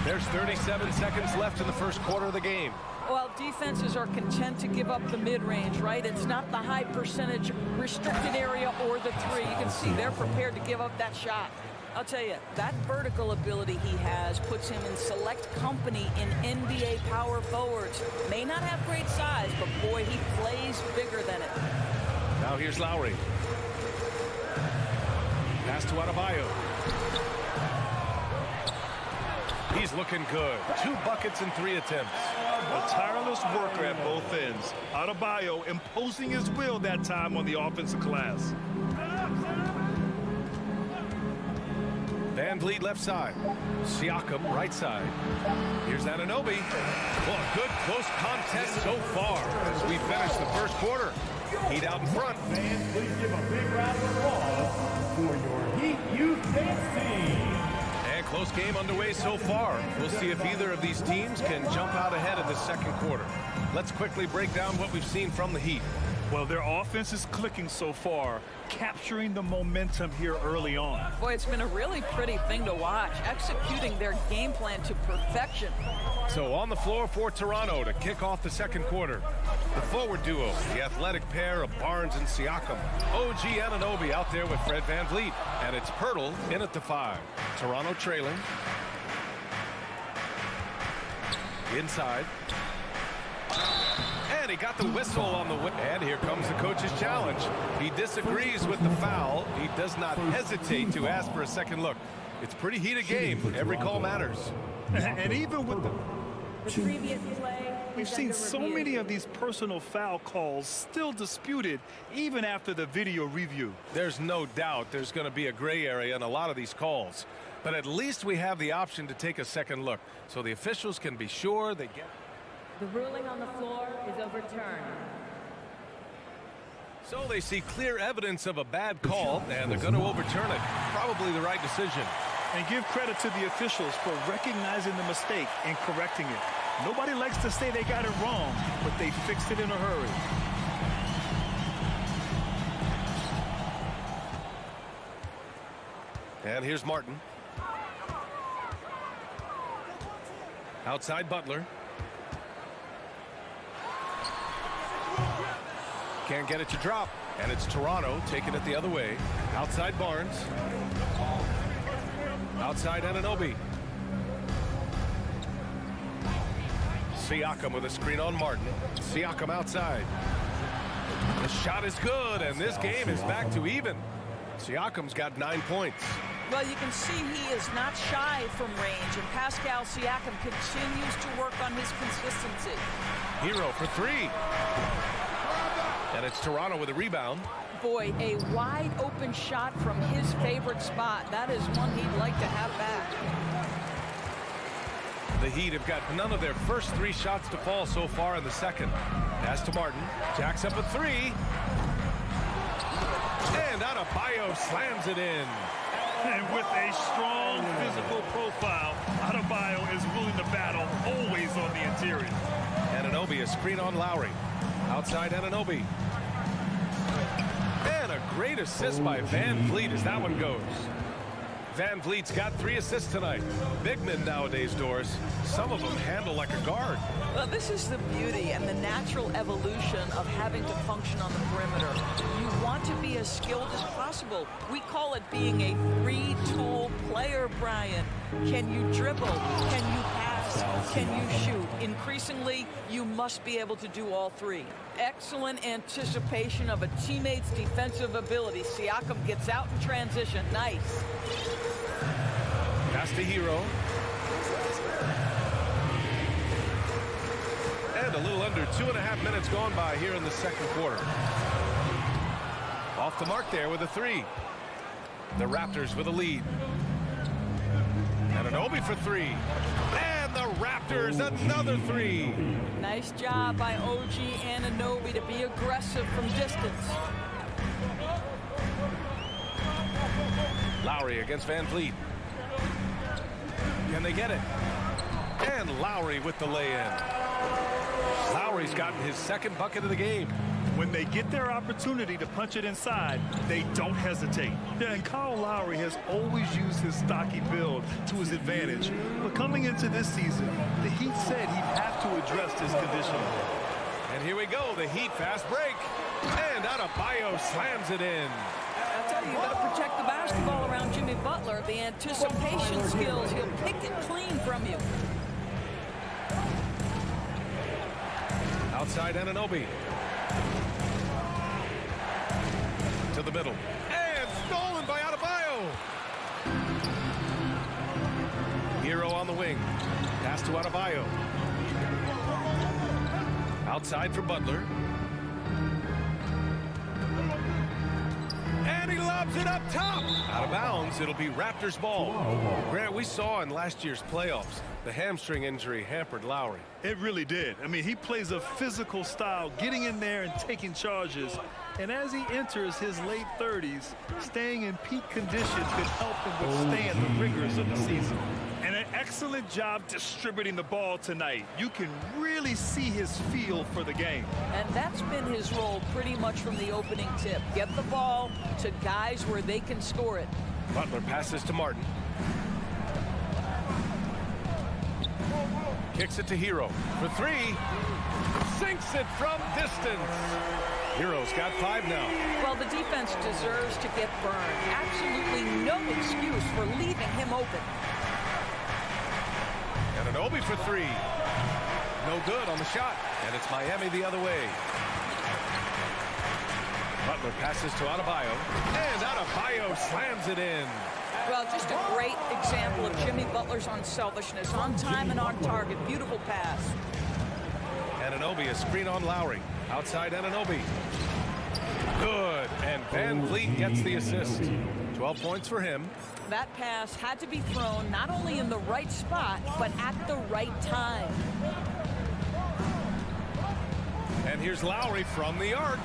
There's 37 seconds left in the first quarter of the game. Well, defenses are content to give up the mid-range, right? It's not the high percentage restricted area or the three. You can see they're prepared to give up that shot. I'll tell you, that vertical ability he has puts him in select company in NBA power forwards. May not have great size, but boy, he plays bigger than it. Now here's Lowry. Pass to Adebayo. He's looking good. 2 buckets and 3 attempts. A tireless worker at both ends. Adebayo imposing his will that time on the offensive glass. Van Vliet left side. Siakam right side. Here's Anunoby. Well, a good close contest so far as we finish the first quarter. Heat out in front. Fans, please give a big round of applause for your Heat Youth Dance Team. And close game underway so far. We'll see if either of these teams can jump out ahead in the second quarter. Let's quickly break down what we've seen from the Heat. Well, their offense is clicking so far, capturing the momentum here early on. Boy, it's been a really pretty thing to watch, executing their game plan to perfection. So on the floor for Toronto to kick off the second quarter. The forward duo, the athletic pair of Barnes and Siakam. OG Anunoby out there with Fred Van Vliet. And it's Pirtle in at the 5. Toronto trailing. Inside. And he got the whistle on the way. And here comes the coach's challenge. He disagrees with the foul. He does not hesitate to ask for a second look. It's a pretty heated game. Every call matters. And even with the previous play, we've seen so many of these personal foul calls still disputed even after the video review. There's no doubt there's going to be a gray area in a lot of these calls. But at least we have the option to take a second look so the officials can be sure they get. The ruling on the floor is overturned. So they see clear evidence of a bad call, and they're going to overturn it. Probably the right decision. And give credit to the officials for recognizing the mistake and correcting it. Nobody likes to say they got it wrong, but they fixed it in a hurry. And here's Martin. Outside Butler. Can't get it to drop. And it's Toronto taking it the other way. Outside Barnes. Outside Anunoby. Siakam with a screen on Martin. Siakam outside. The shot is good, and this game is back to even. Siakam's got 9 points. Well, you can see he is not shy from range, and Pascal Siakam continues to work on his consistency. Hero for 3. And it's Toronto with a rebound. Boy, a wide open shot from his favorite spot. That is one he'd like to have back. The Heat have got none of their first 3 shots to fall so far in the second. Pass to Martin. Jacks up a 3. And Adebayo slams it in. And with a strong physical profile, Adebayo is willing to battle, always on the interior. Anunoby, a screen on Lowry. Outside Anunoby. And a great assist by Van Vliet as that one goes. Van Vliet's got 3 assists tonight. Big men nowadays, Doris. Some of them handle like a guard. Well, this is the beauty and the natural evolution of having to function on the perimeter. You want to be as skilled as possible. We call it being a 3-tool player, Brian. Can you dribble? Can you pass? Can you shoot? Increasingly, you must be able to do all 3. Excellent anticipation of a teammate's defensive ability. Siakam gets out in transition. Nice. Pass to Hero. And a little under 2.5 minutes gone by here in the second quarter. Off the mark there with a 3. The Raptors with a lead. Anunoby for 3. And the Raptors another 3. Nice job by OG Anunoby to be aggressive from distance. Lowry against Van Vliet. Can they get it? And Lowry with the lay-in. Lowry's gotten his second bucket of the game. When they get their opportunity to punch it inside, they don't hesitate. Yeah, and Kyle Lowry has always used his stocky build to his advantage. But coming into this season, the Heat said he'd have to address his conditioning. And here we go, the Heat fast break. And Adebayo slams it in. I'll tell you, you better protect the basketball around Jimmy Butler. The anticipation skills, he'll pick it clean from you. Outside Anunoby. To the middle. And stolen by Adebayo. Hero on the wing. Pass to Adebayo. Outside for Butler. And he lobs it up top. Out of bounds, it'll be Raptors ball. Grant, we saw in last year's playoffs, the hamstring injury hampered Lowry. It really did. I mean, he plays a physical style, getting in there and taking charges. And as he enters his late 30s, staying in peak condition could help him withstand the rigors of the season. And an excellent job distributing the ball tonight. You can really see his feel for the game. And that's been his role pretty much from the opening tip. Get the ball to guys where they can score it. Butler passes to Martin. Kicks it to Hero for three. Sinks it from distance. Hero's got 5 now. Well, the defense deserves to get burned. Absolutely no excuse for leaving him open. Anunoby for 3. No good on the shot. And it's Miami the other way. Butler passes to Adebayo. And Adebayo slams it in. Well, just a great example of Jimmy Butler's unselfishness. On time and on target. Beautiful pass. Anunoby, a screen on Lowry. Outside Anunoby. Good. And Van Vliet gets the assist. 12 points for him. That pass had to be thrown not only in the right spot, but at the right time. And here's Lowry from the arc.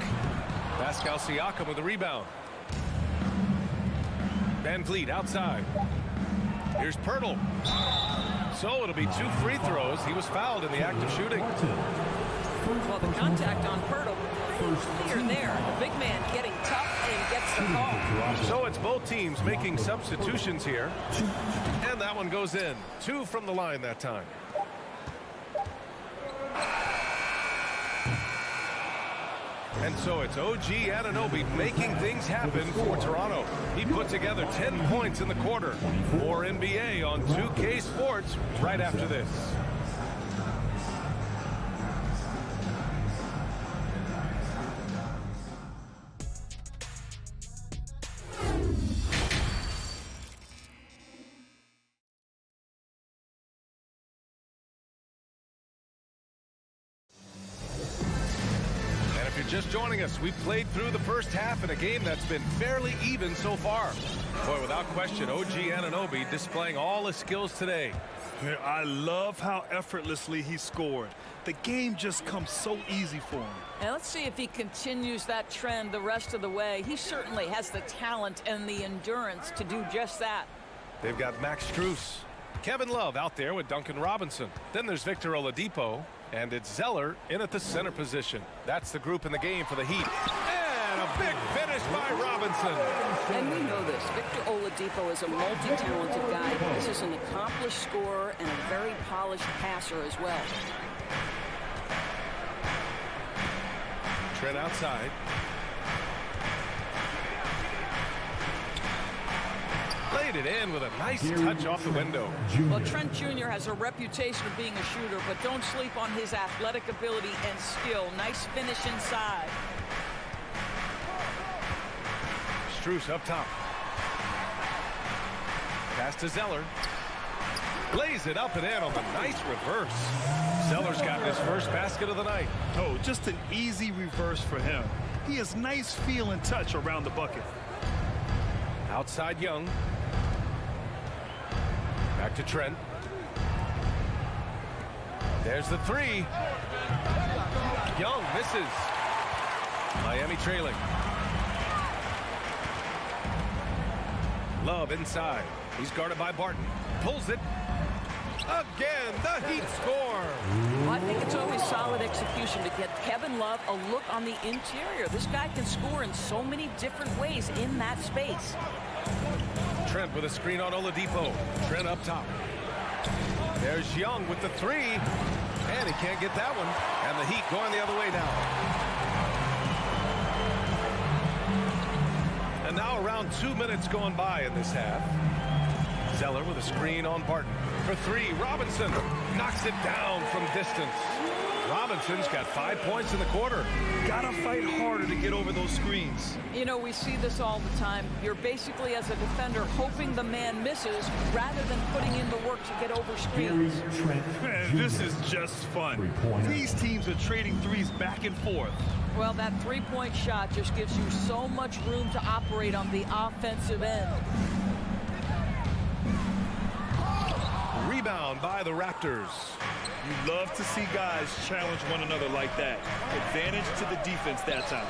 Pascal Siakam with the rebound. Van Vliet outside. Here's Pirtle. So it'll be 2 free throws. He was fouled in the act of shooting. Well, the contact on Pirtle, clear there. The big man getting tough and gets the call. So it's both teams making substitutions here. And that one goes in. 2 from the line that time. And so it's OG Anunoby making things happen for Toronto. He put together 10 points in the quarter. More NBA on 2K Sports right after this. Just joining us, we played through the first half in a game that's been fairly even so far. Boy, without question, OG Anunoby displaying all his skills today. I love how effortlessly he scored. The game just comes so easy for him. And let's see if he continues that trend the rest of the way. He certainly has the talent and the endurance to do just that. They've got Max Strus, Kevin Love out there with Duncan Robinson. Then there's Victor Oladipo. And it's Zeller in at the center position. That's the group in the game for the Heat. And a big finish by Robinson. And we know this. Victor Oladipo is a multi-talented guy. This is an accomplished scorer and a very polished passer as well. Trent outside. Laid it in with a nice touch off the window. Well, Trent Jr. has a reputation of being a shooter, but don't sleep on his athletic ability and skill. Nice finish inside. Strus up top. Pass to Zeller. Lays it up and in on the nice reverse. Zeller's got his first basket of the night. Oh, just an easy reverse for him. He has nice feel and touch around the bucket. Outside Young. Back to Trent. There's the 3. Young misses. Miami trailing. Love inside. He's guarded by Barton. Pulls it. Again, the Heat score. Well, I think it's always solid execution to get Kevin Love a look on the interior. This guy can score in so many different ways in that space. Trent with a screen on Oladipo. Trent up top. There's Young with the three. And he can't get that one. And the Heat going the other way now. And now around 2 minutes going by in this half. Zeller with a screen on Barton. For three, Robinson knocks it down from distance. Robinson's got 5 points in the quarter. Gotta fight harder to get over those screens. You know, we see this all the time. You're basically, as a defender, hoping the man misses rather than putting in the work to get over screens. Man, this is just fun. These teams are trading threes back and forth. Well, that three-point shot just gives you so much room to operate on the offensive end. Rebound by the Raptors. You love to see guys challenge one another like that. Advantage to the defense that time.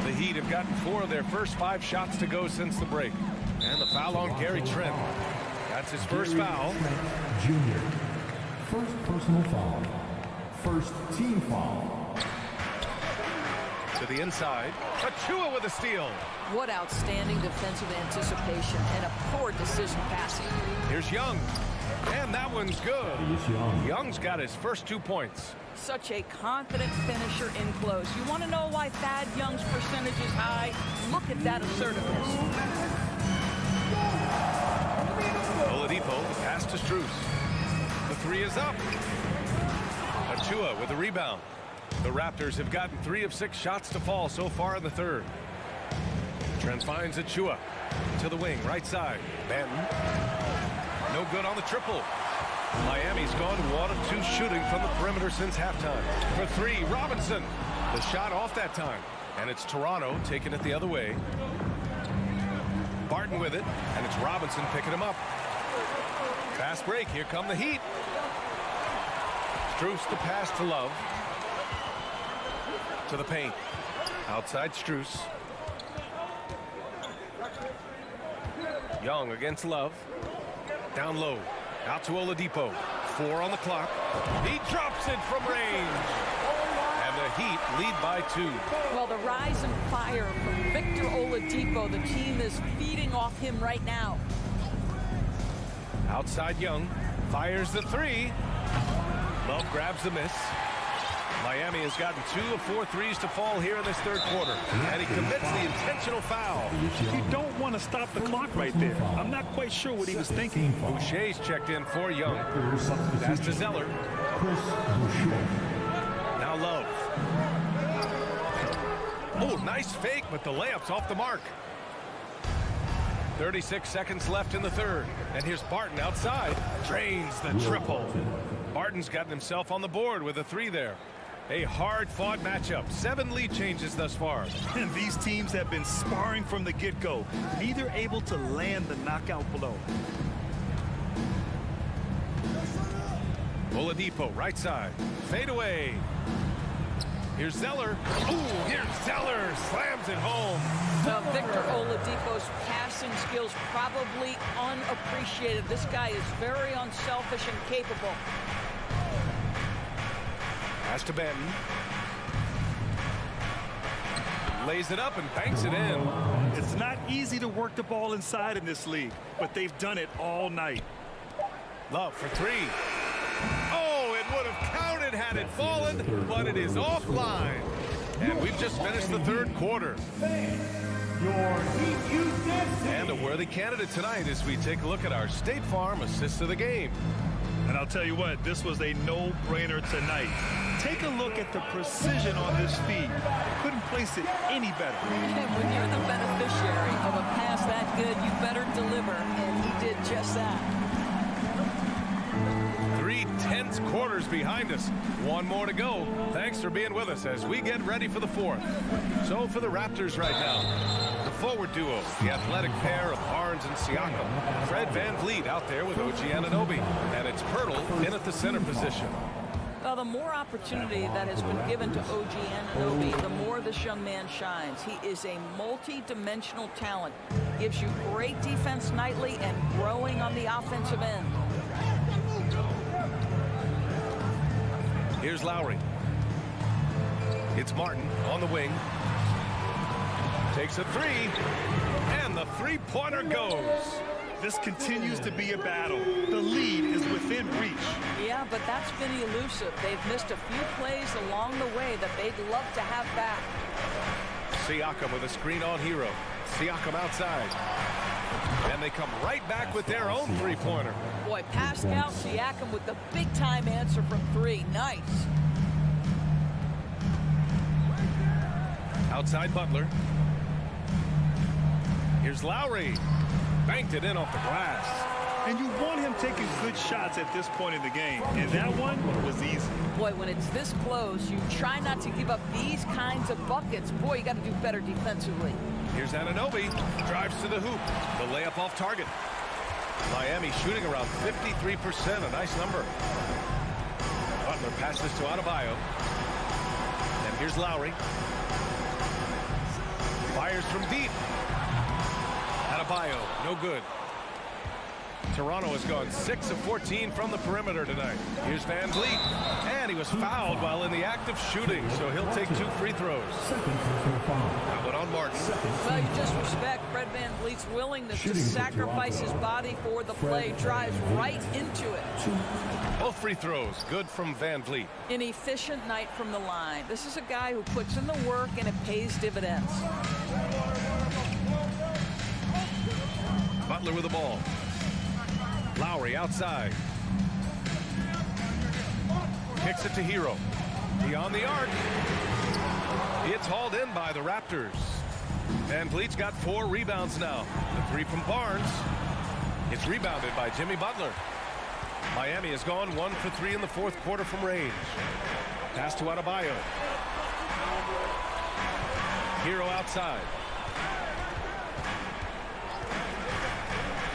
The Heat have gotten 4 of their first 5 shots to go since the break. And the foul on Gary Trent. That's his first foul. Junior. First personal foul. First team foul. To the inside. Achua with a steal. What outstanding defensive anticipation and a poor decision passing. Here's Young. And that one's good. Young's got his first 2 points. Such a confident finisher in close. You want to know why Thad Young's percentage is high? Look at that assertiveness. Oladipo, the pass to Strus. The three is up. Achua with a rebound. The Raptors have gotten 3 of 6 shots to fall so far in the third. Trent finds Achua to the wing, right side. Banton. No good on the triple. Miami's gone 1 of 2 shooting from the perimeter since halftime. For 3, Robinson. The shot off that time. And it's Toronto taking it the other way. Barton with it, and it's Robinson picking him up. Fast break, here come the Heat. Strus the pass to Love. To the paint. Outside Strus. Young against Love. Down low. Out to Oladipo. 4 on the clock. He drops it from range. And the Heat lead by 2. Well, the rise and fire from Victor Oladipo. The team is feeding off him right now. Outside Young. Fires the 3. Love grabs the miss. Miami has gotten 2 of 4 threes to fall here in this third quarter. And he commits the intentional foul. You don't want to stop the clock right there. I'm not quite sure what he was thinking. Boucher's checked in for Young. Pass to Zeller. Now Love. Oh, nice fake, but the layup's off the mark. 36 seconds left in the third. And here's Barton outside. Drains the triple. Barton's gotten himself on the board with a 3 there. A hard-fought matchup. 7 lead changes thus far. And these teams have been sparring from the get-go. Neither able to land the knockout blow. Oladipo, right side. Fade away. Here's Zeller. Ooh, here's Zeller. Slams it home. Now, Victor Oladipo's passing skills probably unappreciated. This guy is very unselfish and capable. Pass to Banton. Lays it up and banks it in. It's not easy to work the ball inside in this league, but they've done it all night. Love for 3. Oh, it would have counted had it fallen, but it is offline. And we've just finished the third quarter. And a worthy candidate tonight as we take a look at our State Farm assist of the game. And I'll tell you what, this was a no-brainer tonight. Take a look at the precision on this feed. Couldn't place it any better. And when you're the beneficiary of a pass that good, you better deliver. And he did just that. 3 tense quarters behind us. 1 more to go. Thanks for being with us as we get ready for the 4th. So for the Raptors right now, the forward duo, the athletic pair of Barnes and Siakam. Fred VanVleet out there with OG Anunoby. And it's Pirtle in at the center position. Well, the more opportunity that has been given to OG Anunoby, the more this young man shines. He is a multi-dimensional talent. Gives you great defense nightly and growing on the offensive end. Here's Lowry. It's Martin on the wing. Takes a three, and the three-pointer goes. This continues to be a battle. The lead is within reach. Yeah, but that's been elusive. They've missed a few plays along the way that they'd love to have back. Siakam with a screen on Hero. Siakam outside. And they come right back with their own three-pointer. Boy, Pascal Siakam with the big-time answer from three. Nice. Outside Butler. Here's Lowry. Banked it in off the glass. And you want him taking good shots at this point in the game. And that one was easy. Boy, when it's this close, you try not to give up these kinds of buckets. Boy, you got to do better defensively. Here's Anunoby. Drives to the hoop. The layup off target. Miami shooting around 53%. A nice number. Butler passes to Adebayo. And here's Lowry. Fires from deep. Adebayo, no good. Toronto has gone 6 of 14 from the perimeter tonight. Here's Van Vliet. And he was fouled while in the act of shooting, so he'll take 2 free throws. That one on Martin. Well, you just respect Fred Van Vliet's willingness to sacrifice his body for the play. Drives right into it. Both free throws, good from Van Vliet. An efficient night from the line. This is a guy who puts in the work and it pays dividends. Butler with the ball. Lowry outside. Kicks it to Hero. Beyond the arc. It's hauled in by the Raptors. Van Vliet's got 4 rebounds now. The 3 from Barnes. It's rebounded by Jimmy Butler. Miami has gone 1 for 3 in the 4th quarter from range. Pass to Adebayo. Hero outside.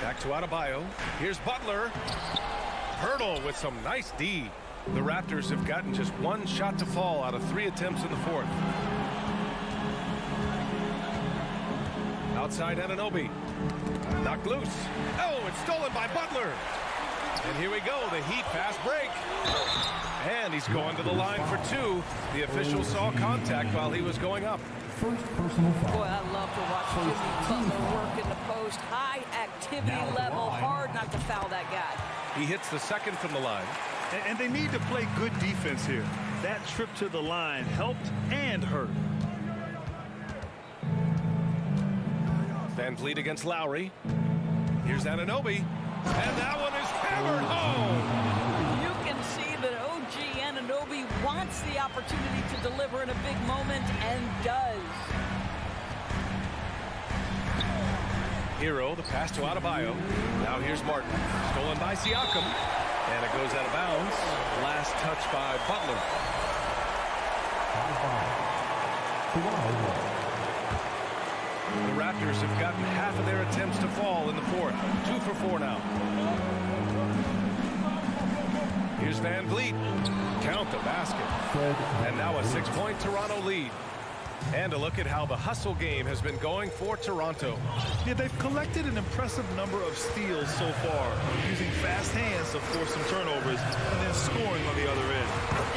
Back to Adebayo. Here's Butler. Hurdle with some nice D. The Raptors have gotten just 1 shot to fall out of 3 attempts in the 4th. Outside Anunoby. Knocked loose. Oh, it's stolen by Butler. And here we go, the Heat fast break. And he's going to the line for 2. The official saw contact while he was going up. First personal foul. Boy, I love to watch Jimmy Butler work in the post. High activity level, hard not to foul that guy. He hits the 2nd from the line. And they need to play good defense here. That trip to the line helped and hurt. Van Vliet against Lowry. Here's Anunoby. And that one is hammered home. You can see that OG Anunoby wants the opportunity to deliver in a big moment and does. Hero, the pass to Adebayo. Now here's Martin. Stolen by Siakam. And it goes out of bounds. Last touch by Butler. The Raptors have gotten half of their attempts to fall in the 4th. 2 for 4 now. Here's Van Vliet. Count the basket. And now a 6-point Toronto lead. And a look at how the hustle game has been going for Toronto. Yeah, they've collected an impressive number of steals so far, using fast hands to force some turnovers and then scoring on the other end.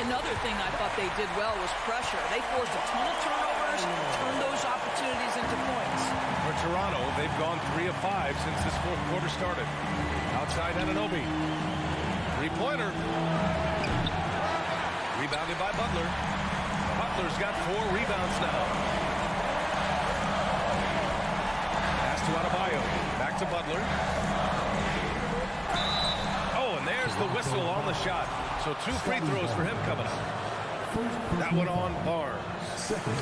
Another thing I thought they did well was pressure. They forced a ton of turnovers and turned those opportunities into points. For Toronto, they've gone 3 of 5 since this 4th quarter started. Outside Anunoby. 3-pointer. Rebounded by Butler. Butler's got 4 rebounds now. Pass to Adebayo. Back to Butler. Oh, and there's the whistle on the shot. So 2 free throws for him coming up. That one on Barnes.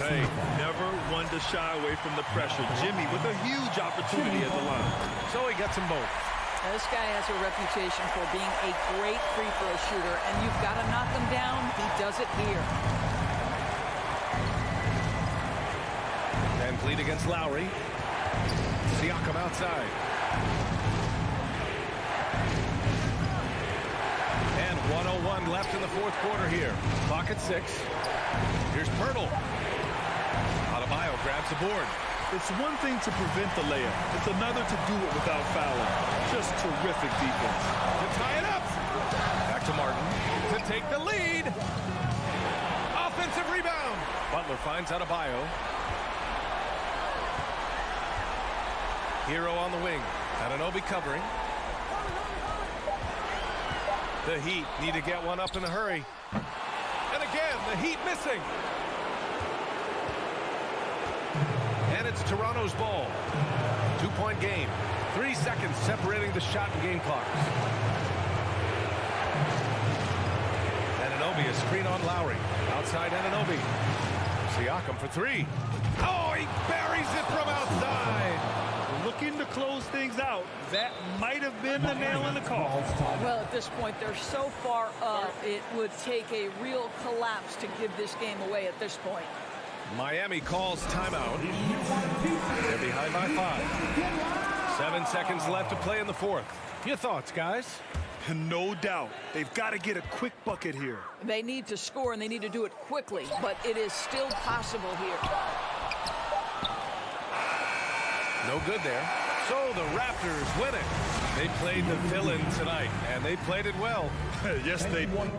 Hey, never one to shy away from the pressure. Jimmy with a huge opportunity at the line. So he gets them both. Now, this guy has a reputation for being a great free throw shooter, and you've got to knock him down. He does it here. Van Vliet against Lowry. Siakam outside. And 1 1:01 left in the fourth quarter here. Clock at 6. Here's Pirtle. Adebayo grabs the board. It's one thing to prevent the layup. It's another to do it without fouling. Just terrific defense. To tie it up. Back to Martin to take the lead. Offensive rebound. Butler finds Adebayo. Hero on the wing. Anunoby covering. The Heat need to get one up in a hurry. And again, the Heat missing. And it's Toronto's ball. 2-point game. 3 seconds separating the shot and game clocks. Anunoby, a screen on Lowry. Outside Anunoby. Siakam for 3. Oh, he buries it from outside. Looking to close things out. That might have been the nail in the coffin. Well, at this point, they're so far up, it would take a real collapse to give this game away at this point. Miami calls timeout. They're behind by 5. 7 seconds left to play in the fourth. Your thoughts, guys? No doubt. They've got to get a quick bucket here. They need to score, and they need to do it quickly, but it is still possible here. No good there. So the Raptors win it. They played the villain tonight, and they played it well. Yes, they did.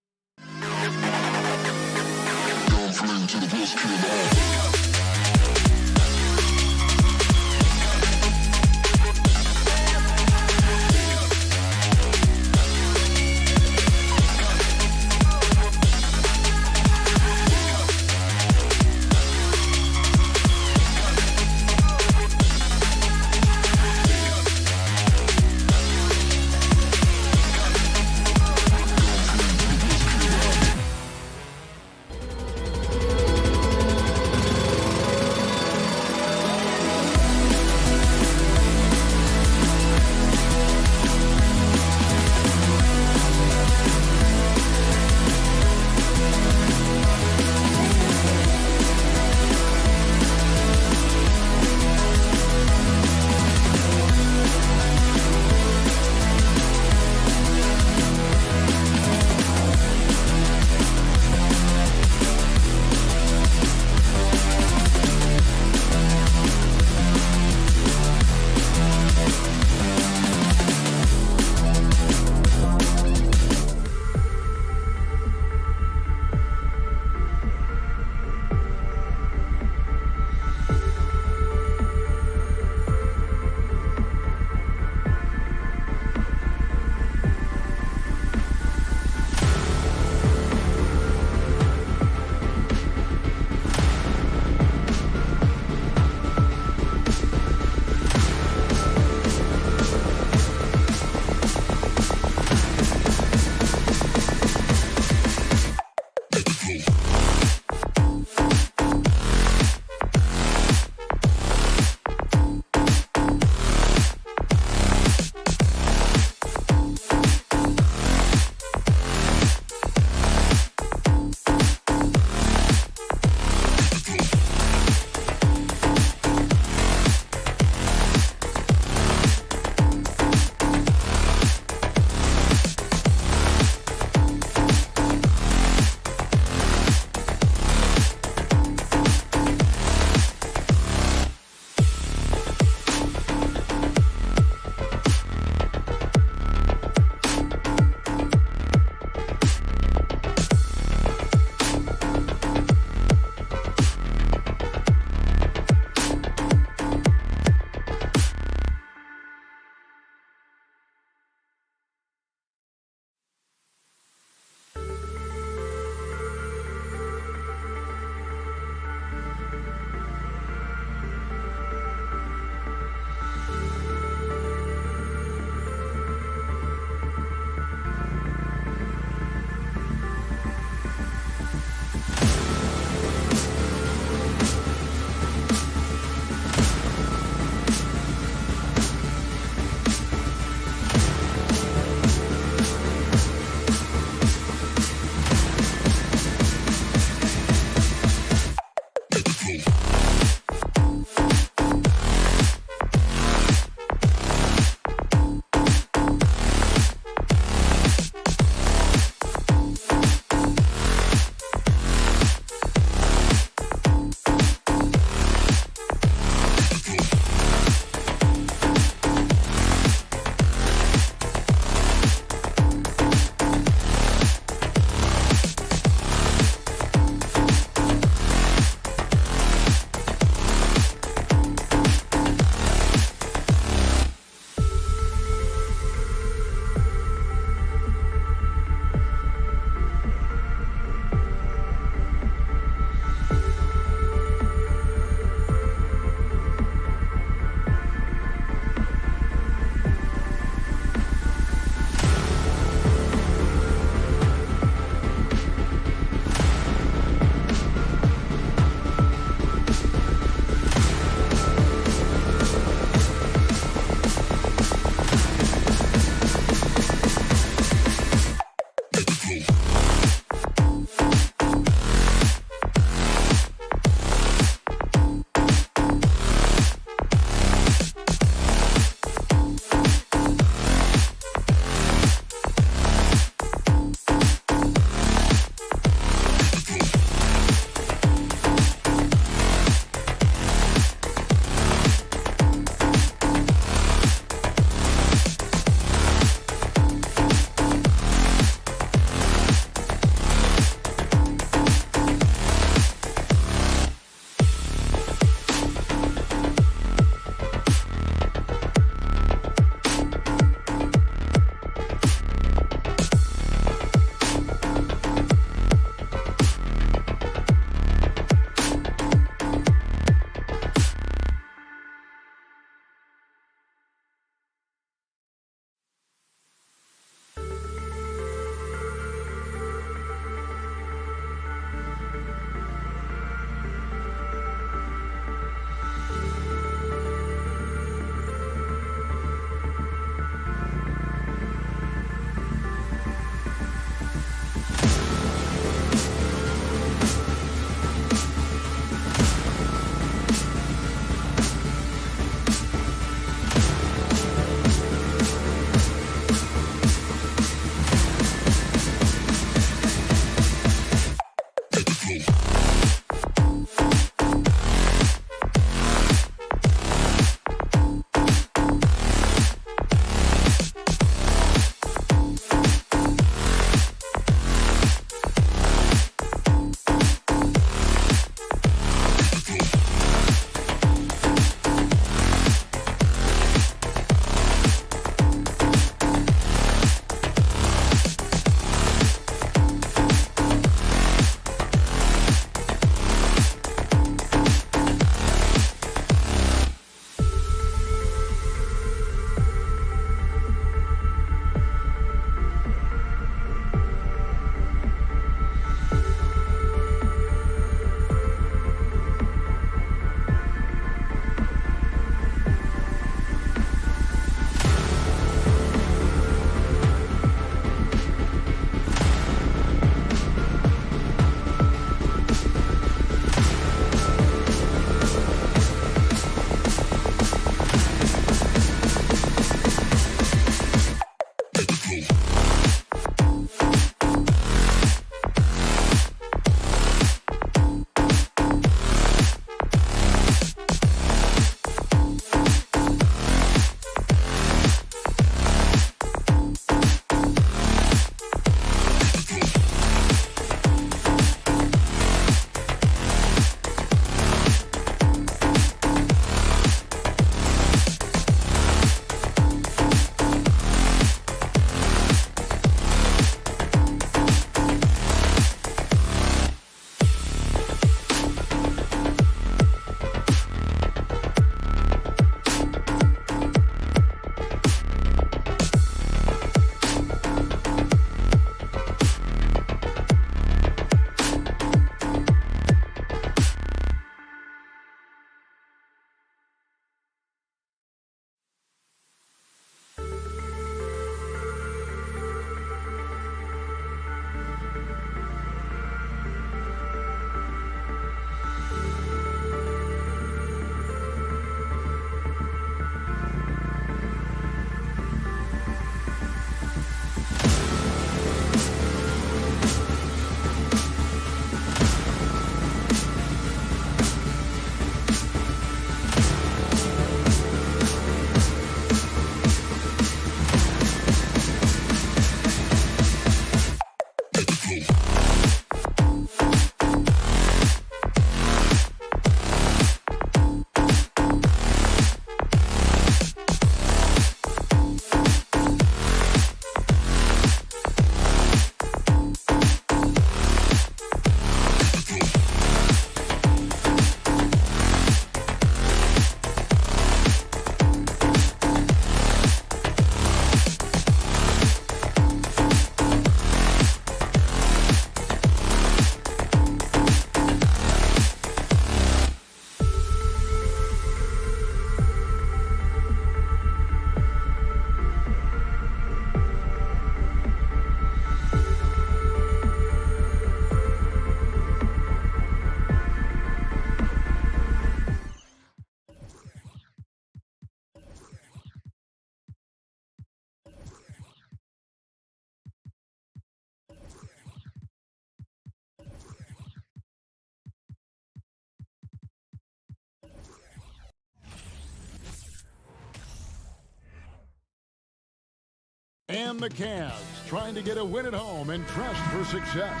And the Cavs trying to get a win at home and dressed for success.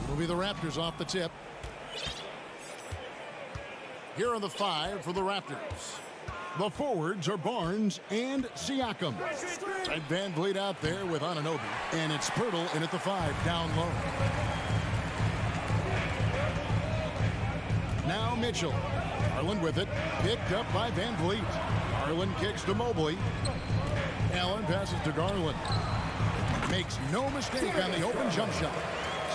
It'll be the Raptors off the tip. Here are the 5 for the Raptors. The forwards are Barnes and Siakam. And Van Vliet out there with Anunoby. And it's Pirtle in at the 5 down low. Now Mitchell. Garland with it. Picked up by Van Vliet. Garland kicks to Mobley. Allen passes to Garland. Makes no mistake on the open jump shot.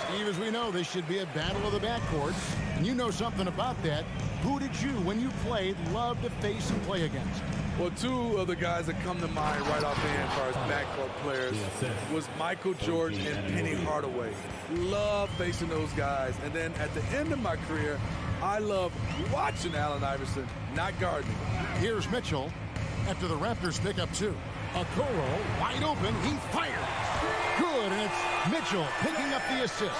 Steve, as we know, this should be a battle of the backcourts. And you know something about that. Who did you, when you played, love to face and play against? Well, 2 of the guys that come to mind right offhand as far as backcourt players was Michael Jordan and Penny Hardaway. Love facing those guys. And then at the end of my career, I love watching Allen Iverson, not guarding. Here's Mitchell after the Raptors pick up 2. Okoro wide open. He fires. Good, and it's Mitchell picking up the assist.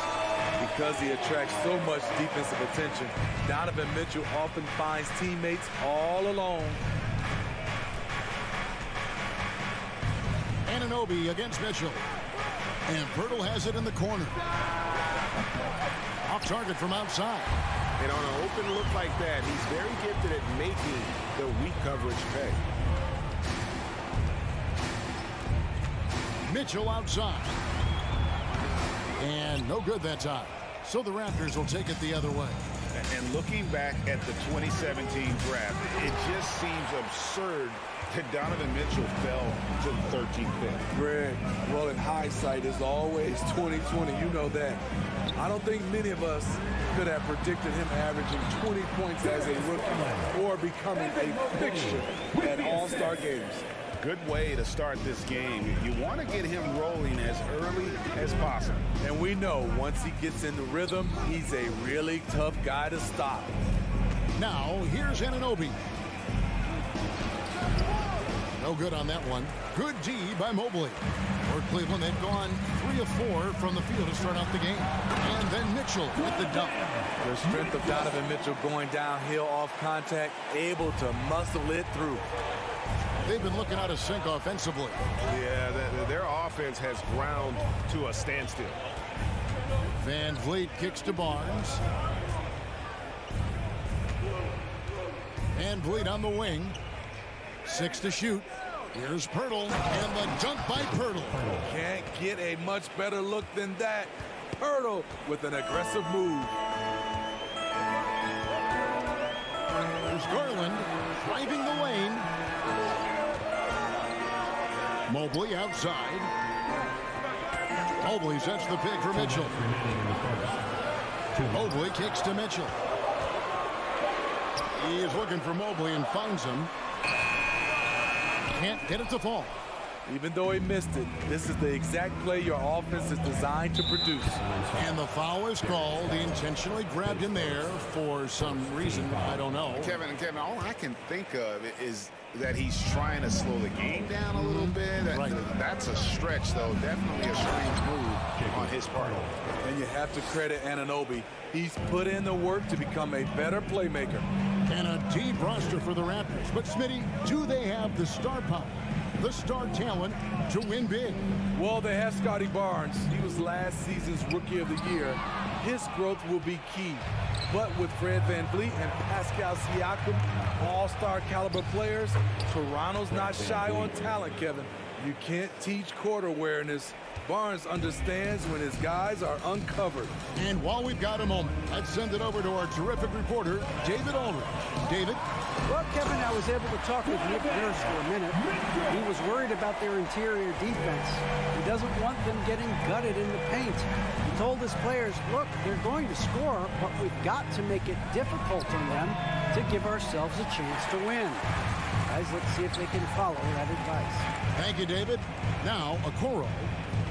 Because he attracts so much defensive attention, Donovan Mitchell often finds teammates all alone. Anunoby against Mitchell. And Pirtle has it in the corner. Off target from outside. And on an open look like that, he's very gifted at making the weak coverage pay. Mitchell outside. And no good that time. So the Raptors will take it the other way. And looking back at the 2017 draft, it just seems absurd that Donovan Mitchell fell to the 13th pick. Greg, well, in hindsight is always 20/20. You know that. I don't think many of us could have predicted him averaging 20 points as a rookie or becoming a fixture at all-star games. Good way to start this game. You want to get him rolling as early as possible. And we know once he gets in the rhythm, he's a really tough guy to stop. Now, here's Anunoby. No good on that one. Good D by Mobley. For Cleveland, they've gone 3 of 4 from the field to start out the game. And then Mitchell with the dunk. The strength of Donovan Mitchell going downhill off contact, able to muscle it through. They've been looking out of sync offensively. Yeah, their offense has ground to a standstill. Van Vliet kicks to Barnes. Van Vliet on the wing. 6 to shoot. Here's Pirtle, and the dunk by Pirtle. Can't get a much better look than that. Pirtle with an aggressive move. Here's Garland driving the lane. Mobley outside. Mobley sets the pick for Mitchell. Mobley kicks to Mitchell. He is looking for Mobley and finds him. Can't get it to fall. Even though he missed it, this is the exact play your offense is designed to produce. And the foul is called. He intentionally grabbed him there for some reason. I don't know. Kevin, all I can think of is that he's trying to slow the game down a little bit. Right. That's a stretch, though. Definitely a strange move on his part. And you have to credit Anunoby. He's put in the work to become a better playmaker. And a deep roster for the Raptors. But, Smitty, do they have the star power, the star talent to win big? Well, they have Scotty Barnes. He was last season's Rookie of the Year. His growth will be key. But with Fred VanVleet and Pascal Siakam, all-star caliber players, Toronto's not shy on talent, Kevin. You can't teach court awareness. Barnes understands when his guys are uncovered. And while we've got a moment, let's send it over to our terrific reporter, David Aldridge. David? Well, Kevin, I was able to talk with Nick Nurse for a minute. He was worried about their interior defense. He doesn't want them getting gutted in the paint. He told his players, look, they're going to score, but we've got to make it difficult on them to give ourselves a chance to win. Guys, let's see if they can follow that advice. Thank you, David. Now, Okoro,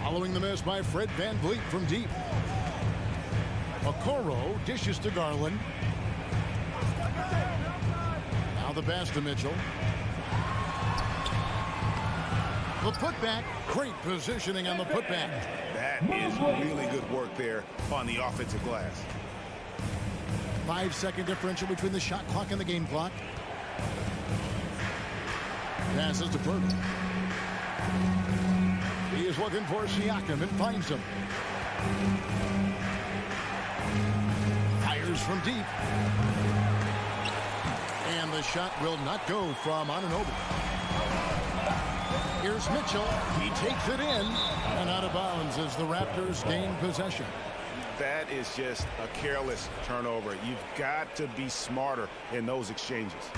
following the miss by Fred VanVleet from deep. Okoro dishes to Garland. Now the pass to Mitchell. The putback, great positioning on the putback. That is really good work there on the offensive glass. 5-second differential between the shot clock and the game clock. Passes to Purdle. He is looking for Siakam and finds him. Fires from deep. And the shot will not go from Anunoby. Here's Mitchell. He takes it in. And out of bounds as the Raptors gain possession. That is just a careless turnover. You've got to be smarter in those exchanges.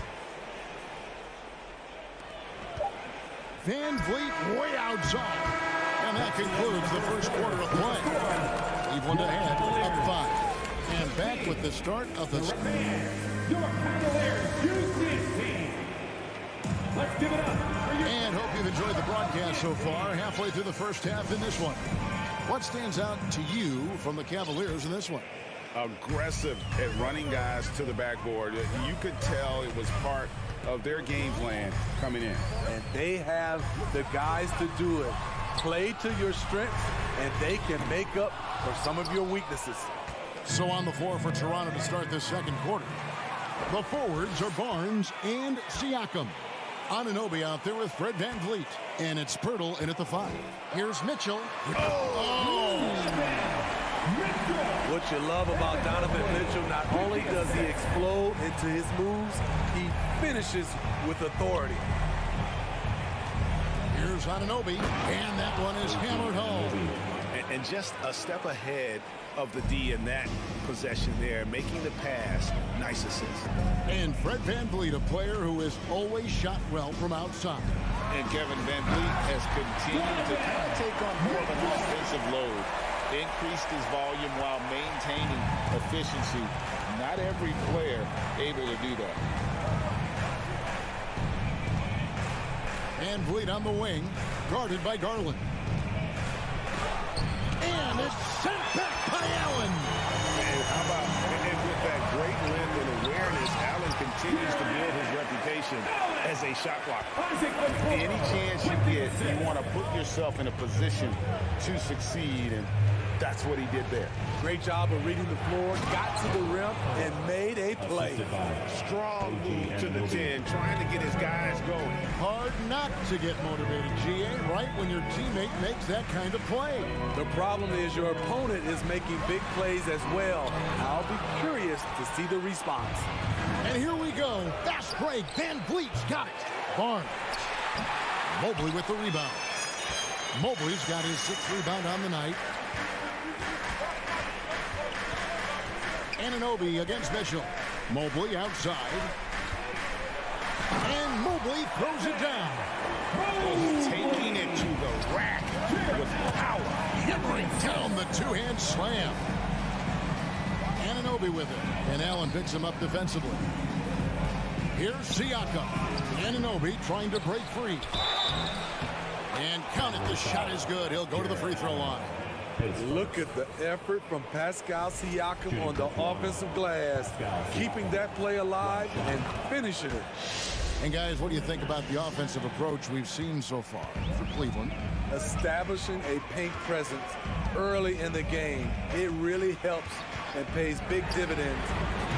Van Vliet way outside. And that concludes the first quarter of play. Cleveland ahead, up 5. And back with the start of the... Your Cavaliers use this team. Let's give it up. And hope you've enjoyed the broadcast so far. Halfway through the first half in this one. What stands out to you from the Cavaliers in this one? Aggressive at running guys to the backboard. You could tell it was part of their game plan coming in. And they have the guys to do it. Play to your strengths, and they can make up for some of your weaknesses. So on the floor for Toronto to start this second quarter. The forwards are Barnes and Siakam. Anunoby out there with Fred Van Vliet. And it's Purdle in at the 5. Here's Mitchell. What you love about Donovan Mitchell, not only does he explode into his moves, he finishes with authority. Here's Anunoby, and that one is hammered home. And just a step ahead of the D in that possession there, making the pass. Nice assist. And Fred Van Vliet, a player who has always shot well from outside. And Kevin Van Vliet has continued to kind of take on more of an offensive load. Increased his volume while maintaining efficiency. Not every player able to do that. Van Vliet on the wing, guarded by Garland. And it's sent back by Allen. And how about, and with that great length and awareness, Allen continues to build his reputation as a shot blocker. Any chance you get, you want to put yourself in a position to succeed, and that's what he did there. Great job of reading the floor, got to the rim, and made a play. Strong move to the 10, trying to get his guys going. Hard not to get motivated, GA, right when your teammate makes that kind of play. The problem is your opponent is making big plays as well. I'll be curious to see the response. And here we go. Fast break. Van Vliet's got it. Barnes. Mobley with the rebound. Mobley's got his 6th rebound on the night. Anunoby against Mitchell. Mobley outside. And Mobley throws it down. Taking it to the rack with power. Hammering down the two-hand slam. Anunoby with it. And Allen picks him up defensively. Here's Siakam. Anunoby trying to break free. And count it. The shot is good. He'll go to the free throw line. Look at the effort from Pascal Siakam on the offensive glass, keeping that play alive and finishing it. And guys, what do you think about the offensive approach we've seen so far for Cleveland? Establishing a paint presence early in the game, it really helps and pays big dividends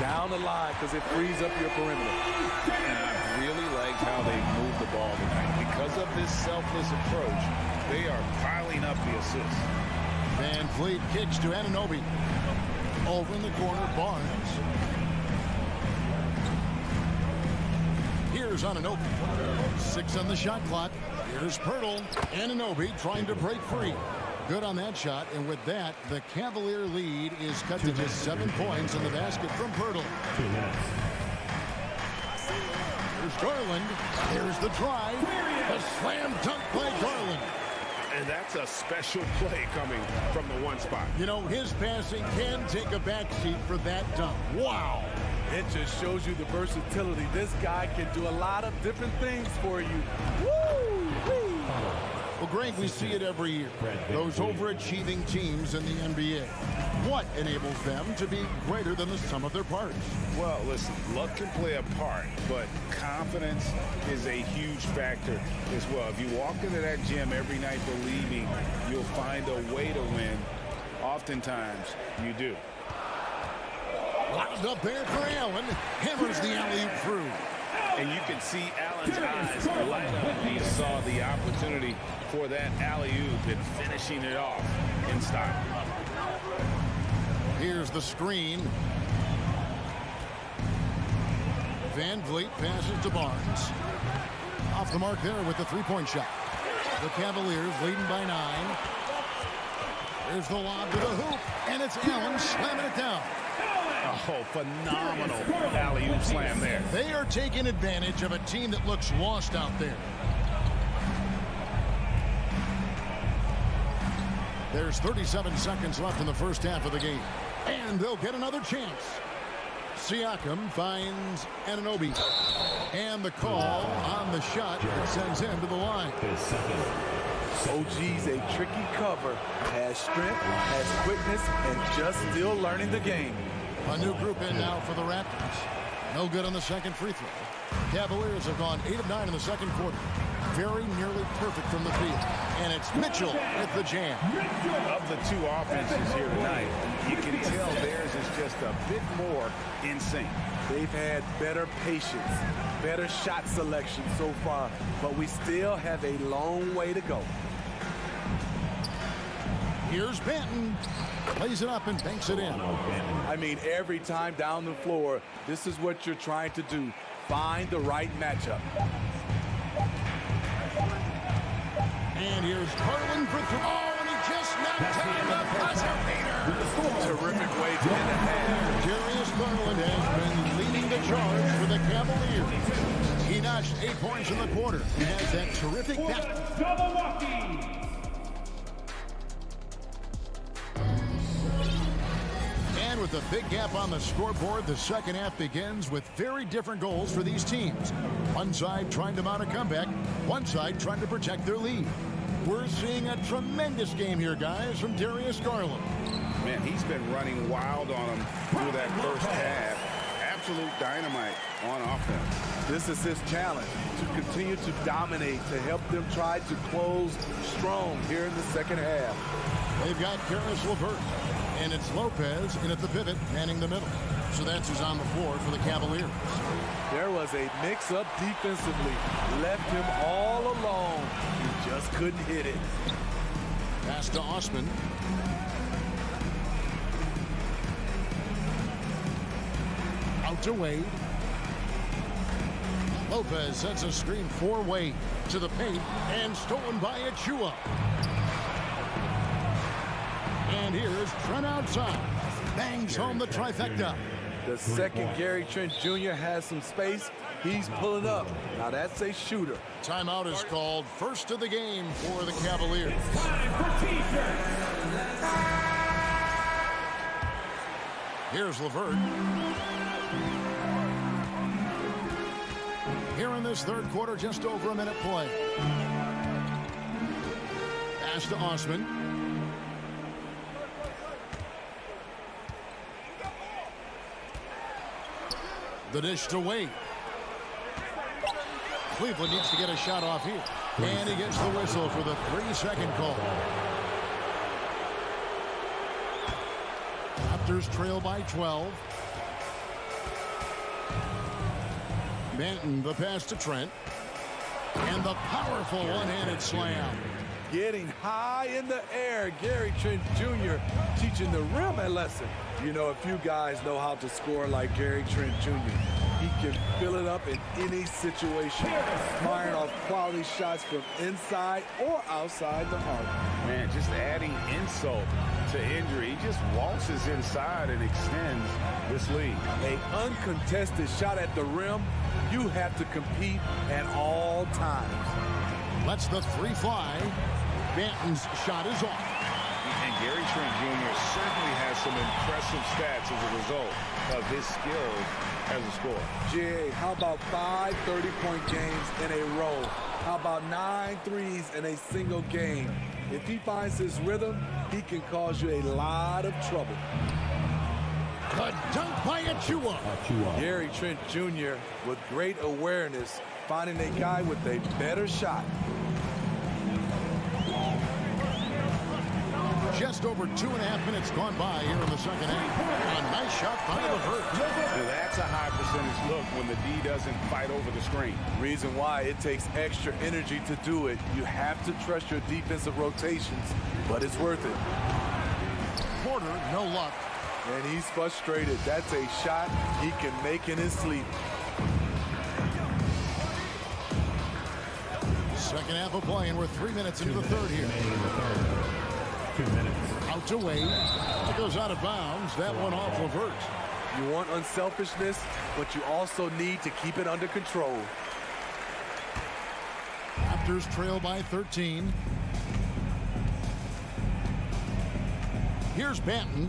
down the line because it frees up your perimeter. And I really like how they move the ball tonight. Because of this selfless approach, they are piling up the assists. Van Vliet kicks to Anunoby. Over in the corner, Barnes. Here's Anunoby. 6 on the shot clock. Here's Purdle. Anunoby trying to break free. Good on that shot, and with that, the Cavalier lead is cut to just 7 points in the basket from Purdle. 2 minutes. Here's Garland. Here's the drive. The slam dunk by Garland. And that's a special play coming from the one spot. You know, his passing can take a backseat for that dunk. Wow. It just shows you the versatility. This guy can do a lot of different things for you. Woo! Well, Greg, we see it every year. Those overachieving teams in the NBA. What enables them to be greater than the sum of their parts? Well, listen, luck can play a part, but confidence is a huge factor as well. If you walk into that gym every night believing you'll find a way to win, oftentimes you do. Lobbed up there for Allen. Hammers the alley-oop through. And you can see Allen's eyes light up. He saw the opportunity for that alley-oop and finishing it off in style. Here's the screen. Van Vliet passes to Barnes. Off the mark there with the three-point shot. The Cavaliers leading by 9. There's the lob to the hoop, and it's Allen slamming it down. Oh, phenomenal alley-oop slam there. They are taking advantage of a team that looks lost out there. There's 37 seconds left in the first half of the game. And they'll get another chance. Siakam finds Anunoby. And the call on the shot that sends him to the line. OG's a tricky cover. Has strength, has quickness, and just still learning the game. A new group in now for the Raptors. No good on the second free throw. Cavaliers have gone 8 of 9 in the second quarter. Very nearly perfect from the field. And it's Mitchell with the jam. Of the two offenses here tonight, you can tell theirs is just a bit more in sync. They've had better patience, better shot selection so far, but we still have a long way to go. Here's Benton. Plays it up and banks it in. I mean, every time down the floor, this is what you're trying to do. Find the right matchup. And here's Garland for three. Oh, and he just knocked down the buzzer beater. Terrific way to end the half. Darius Garland has been leading the charge for the Cavaliers. He notched 8 points in the quarter and has that terrific basket. And with a big gap on the scoreboard, the second half begins with very different goals for these teams. One side trying to mount a comeback, one side trying to protect their lead. We're seeing a tremendous game here, guys, from Darius Garland. Man, he's been running wild on him through that first half. Absolute dynamite on offense. This is his challenge, to continue to dominate, to help them try to close strong here in the second half. They've got Caris LeVert, and it's Lopez in at the pivot, manning the middle. So that's who's on the floor for the Cavaliers. There was a mix-up defensively. Left him all alone. He just couldn't hit it. Pass to Osman. Out to Wade. Lopez sets a screen for Wade to the paint and stolen by Achua. And here's Trent outside. Bangs home the trifecta. The second Gary Trent Jr. has some space. He's pulling up. Now that's a shooter. Timeout is called. First of the game for the Cavaliers. Here's LeVert. Here in this third quarter, just over a minute play. Pass to Osman. The dish to Wade. Cleveland needs to get a shot off here. And he gets the whistle for the 3-second call. Raptors trail by 12. Benton, the pass to Trent. And the powerful one-handed slam. Getting high in the air. Gary Trent Jr. teaching the rim a lesson. You know, a few guys know how to score like Gary Trent Jr. He can fill it up in any situation, firing off quality shots from inside or outside the arc. Man, just adding insult to injury. He just waltzes inside and extends this lead. An uncontested shot at the rim, you have to compete at all times. Lets the three fly. Benton's shot is off. And Gary Trent Jr. certainly has some impressive stats as a result of his skills as a scorer. Jay, how about 5 30-point games in a row? How about 9 threes in a single game? If he finds his rhythm, he can cause you a lot of trouble. The dunk by Achua. Gary Trent Jr. with great awareness, finding a guy with a better shot. Just over 2.5 minutes gone by here in the second half. A nice shot by LeVert. Now that's a high percentage look when the D doesn't fight over the screen. Reason why it takes extra energy to do it. You have to trust your defensive rotations, but it's worth it. Porter, no luck. And he's frustrated. That's a shot he can make in his sleep. Second half of play, and we're 3 minutes into the third here. 2 minutes. Out to Wade. It goes out of bounds. That one off LeVert. You want unselfishness, but you also need to keep it under control. Raptors trail by 13. Here's Banton.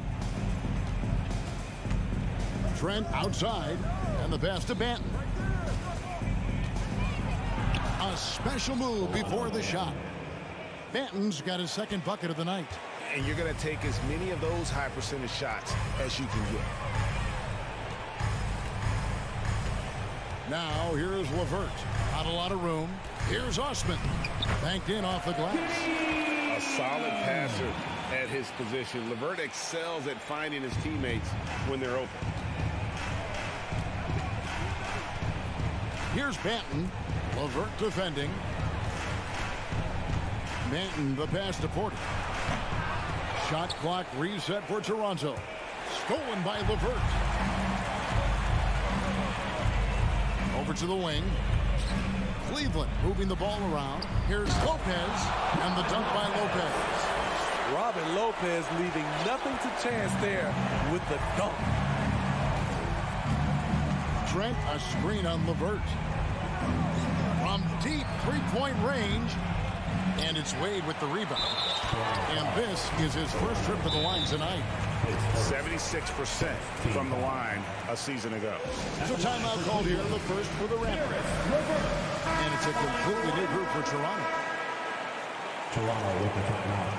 Trent outside, and the pass to Banton. A special move before the shot. Banton's got his second bucket of the night. And you're going to take as many of those high percentage shots as you can get. Now here's LeVert. Not a lot of room. Here's Osman. Banked in off the glass. A solid passer at his position. LeVert excels at finding his teammates when they're open. Here's Banton. LeVert defending. Banton the pass to Porter. Shot clock reset for Toronto. Stolen by LeVert. Over to the wing. Cleveland moving the ball around. Here's Lopez, and the dunk by Lopez. Robin Lopez leaving nothing to chance there with the dunk. Trent, a screen on LeVert. From deep three-point range, and it's Wade with the rebound. And this is his first trip to the line tonight. 76% from the line a season ago. So timeout called here, the first for the Raptors. And it's a completely new group for Toronto. Toronto with the timeout.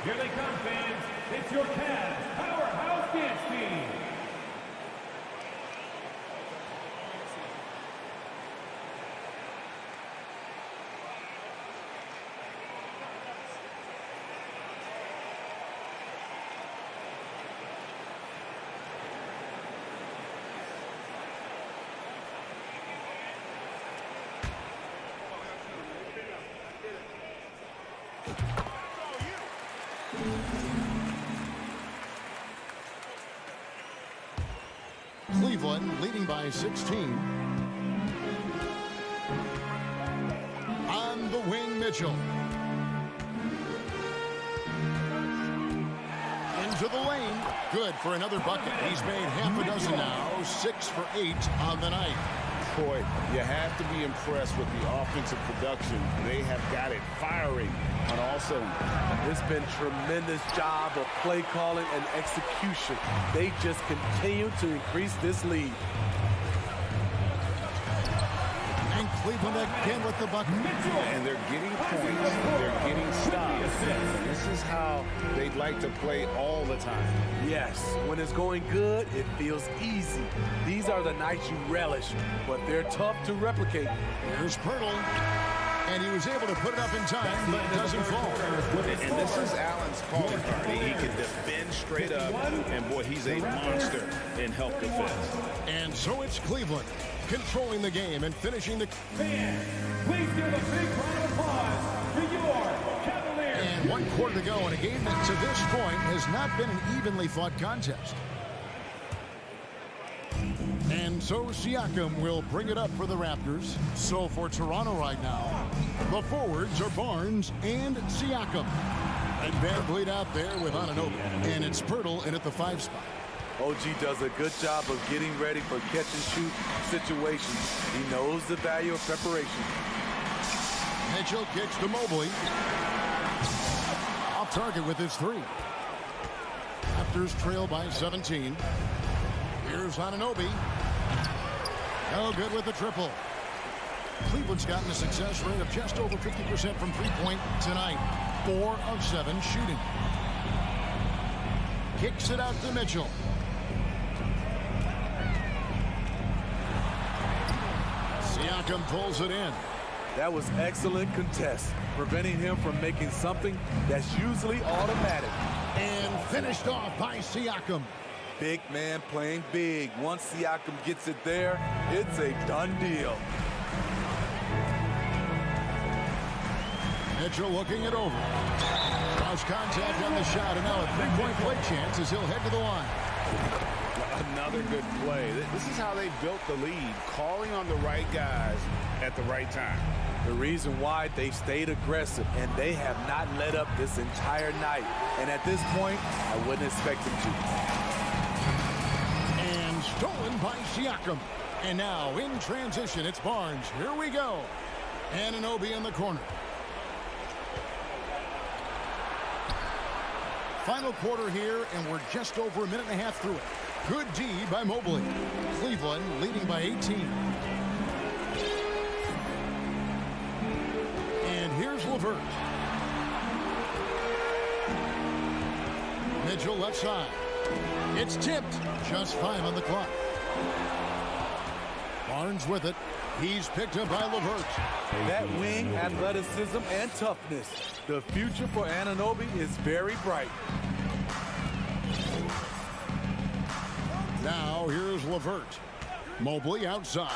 Here they come, fans. It's your Cavs powerhouse dance team. Cleveland leading by 16. On the wing, Mitchell. Into the lane. Good for another bucket. He's made half a dozen now. 6 for 8 on the night. Boy, you have to be impressed with the offensive production. They have got it firing on all cylinders. It's been tremendous job of play calling and execution. They just continue to increase this lead. And Cleveland again with the bucket. And they're getting points. They're getting stops. This is how they'd like to play all the time. Yes, when it's going good, it feels easy. These are the nights you relish, but they're tough to replicate. Here's Pirtle. And he was able to put it up in time, but it doesn't fall. And this is Allen's calling card. He can defend straight up, and boy, he's a monster in help defense. And so it's Cleveland controlling the game and finishing the... Fans, please give a big round of applause to your Cavaliers. And 1 quarter to go in a game that to this point has not been an evenly fought contest. And so Siakam will bring it up for the Raptors. So for Toronto right now, the forwards are Barnes and Siakam. And Van Vliet out there with Anunoby. And it's Pirtle in at the 5 spot. OG does a good job of getting ready for catch-and-shoot situations. He knows the value of preparation. Mitchell kicks to Mobley. Off target with his 3. Raptors trail by 17. Here's Anunoby. No good with the triple. Cleveland's gotten a success rate of just over 50% from three-point tonight. 4 of 7 shooting. Kicks it out to Mitchell. Siakam pulls it in. That was excellent contest, preventing him from making something that's usually automatic. And finished off by Siakam. Big man playing big. Once Siakam gets it there, it's a done deal. Mitchell looking it over. Lost contact on the shot, and now a three-point play chance as he'll head to the line. Another good play. This is how they built the lead, calling on the right guys at the right time. The reason why they've stayed aggressive, and they have not let up this entire night. And at this point, I wouldn't expect them to. And stolen by Siakam. And now in transition, it's Barnes. Here we go. Anunoby in the corner. Final quarter here, and we're just over a minute and a half through it. Good D by Mobley. Cleveland leading by 18. And here's LeVert. Mitchell left side. It's tipped. Just 5 on the clock. Barnes with it. He's picked up by LeVert. That wing athleticism and toughness. The future for Anunoby is very bright. Now here's LeVert. Mobley outside.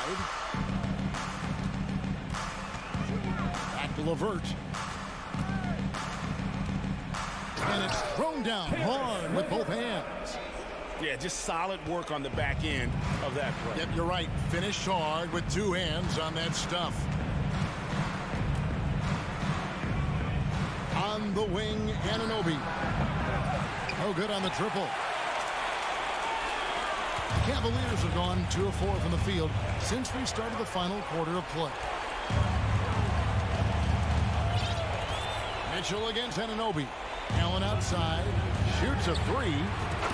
Back to LeVert. And it's thrown down hard with both hands. Yeah, just solid work on the back end of that play. Yep, you're right. Finished hard with 2 hands on that stuff. On the wing, Anunoby. No good on the triple. Cavaliers have gone 2 of 4 from the field since we started the final quarter of play. Mitchell against Anunoby. Allen outside. Shoots a 3.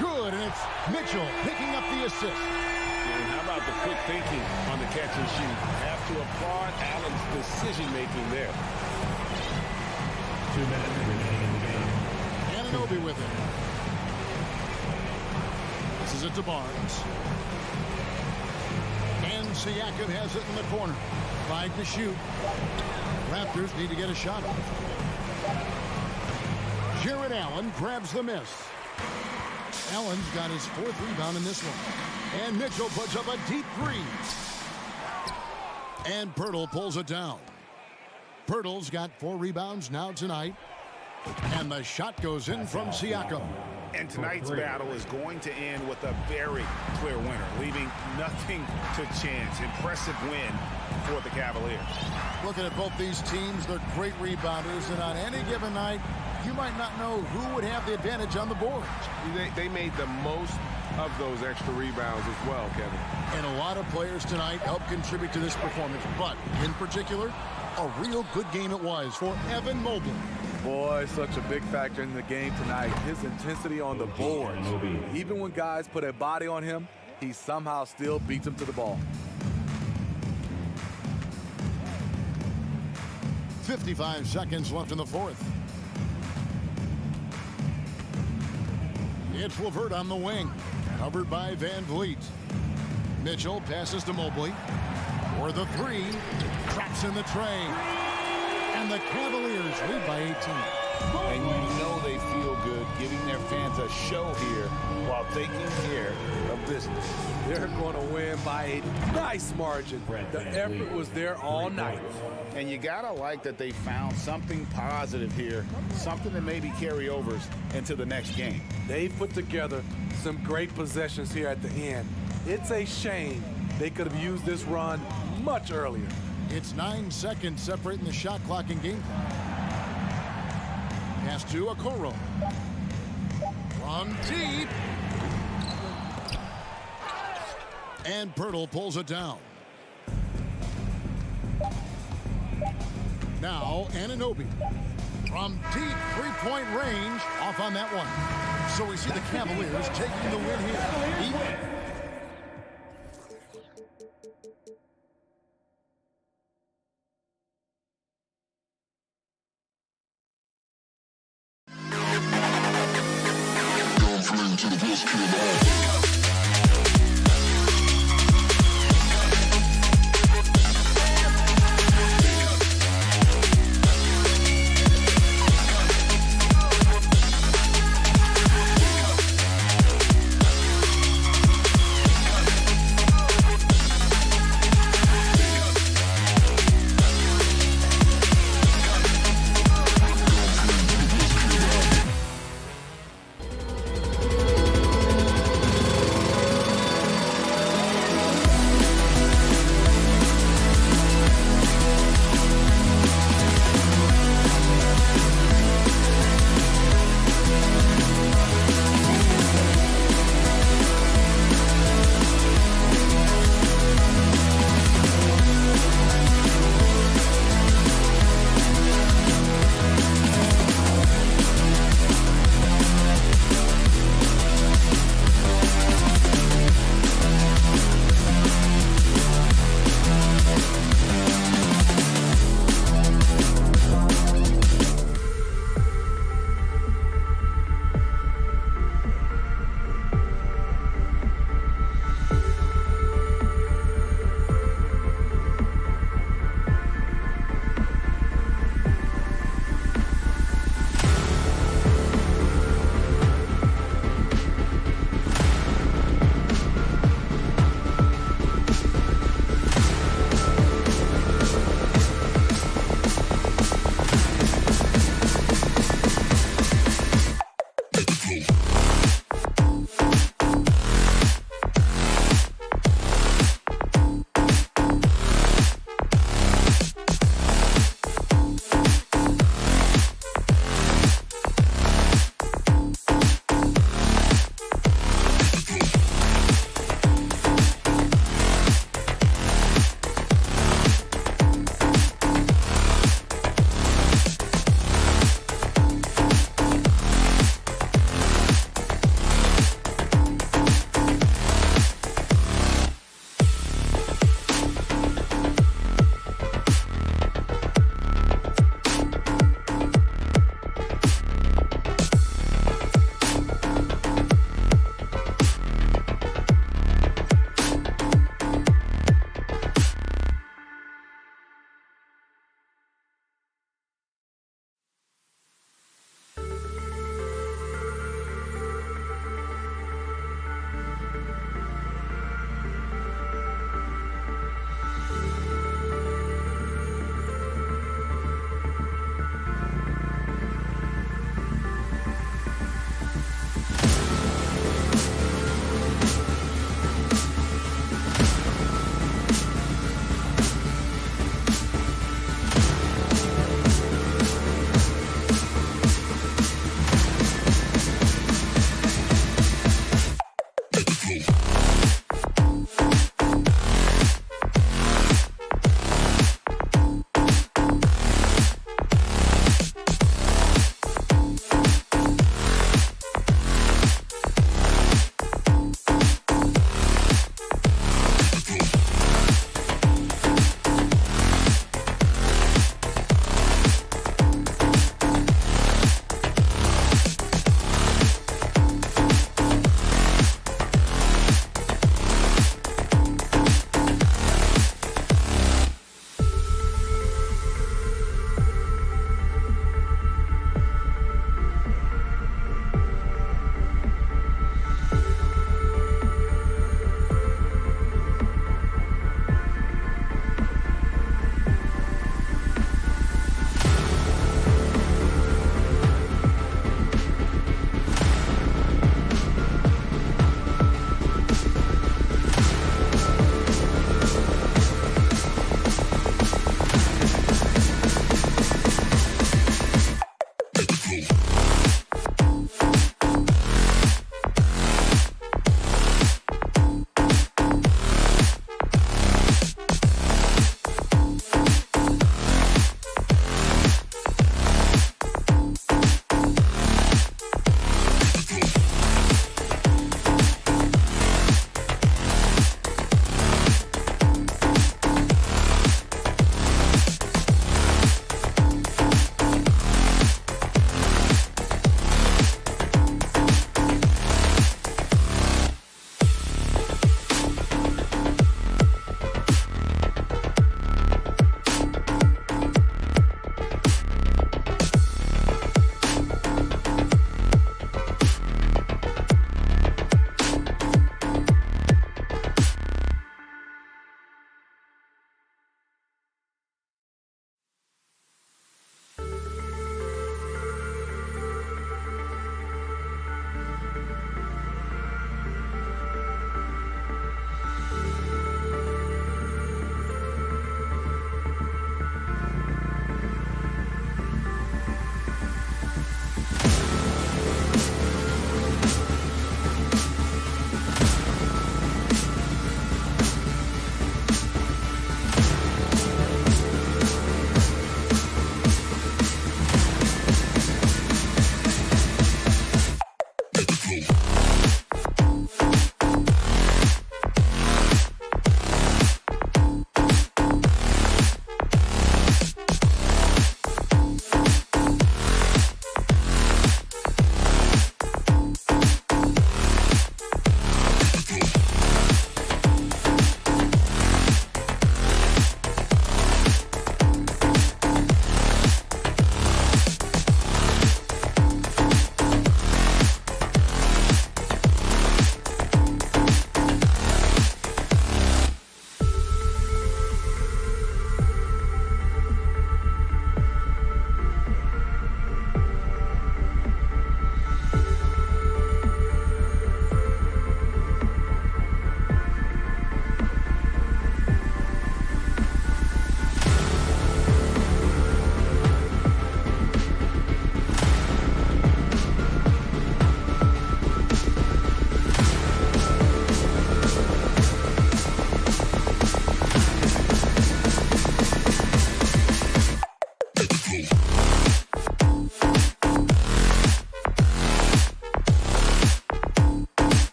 Good, and it's Mitchell picking up the assist. And how about the quick thinking on the catch and shoot? Have to applaud Allen's decision-making there. 2 minutes remaining in the game. Anunoby with it. This is it to Barnes. And Siakam has it in the corner. 5 to shoot. Raptors need to get a shot off. Jared Allen grabs the miss. Allen's got his 4th rebound in this one. And Mitchell puts up a deep 3. And Pirtle pulls it down. Pirtle's got 4 rebounds now tonight. And the shot goes in from Siakam. And tonight's battle is going to end with a very clear winner, leaving nothing to chance. Impressive win for the Cavaliers. Looking at both these teams, they're great rebounders, and on any given night, you might not know who would have the advantage on the boards. They made the most of those extra rebounds as well, Kevin. And a lot of players tonight helped contribute to this performance, but in particular, a real good game it was for Evan Mobley. Boy, such a big factor in the game tonight. His intensity on the boards. Even when guys put a body on him, he somehow still beats them to the ball. 55 seconds left in the 4th. It's LeVert on the wing, covered by Van Vliet. Mitchell passes to Mobley. For the 3, drops in the tray. And the Cavaliers lead by 18. And you know they feel good giving their fans a show here while taking care of business. They're going to win by a nice margin. The effort was there all night. And you got to like that they found something positive here, something that maybe carry overs into the next game. They put together some great possessions here at the end. It's a shame they could have used this run much earlier. It's 9 seconds separating the shot clock and game clock. Pass to Okoro. From deep. And Pirtle pulls it down. Now Anunoby. From deep 3-point range. Off on that one. So we see the Cavaliers taking the win here. To the best kid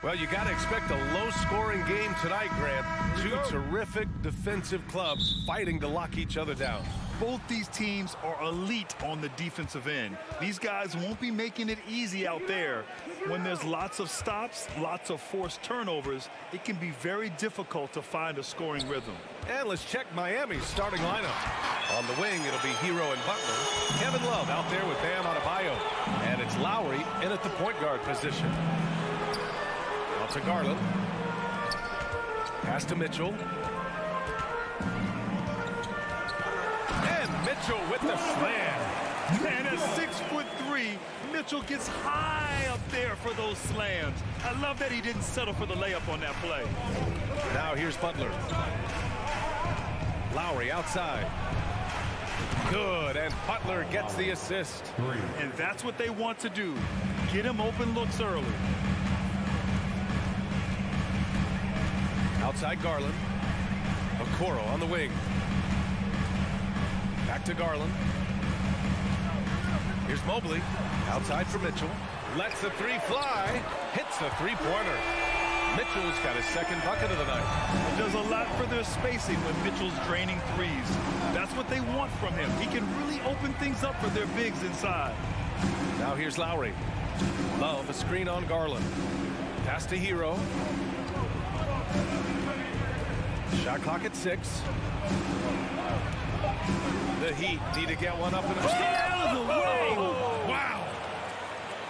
Well, you got to expect a low-scoring game tonight, Grant. Two terrific defensive clubs fighting to lock each other down. Both these teams are elite on the defensive end. These guys won't be making it easy out there. When there's lots of stops, lots of forced turnovers, it can be very difficult to find a scoring rhythm. And let's check Miami's starting lineup. On the wing, it'll be Hero and Butler. Kevin Love out there with Bam Adebayo. And it's Lowry in at the point guard position. To Garland. Pass to Mitchell. And Mitchell with the slam. And at 6'3", Mitchell gets high up there for those slams. I love that he didn't settle for the layup on that play. Now here's Butler. Lowry outside. Good, and Butler gets the assist. And that's what they want to do. Get him open looks early. Outside Garland. Okoro on the wing. Back to Garland. Here's Mobley. Outside for Mitchell. Lets the three fly. Hits a three-pointer. Mitchell's got his second bucket of the night. It does a lot for their spacing when Mitchell's draining threes. That's what they want from him. He can really open things up for their bigs inside. Now here's Lowry. Love a screen on Garland. Pass to Hero. Shot clock at 6. The Heat need to get one up in the out of the way. Wow.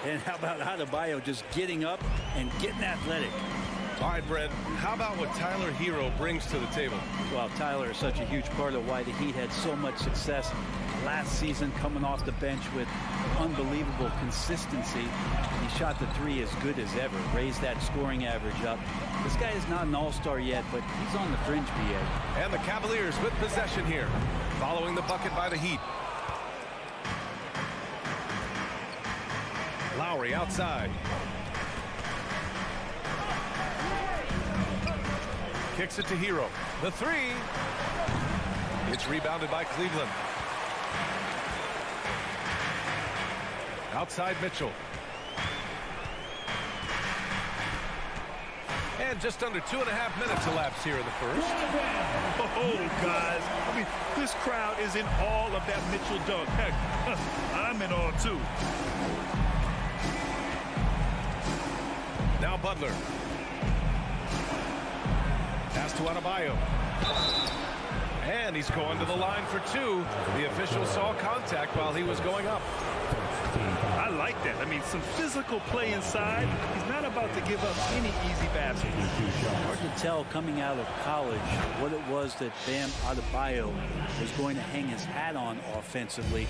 And how about Adebayo just getting up and getting athletic? All right, Brett, how about what Tyler Hero brings to the table? Well, Tyler is such a huge part of why the Heat had so much success last season, coming off the bench with unbelievable consistency. He shot the three as good as ever, raised that scoring average up. This guy is not an all-star yet, but he's on the fringe, BA. And the Cavaliers with possession here, following the bucket by the Heat. Lowry outside. Kicks it to Hero. The three. It's rebounded by Cleveland. Outside Mitchell. And just under 2.5 minutes elapsed here in the first. Oh, guys. I mean, this crowd is in awe of that Mitchell dunk. Heck, I'm in awe, too. Now Butler. Pass to Adebayo. And he's going to the line for two. The official saw contact while he was going up. I like that. I mean, some physical play inside. He's not about to give up any easy baskets. Hard to tell coming out of college what it was that Bam Adebayo was going to hang his hat on offensively.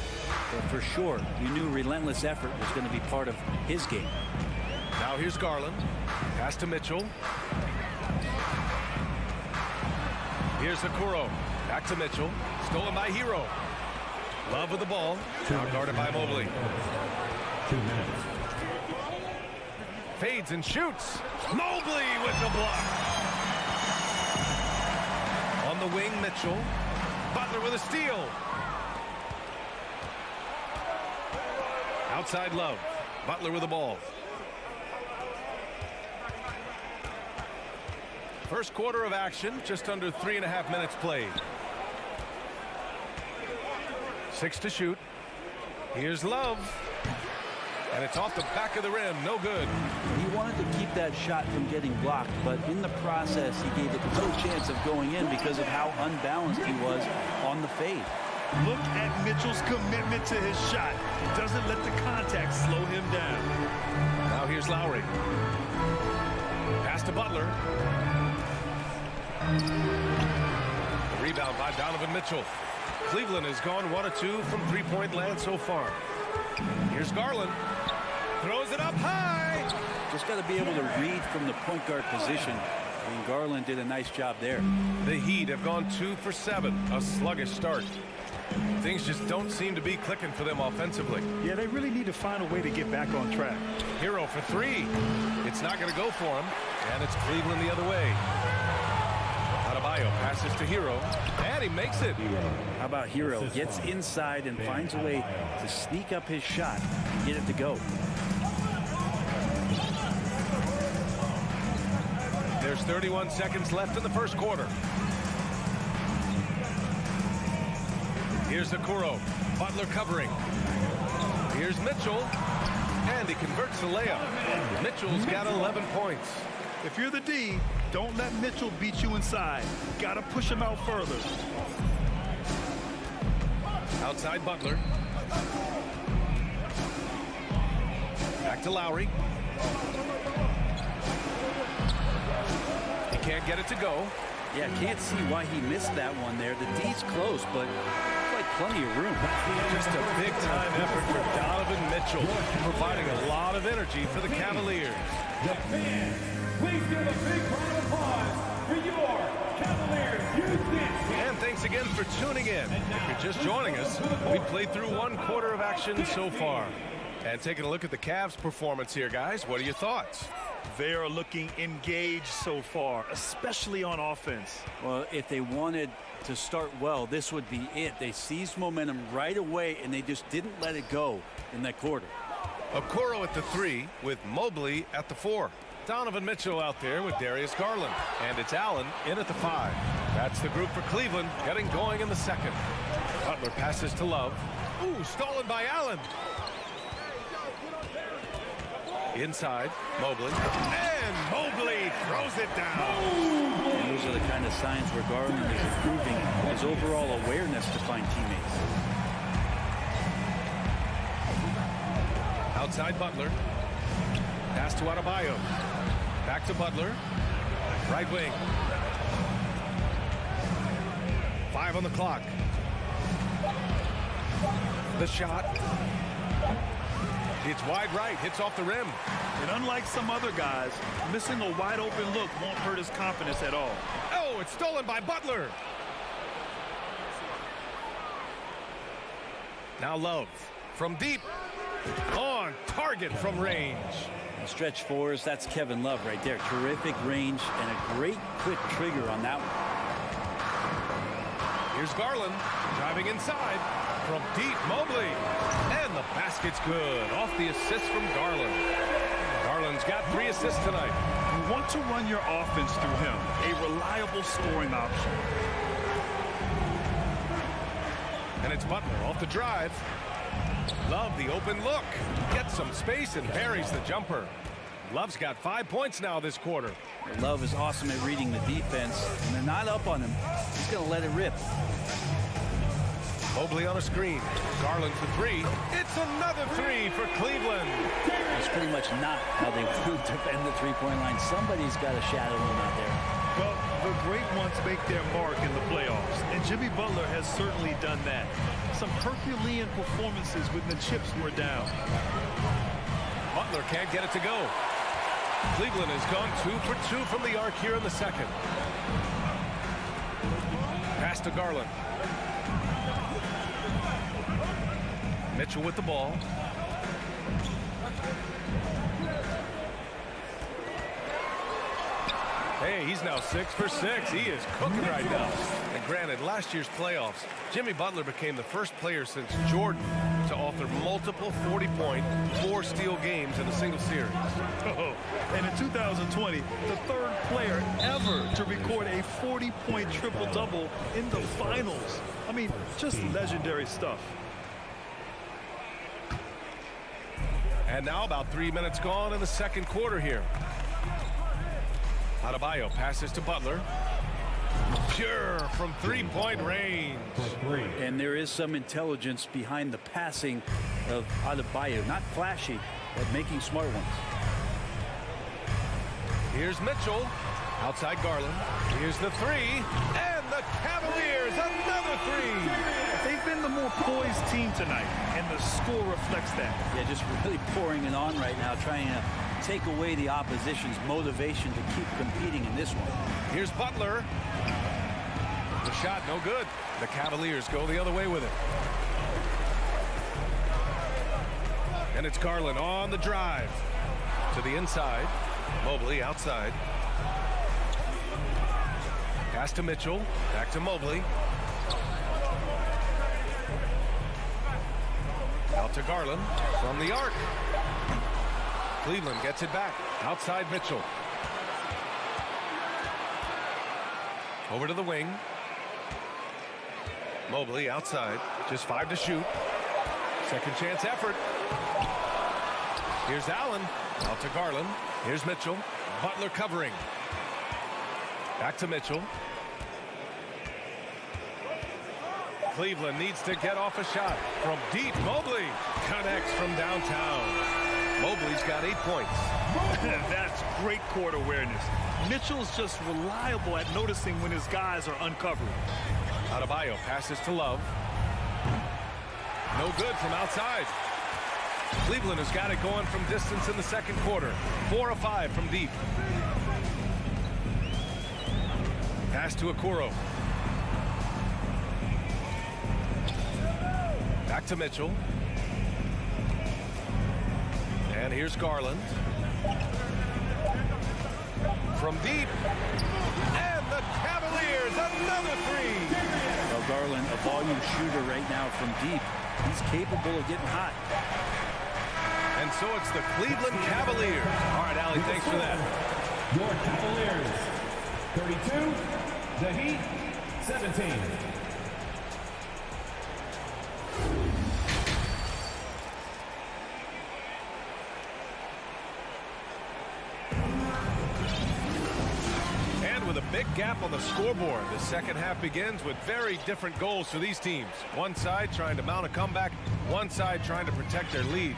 But for sure, you knew relentless effort was going to be part of his game. Now here's Garland. Pass to Mitchell. Here's Okoro. Back to Mitchell. Stolen by Hero. Love with the ball. Now guarded by Mobley. 2 minutes. Fades and shoots. Mobley with the block. On the wing, Mitchell. Butler with a steal. Outside Love. Butler with the ball. First quarter of action, just under 3.5 minutes played. 6 to shoot. Here's Love. And it's off the back of the rim. No good. He wanted to keep that shot from getting blocked, but in the process, he gave it no chance of going in because of how unbalanced he was on the fade. Look at Mitchell's commitment to his shot. He doesn't let the contact slow him down. Now here's Lowry. Pass to Butler. The rebound by Donovan Mitchell. Cleveland has gone 1 of 2 from three-point land so far. Here's Garland. Throws it up high. Just got to be able to read from the point guard position. And Garland did a nice job there. The Heat have gone 2 for 7. A sluggish start. Things just don't seem to be clicking for them offensively. Yeah, they really need to find a way to get back on track. Hero for 3. It's not going to go for him. And it's Cleveland the other way. Adebayo passes to Hero, and he makes it. How about Hero? Gets inside and finds a way to sneak up his shot and get it to go. There's 31 seconds left in the first quarter. Here's Okoro. Butler covering. Here's Mitchell. And he converts the layup. Mitchell's got 11 points. If you're the D, don't let Mitchell beat you inside. Got to push him out further. Outside Butler. Back to Lowry. He can't get it to go. Yeah, can't see why he missed that one there. The D's close, but like plenty of room. Just a big-time effort for Donovan Mitchell, providing a lot of energy for the Cavaliers. The fans, please give a big round of applause for your Cavaliers youth team. And thanks again for tuning in. If you're just joining us, we played through one quarter of action so far. And taking a look at the Cavs' performance here, guys, what are your thoughts? They are looking engaged so far, especially on offense. Well, if they wanted to start well, this would be it. They seized momentum right away, and they just didn't let it go in that quarter. Okoro at the 3 with Mobley at the 4. Donovan Mitchell out there with Darius Garland. And it's Allen in at the 5. That's the group for Cleveland getting going in the second. Butler passes to Love. Ooh, stolen by Allen. Inside, Mobley. And Mobley throws it down. And those are the kind of signs where Garland is improving his overall awareness to find teammates. Outside Butler. Pass to Adebayo. Back to Butler. Right wing. 5 on the clock. The shot. It's wide right, hits off the rim. And unlike some other guys, missing a wide open look won't hurt his confidence at all. Oh, it's stolen by Butler. Now Love from deep. On target from range. Stretch 4s, that's Kevin Love right there. Terrific range and a great quick trigger on that one. Here's Garland driving inside from deep. Mobley. And the basket's good off the assist from Garland. Garland's got 3 assists tonight. You want to run your offense through him, a reliable scoring option. And it's Butler off the drive. Love the open look. Gets some space and buries the jumper. Love's got 5 points now this quarter. Love is awesome at reading the defense, and they're not up on him. He's going to let it rip. Mobley on a screen. Garland for 3. It's another 3 for Cleveland. That's pretty much not how they want to defend the three-point line. Somebody's got to shadow him out there. Well, the great ones make their mark in the playoffs, and Jimmy Butler has certainly done that. Some Herculean performances when the chips were down. Butler can't get it to go. Cleveland has gone 2 for 2 from the arc here in the second. Pass to Garland. Mitchell with the ball. Hey, he's now 6 for 6. He is cooking right now. And granted, last year's playoffs, Jimmy Butler became the first player since Jordan to author multiple 40-point, 4-steal games in a single series. Oh, and in 2020, the 3rd player ever to record a 40-point triple-double in the finals. I mean, just legendary stuff. And now about 3 minutes gone in the second quarter here. Adebayo passes to Butler. Pure from 3-point range. And there is some intelligence behind the passing of Adebayo. Not flashy, but making smart ones. Here's Mitchell. Outside Garland. Here's the 3. And the Cavaliers, another 3. They've been the more poised team tonight, and the score reflects that. Yeah, just really pouring it on right now, trying to take away the opposition's motivation to keep competing in this one. Here's Butler. The shot no good. The Cavaliers go the other way with it. And it's Garland on the drive. To the inside. Mobley outside. Pass to Mitchell. Back to Mobley. Out to Garland from the arc. Cleveland gets it back. Outside Mitchell. Over to the wing. Mobley outside. Just 5 to shoot. Second chance effort. Here's Allen. Out to Garland. Here's Mitchell. Butler covering. Back to Mitchell. Cleveland needs to get off a shot. From deep, Mobley connects from downtown. Mobley's got 8 points. That's great court awareness. Mitchell's just reliable at noticing when his guys are uncovered. Adebayo passes to Love. No good from outside. Cleveland has got it going from distance in the second quarter. 4 of 5 from deep. Pass to Okoro. Back to Mitchell. And here's Garland. From deep. And the Cavaliers, another 3. Well, Garland, a volume shooter right now from deep. He's capable of getting hot. And so it's the Cleveland Cavaliers. All right, Allie, thanks for that. Your Cavaliers, 32. The Heat, 17. And with a big gap on the scoreboard, the second half begins with very different goals for these teams. One side trying to mount a comeback, one side trying to protect their lead.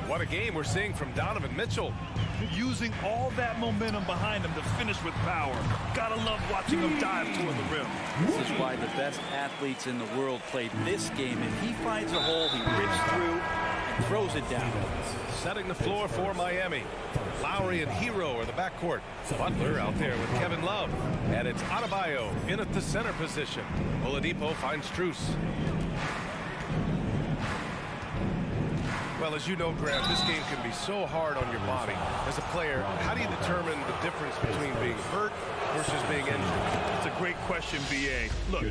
What a game we're seeing from Donovan Mitchell. Using all that momentum behind him to finish with power. Gotta love watching him dive toward the rim. This is why the best athletes in the world play this game. If he finds a hole, he rips through and throws it down. Setting the floor for Miami. Lowry and Hero are the backcourt. Butler out there with Kevin Love. And it's Adebayo in at the center position. Oladipo finds Strus. Well, as you know, Grant, this game can be so hard on your body. As a player, how do you determine the difference between being hurt versus being injured? It's a great question, B.A. Look,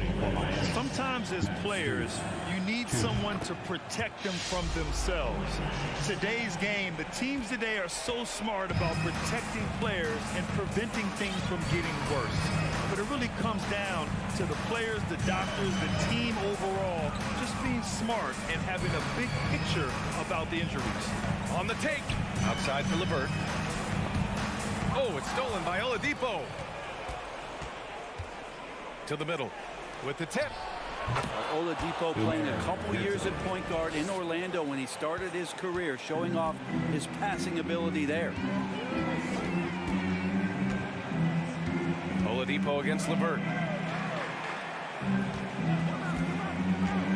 sometimes as players, you need someone to protect them from themselves. Today's game, the teams today are so smart about protecting players and preventing things from getting worse. But it really comes down to the players, the doctors, the team overall, just being smart and having a big picture about the injuries. On the take. Outside for LeVert. Oh, it's stolen by Oladipo. To the middle with the tip. Oladipo playing a couple years at point guard in Orlando when he started his career, showing off his passing ability there. Oladipo against LeVert.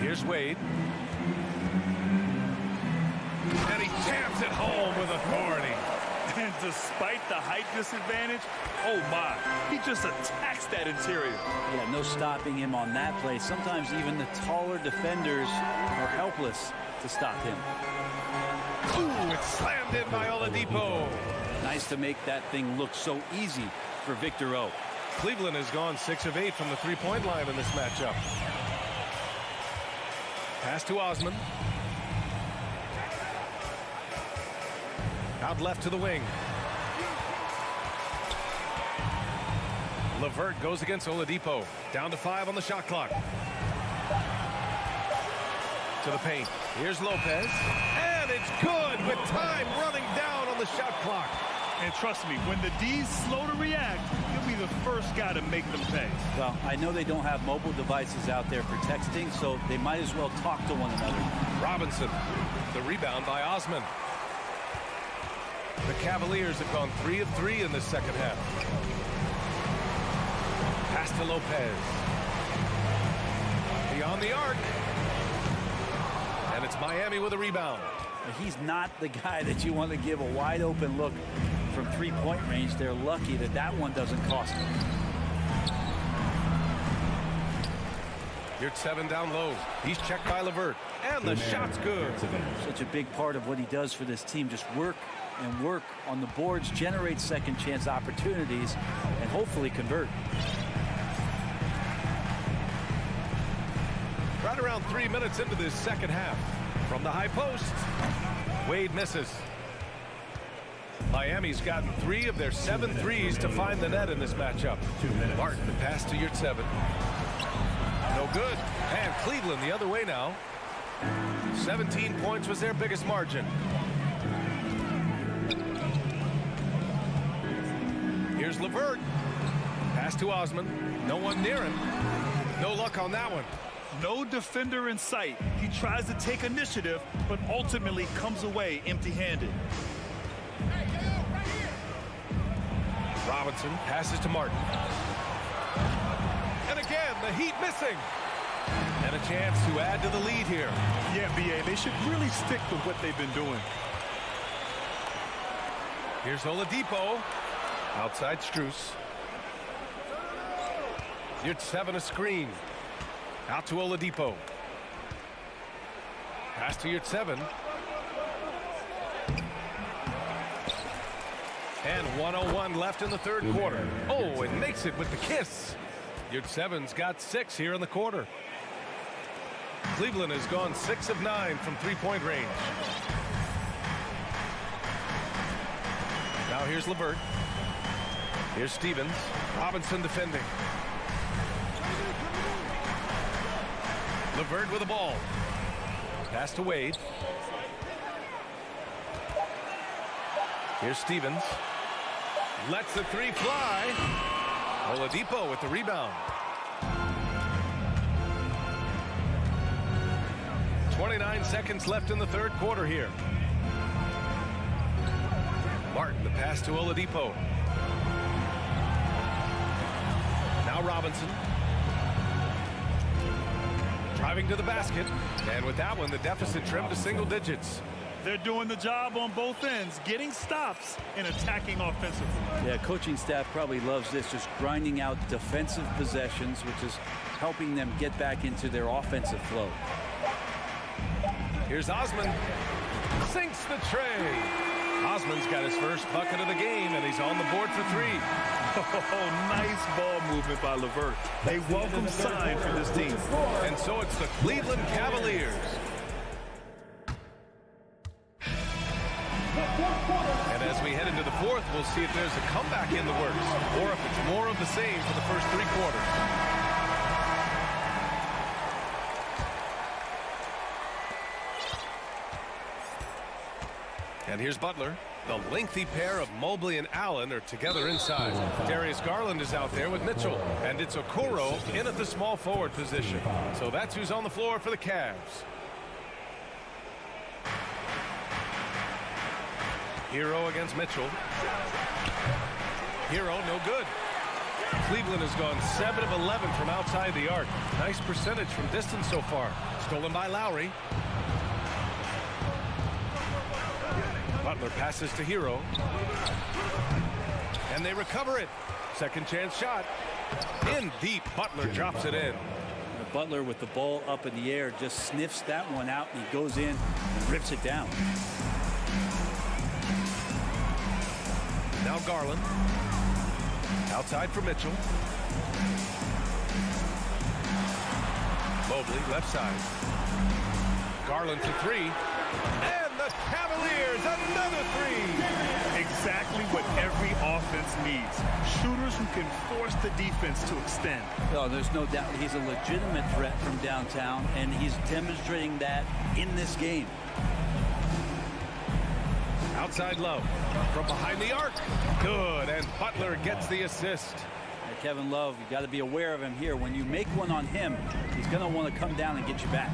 Here's Wade. And he jams it home with authority. And despite the height disadvantage, oh my, he just attacks that interior. Yeah, no stopping him on that play. Sometimes even the taller defenders are helpless to stop him. Ooh, it's slammed in by Oladipo. Nice to make that thing look so easy for Victor O. Cleveland has gone 6 of 8 from the three-point line in this matchup. Pass to Osman. Out left to the wing. LeVert goes against Oladipo. Down to 5 on the shot clock. To the paint. Here's Lopez. And it's good with time running down on the shot clock. And trust me, when the D's slow to react, he'll be the first guy to make them pay. Well, I know they don't have mobile devices out there for texting, so they might as well talk to one another. Robinson. The rebound by Osman. The Cavaliers have gone 3 of 3 in this second half. Pass to Lopez. Beyond the arc. And it's Miami with a rebound. He's not the guy that you want to give a wide open look from three-point range. They're lucky that that one doesn't cost them. Here's 7 down low. He's checked by LeVert. And the shot's good. Such a big part of what he does for this team. Just work and work on the boards, generate second chance opportunities, and hopefully convert. Right around 3 minutes into this second half. From the high post, Wade misses. Miami's gotten 3 of their 7 threes to find the net in this matchup. Martin, the pass to Yurtseven. No good. And Cleveland the other way now. 17 points was their biggest margin. Here's LeVert. Pass to Osman. No one near him. No luck on that one. No defender in sight. He tries to take initiative, but ultimately comes away empty-handed. Robinson passes to Martin. And again, the Heat missing. And a chance to add to the lead here. Yeah, B.A., they should really stick with what they've been doing. Here's Oladipo. Outside Strus. Yurtseven a screen. Out to Oladipo. Pass to Yurtseven. And 1:01 left in the third quarter. Oh, it makes it with the kiss. Yurtseven's got 6 here in the quarter. Cleveland has gone 6 of 9 from three-point range. Now here's LeVert. Here's Stevens. Robinson defending. LeVert with the ball. Pass to Wade. Here's Stevens. Lets the 3 fly. Oladipo with the rebound. 29 seconds left in the third quarter here. Martin, the pass to Oladipo. Now Robinson. Driving to the basket. And with that one, the deficit trimmed to single digits. They're doing the job on both ends, getting stops and attacking offensively. Yeah, coaching staff probably loves this, just grinding out defensive possessions, which is helping them get back into their offensive flow. Here's Osman. Sinks the tray. Osman's got his first bucket of the game, and he's on the board for 3. Oh, nice ball movement by LeVert. A welcome sign for this team. And so it's the Cleveland Cavaliers. And as we head into the fourth, we'll see if there's a comeback in the works, or if it's more of the same for the first 3 quarters. And here's Butler. The lengthy pair of Mobley and Allen are together inside. Darius Garland is out there with Mitchell. And it's Okoro in at the small forward position. So that's who's on the floor for the Cavs. Hero against Mitchell. Hero, no good. Cleveland has gone 7 of 11 from outside the arc. Nice percentage from distance so far. Stolen by Lowry. Butler passes to Hero. And they recover it. Second chance shot. In deep. Butler drops it in. Butler with the ball up in the air just sniffs that one out, and he goes in and rips it down. Now Garland. Outside for Mitchell. Mobley, left side. Garland for 3. And the Cavaliers, another 3. Exactly what every offense needs. Shooters who can force the defense to extend. Oh, there's no doubt he's a legitimate threat from downtown, and he's demonstrating that in this game. Outside Love from behind the arc. Good, and Butler gets the assist. Kevin Love, you got to be aware of him here. When you make one on him, he's going to want to come down and get you back.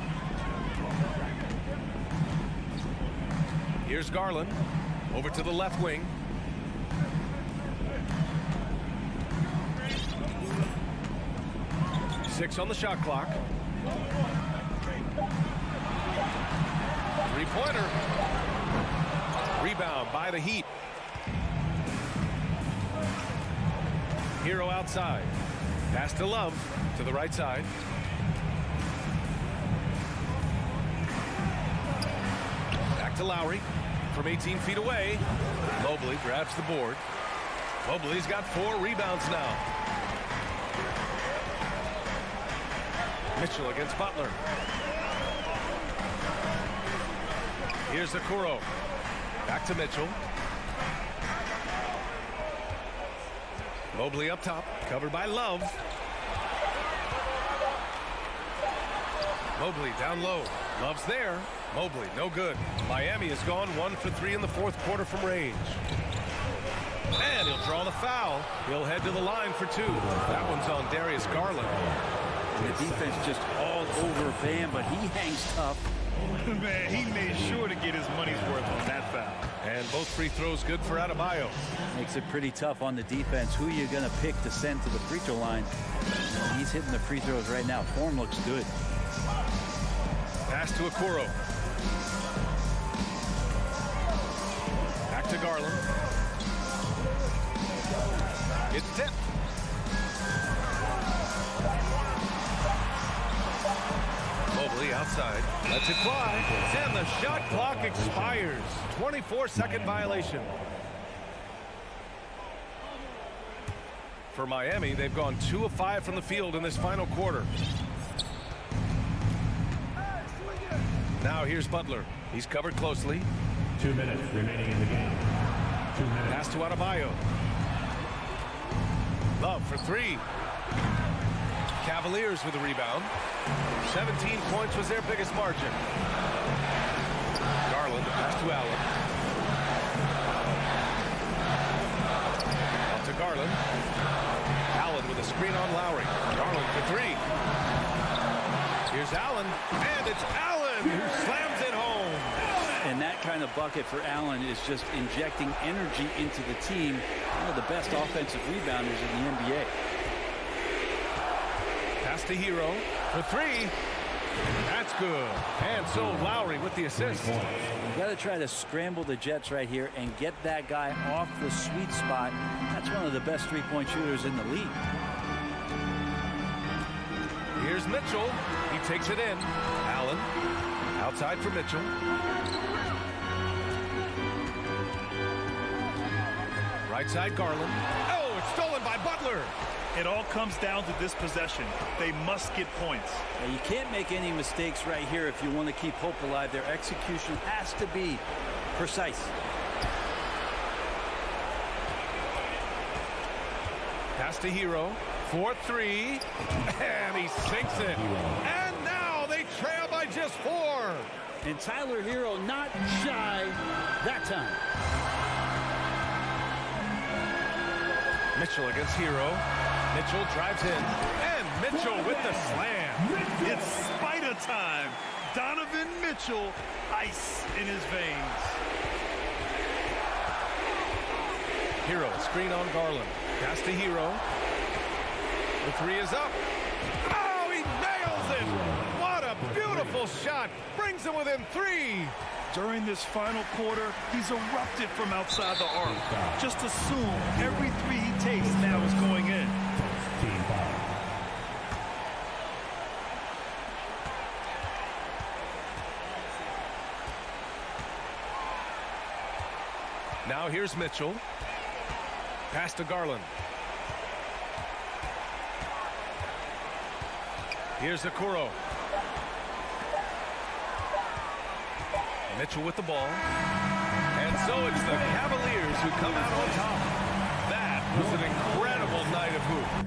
Here's Garland over to the left wing. Six on the shot clock. Three-pointer. Rebound by the Heat. Hero outside. Pass to Love to the right side. Back to Lowry from 18 feet away. Mobley grabs the board. Mobley's got 4 rebounds now. Mitchell against Butler. Here's Okoro. Back to Mitchell. Mobley up top, covered by Love. Mobley down low. Love's there. Mobley, no good. Miami has gone 1 for 3 in the fourth quarter from range. And he'll draw the foul. He'll head to the line for 2. That one's on Darius Garland. The defense just all over Bam, but he hangs tough. Man, he made sure to get his money's worth on that foul. And both free throws good for Adebayo. Makes it pretty tough on the defense. Who you're going to pick to send to the free throw line. He's hitting the free throws right now. Form looks good. Pass to Okoro. Back to Garland. It's tipped. Mobley outside. Lets it fly. And the shot clock expires. 24-second violation. For Miami, they've gone 2 of 5 from the field in this final quarter. Now here's Butler. He's covered closely. 2 minutes remaining in the game. 2 minutes. Pass to Adebayo. Love for 3. Cavaliers with a rebound. 17 points was their biggest margin. Garland, the pass to Allen. Out to Garland. Allen with a screen on Lowry. Garland for 3. Here's Allen, and it's Allen who slams it home. And that kind of bucket for Allen is just injecting energy into the team. One of the best offensive rebounders in the NBA. Pass to Hero for 3. That's good. And so Lowry with the assist. You got to try to scramble the Jets right here and get that guy off the sweet spot. That's one of the best three-point shooters in the league. Here's Mitchell. He takes it in. Allen outside for Mitchell. Right side Garland. Oh, it's stolen by Butler. It all comes down to this possession. They must get points. Now, you can't make any mistakes right here if you want to keep hope alive. Their execution has to be precise. Pass to Hero for 3. And he sinks it. And now they trail by just 4. And Tyler Hero not shy that time. Mitchell against Hero. Mitchell drives in. And Mitchell with the slam. It's spider time. Donovan Mitchell, ice in his veins. Hero, screen on Garland. Pass to Hero. The 3 is up. Oh, he nails it. What a beautiful shot. Brings him within 3. During this final quarter, he's erupted from outside the arc. Just assume every 3 he takes now is going in. Now here's Mitchell. Pass to Garland. Here's Okoro. Mitchell with the ball. And so it's the Cavaliers who come out on top. That was an incredible night of hoop.